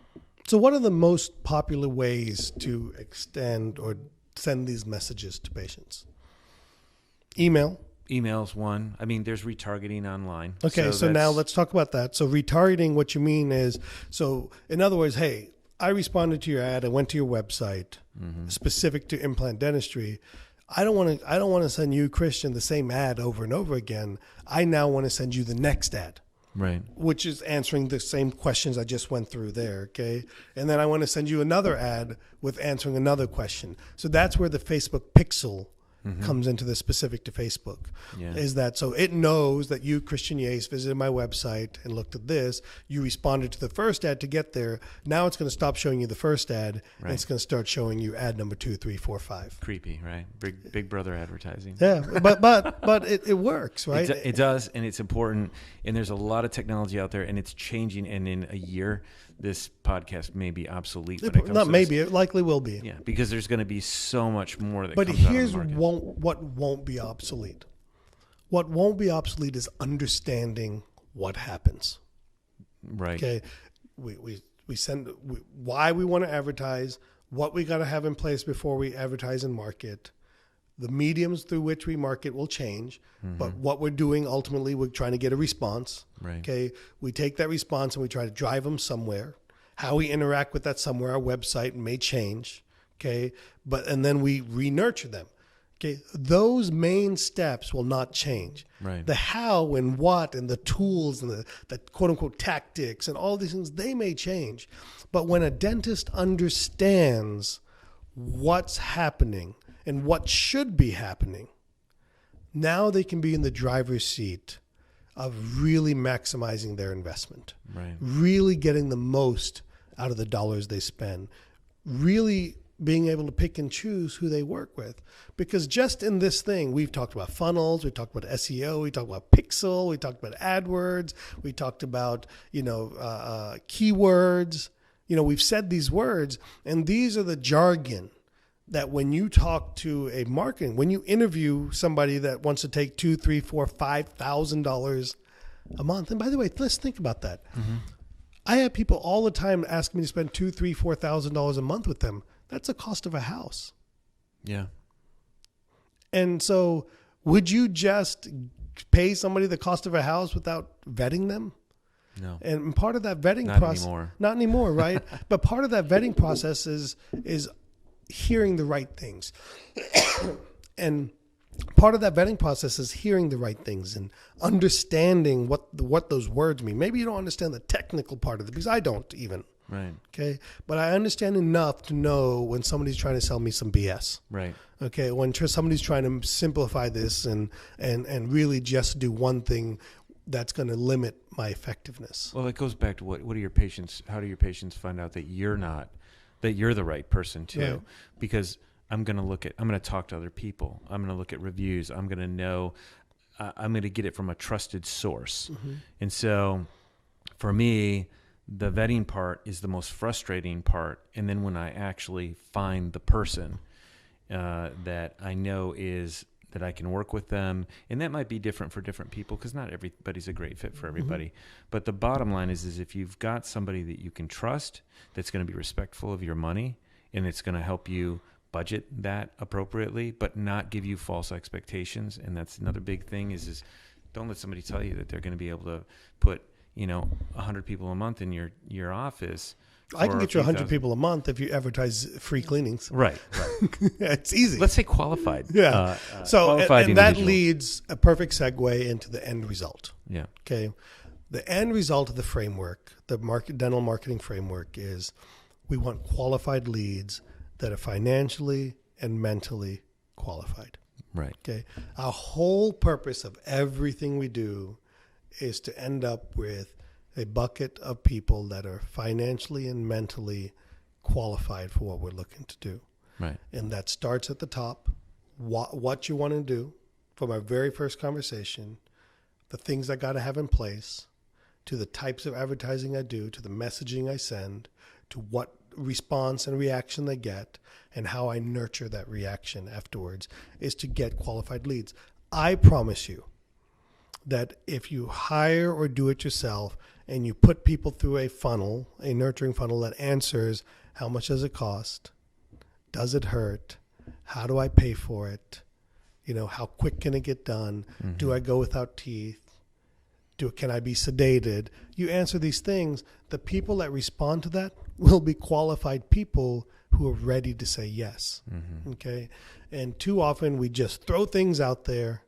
[SPEAKER 1] So what are the most popular ways to extend or send these messages to patients? Email.
[SPEAKER 2] Email's one. There's retargeting online.
[SPEAKER 1] Okay, so now let's talk about that. So retargeting, what you mean is, in other words, hey, I responded to your ad. I went to your website specific to implant dentistry. I don't want to send you, Christian, the same ad over and over again. I now want to send you the next ad.
[SPEAKER 2] Right.
[SPEAKER 1] Which is answering the same questions I just went through there, okay? And then I want to send you another ad with answering another question. So that's where the Facebook pixel comes into the specific to Facebook. Yeah. Is that so it knows that you, Christian Yaste, visited my website and looked at this. You responded to the first ad to get there. Now it's going to stop showing you the first ad, and it's going to start showing you ad number 2, 3, 4, 5.
[SPEAKER 2] Creepy, right? Big brother advertising.
[SPEAKER 1] Yeah, but it works, right?
[SPEAKER 2] It does, and it's important. And there's a lot of technology out there, and it's changing. And in a year, this podcast may be obsolete.
[SPEAKER 1] Not maybe, it likely will be.
[SPEAKER 2] Yeah, because there's going to be so much more that
[SPEAKER 1] but
[SPEAKER 2] comes out
[SPEAKER 1] here's
[SPEAKER 2] of the market.
[SPEAKER 1] What won't be obsolete. What won't be obsolete is understanding what happens.
[SPEAKER 2] Right.
[SPEAKER 1] Okay. We send why we want to advertise, what we got to have in place before we advertise and market. The mediums through which we market will change, but what we're doing ultimately, we're trying to get a response.
[SPEAKER 2] Right.
[SPEAKER 1] Okay. We take that response and we try to drive them somewhere. How we interact with that somewhere, our website may change. Okay. And then we re-nurture them. Okay, those main steps will not change.
[SPEAKER 2] Right.
[SPEAKER 1] The how and what and the tools and the quote unquote tactics and all these things, they may change. But when a dentist understands what's happening and what should be happening, now they can be in the driver's seat of really maximizing their investment,
[SPEAKER 2] Right.
[SPEAKER 1] really getting the most out of the dollars they spend, really being able to pick and choose who they work with. Because just in this thing, we've talked about funnels, we talked about SEO, we talked about Pixel, we talked about AdWords, we talked about, keywords. We've said these words, and these are the jargon that when you talk to a marketing, when you interview somebody that wants to take $2,000, $3,000, $4,000, $5,000 a month. And by the way, let's think about that.
[SPEAKER 2] Mm-hmm.
[SPEAKER 1] I have people all the time ask me to spend $2,000, $3,000, $4,000 a month with them. That's the cost of a house.
[SPEAKER 2] Yeah.
[SPEAKER 1] And so would you just pay somebody the cost of a house without vetting them?
[SPEAKER 2] No.
[SPEAKER 1] And part of that vetting process,
[SPEAKER 2] anymore.
[SPEAKER 1] Not anymore, right? But part of that vetting process is hearing the right things. And part of that vetting process is hearing the right things and understanding what those words mean. Maybe you don't understand the technical part of it, because I don't even.
[SPEAKER 2] Right.
[SPEAKER 1] Okay. But I understand enough to know when somebody's trying to sell me some BS.
[SPEAKER 2] Right.
[SPEAKER 1] Okay. When somebody's trying to simplify this and really just do one thing that's going to limit my effectiveness.
[SPEAKER 2] Well, it goes back to what do your patients, how do your patients find out that you're the right person too?
[SPEAKER 1] Yeah.
[SPEAKER 2] Because I'm going to talk to other people. I'm going to look at reviews. I'm going to know, I'm going to get it from a trusted source. Mm-hmm. And so for me, the vetting part is the most frustrating part. And then when I actually find the person that I know that I can work with them, and that might be different for different people because not everybody's a great fit for everybody. Mm-hmm. But the bottom line is if you've got somebody that you can trust, that's going to be respectful of your money, and it's going to help you budget that appropriately, but not give you false expectations. And that's another big thing is don't let somebody tell you that they're going to be able to put 100 people a month in your office.
[SPEAKER 1] I can get you 100 people a month if you advertise free cleanings.
[SPEAKER 2] Right.
[SPEAKER 1] It's easy.
[SPEAKER 2] Let's say qualified.
[SPEAKER 1] Yeah.
[SPEAKER 2] Qualified
[SPEAKER 1] and that leads a perfect segue into the end result.
[SPEAKER 2] Yeah.
[SPEAKER 1] Okay. The end result of the framework, the dental marketing framework, is we want qualified leads that are financially and mentally qualified.
[SPEAKER 2] Right.
[SPEAKER 1] Okay. Our whole purpose of everything we do is to end up with a bucket of people that are financially and mentally qualified for what we're looking to do.
[SPEAKER 2] Right.
[SPEAKER 1] And that starts at the top, what you want to do from our very first conversation, the things I got to have in place, to the types of advertising I do, to the messaging I send, to what response and reaction they get, and how I nurture that reaction afterwards, is to get qualified leads. I promise you that if you hire or do it yourself and you put people through a funnel, a nurturing funnel that answers how much does it cost? Does it hurt? How do I pay for it? How quick can it get done? Mm-hmm. Do I go without teeth? Can I be sedated? You answer these things. The people that respond to that will be qualified people who are ready to say yes. Mm-hmm. Okay. And too often we just throw things out there.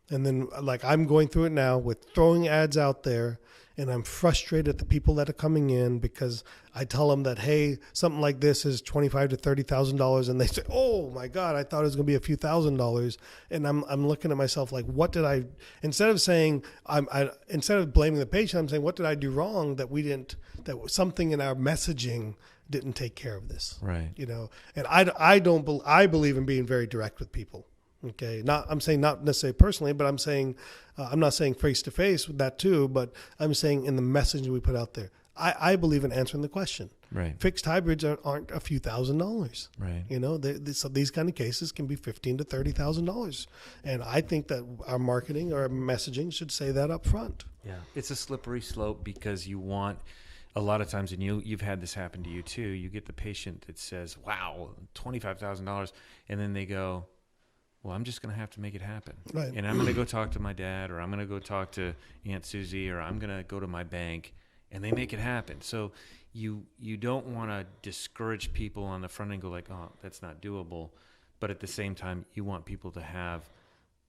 [SPEAKER 1] And then, like I'm going through it now with throwing ads out there, and I'm frustrated at the people that are coming in because I tell them that, hey, something like this is $25,000 to $30,000, and they say, oh my God, I thought it was going to be a few $1,000s, and I'm looking at myself like, what did I? Instead of saying instead of blaming the patient, I'm saying, what did I do wrong that something in our messaging didn't take care of this,
[SPEAKER 2] right?
[SPEAKER 1] And I believe in being very direct with people. Okay, I'm saying not necessarily personally, but I'm saying I'm not saying face to face with that too, but I'm saying in the message we put out there. I believe in answering the question.
[SPEAKER 2] Right.
[SPEAKER 1] Fixed hybrids aren't a few $1,000s.
[SPEAKER 2] Right.
[SPEAKER 1] So these kind of cases can be $15,000 to $30,000, and I think that our marketing or our messaging should say that up front.
[SPEAKER 2] Yeah, it's a slippery slope because you want. A lot of times, and you've had this happen to you too. You get the patient that says, "Wow, $25,000," and then they go, well, I'm just going to have to make it happen.
[SPEAKER 1] Right.
[SPEAKER 2] And I'm going to go talk to my dad, or I'm going to go talk to Aunt Susie, or I'm going to go to my bank, and they make it happen. So you don't want to discourage people on the front end and go like, oh, that's not doable. but at the same time, you want people to have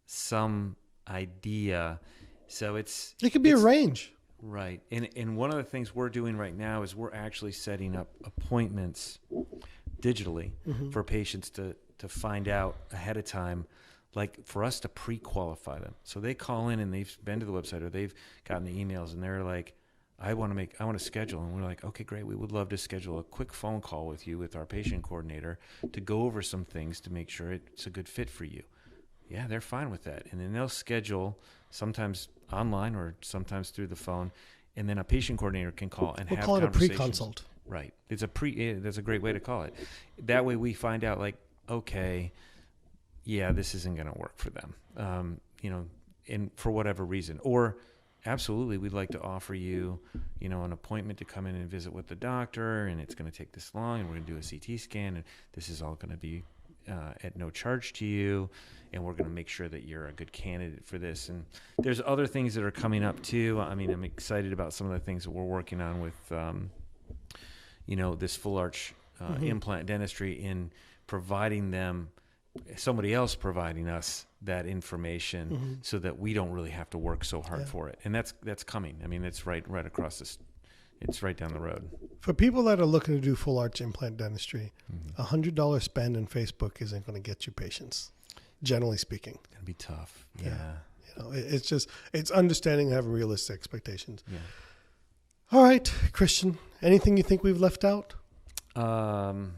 [SPEAKER 2] some idea. So it
[SPEAKER 1] could be a range.
[SPEAKER 2] Right. And one of the things we're doing right now is we're actually setting up appointments digitally for patients to find out ahead of time, like for us to pre-qualify them. So they call in and they've been to the website or they've gotten the emails and they're like, I want to schedule. And we're like, okay, great. We would love to schedule a quick phone call with you, with our patient coordinator, to go over some things to make sure it's a good fit for you. Yeah, they're fine with that. And then they'll schedule, sometimes online or sometimes through the phone, and then a patient coordinator can call and have conversations.
[SPEAKER 1] We'll call it a pre-consult.
[SPEAKER 2] Right. That's a great way to call it. That way we find out, like, okay, yeah, this isn't going to work for them, and for whatever reason. Or absolutely, we'd like to offer you, an appointment to come in and visit with the doctor, and it's going to take this long, and we're going to do a CT scan, and this is all going to be at no charge to you, and we're going to make sure that you're a good candidate for this. And there's other things that are coming up too. I mean, I'm excited about some of the things that we're working on with, this full arch implant dentistry, in providing them, somebody else providing us that information so that we don't really have to work so hard for it. And that's coming. I mean, it's right across this. It's right down the road.
[SPEAKER 1] For people that are looking to do full arch implant dentistry, $100 spend in Facebook isn't going to get you patients, generally speaking.
[SPEAKER 2] It's going to be tough. Yeah.
[SPEAKER 1] It's understanding and having realistic expectations.
[SPEAKER 2] Yeah.
[SPEAKER 1] All right, Christian, anything you think we've left out?
[SPEAKER 2] No,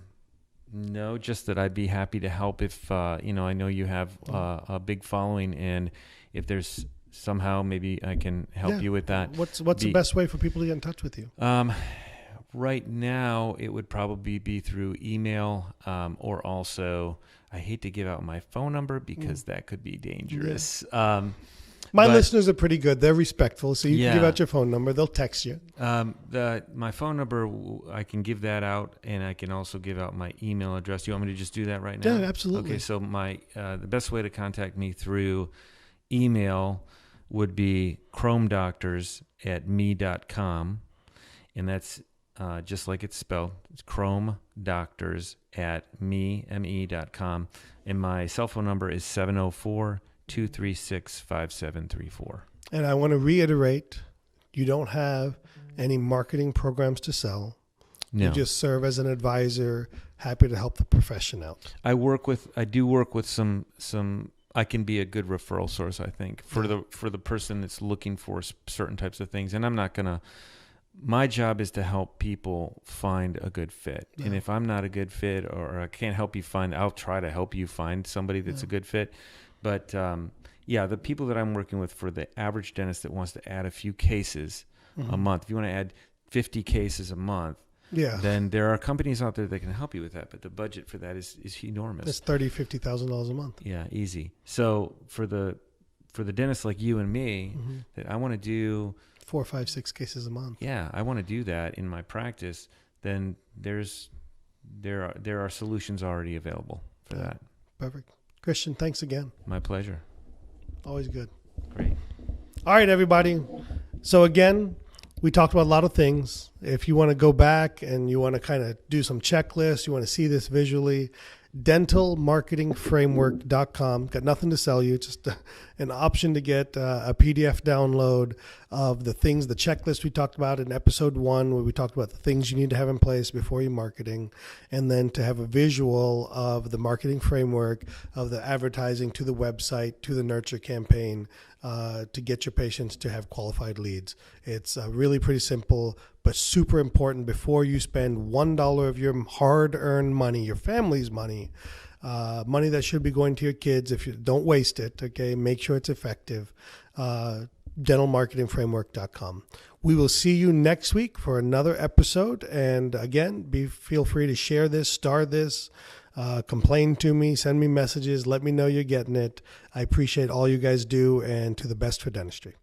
[SPEAKER 2] just that I'd be happy to help if, I know you have a big following, and if there's somehow maybe I can help you with that.
[SPEAKER 1] What's the best way for people to get in touch with you?
[SPEAKER 2] Right now, it would probably be through email, or also, I hate to give out my phone number because that could be dangerous.
[SPEAKER 1] Yeah. My listeners are pretty good. They're respectful. So you can give out your phone number. They'll text you.
[SPEAKER 2] My phone number, I can give that out, and I can also give out my email address. Do you want me to just do that right now?
[SPEAKER 1] Yeah, absolutely.
[SPEAKER 2] Okay, so the best way to contact me through email would be chromedoctors@me.com, and that's just like it's spelled. It's chromedoctors@me.com, and my cell phone number is 704-236-5734.
[SPEAKER 1] And I want to reiterate, you don't have any marketing programs to sell.
[SPEAKER 2] No.
[SPEAKER 1] You just serve as an advisor, happy to help the profession out.
[SPEAKER 2] I do work with some I can be a good referral source, I think, for the person that's looking for certain types of things. And I'm not going to, my job is to help people find a good fit. Yeah. And if I'm not a good fit, or I can't help you find, I'll try to help you find somebody that's a good fit. But the people that I'm working with, for the average dentist that wants to add a few cases a month, if you want to add 50 cases a month, then there are companies out there that can help you with that. But the budget for that is enormous.
[SPEAKER 1] It's $30,000, $50,000 a month.
[SPEAKER 2] Yeah, easy. So for the dentists like you and me, that I want to do
[SPEAKER 1] 4, 5, 6 cases a month.
[SPEAKER 2] Yeah, I want to do that in my practice. Then there are solutions already available for that.
[SPEAKER 1] Perfect. Christian, thanks again.
[SPEAKER 2] My pleasure.
[SPEAKER 1] Always good.
[SPEAKER 2] Great.
[SPEAKER 1] All right, everybody. So again, we talked about a lot of things. If you want to go back and you want to kind of do some checklists, you want to see this visually, dentalmarketingframework.com. Got nothing to sell you, just an option to get a PDF download of the things, the checklist we talked about in episode 1, where we talked about the things you need to have in place before you're marketing, and then to have a visual of the marketing framework, of the advertising to the website, to the nurture campaign, to get your patients to have qualified leads. It's really pretty simple, but super important before you spend $1 of your hard-earned money, your family's money, money that should be going to your kids. If you don't waste it, okay, make sure it's effective. Dentalmarketingframework.com. We will see you next week for another episode. And again, feel free to share this, star this, complain to me, send me messages, let me know you're getting it. I appreciate all you guys do, and to the best for dentistry.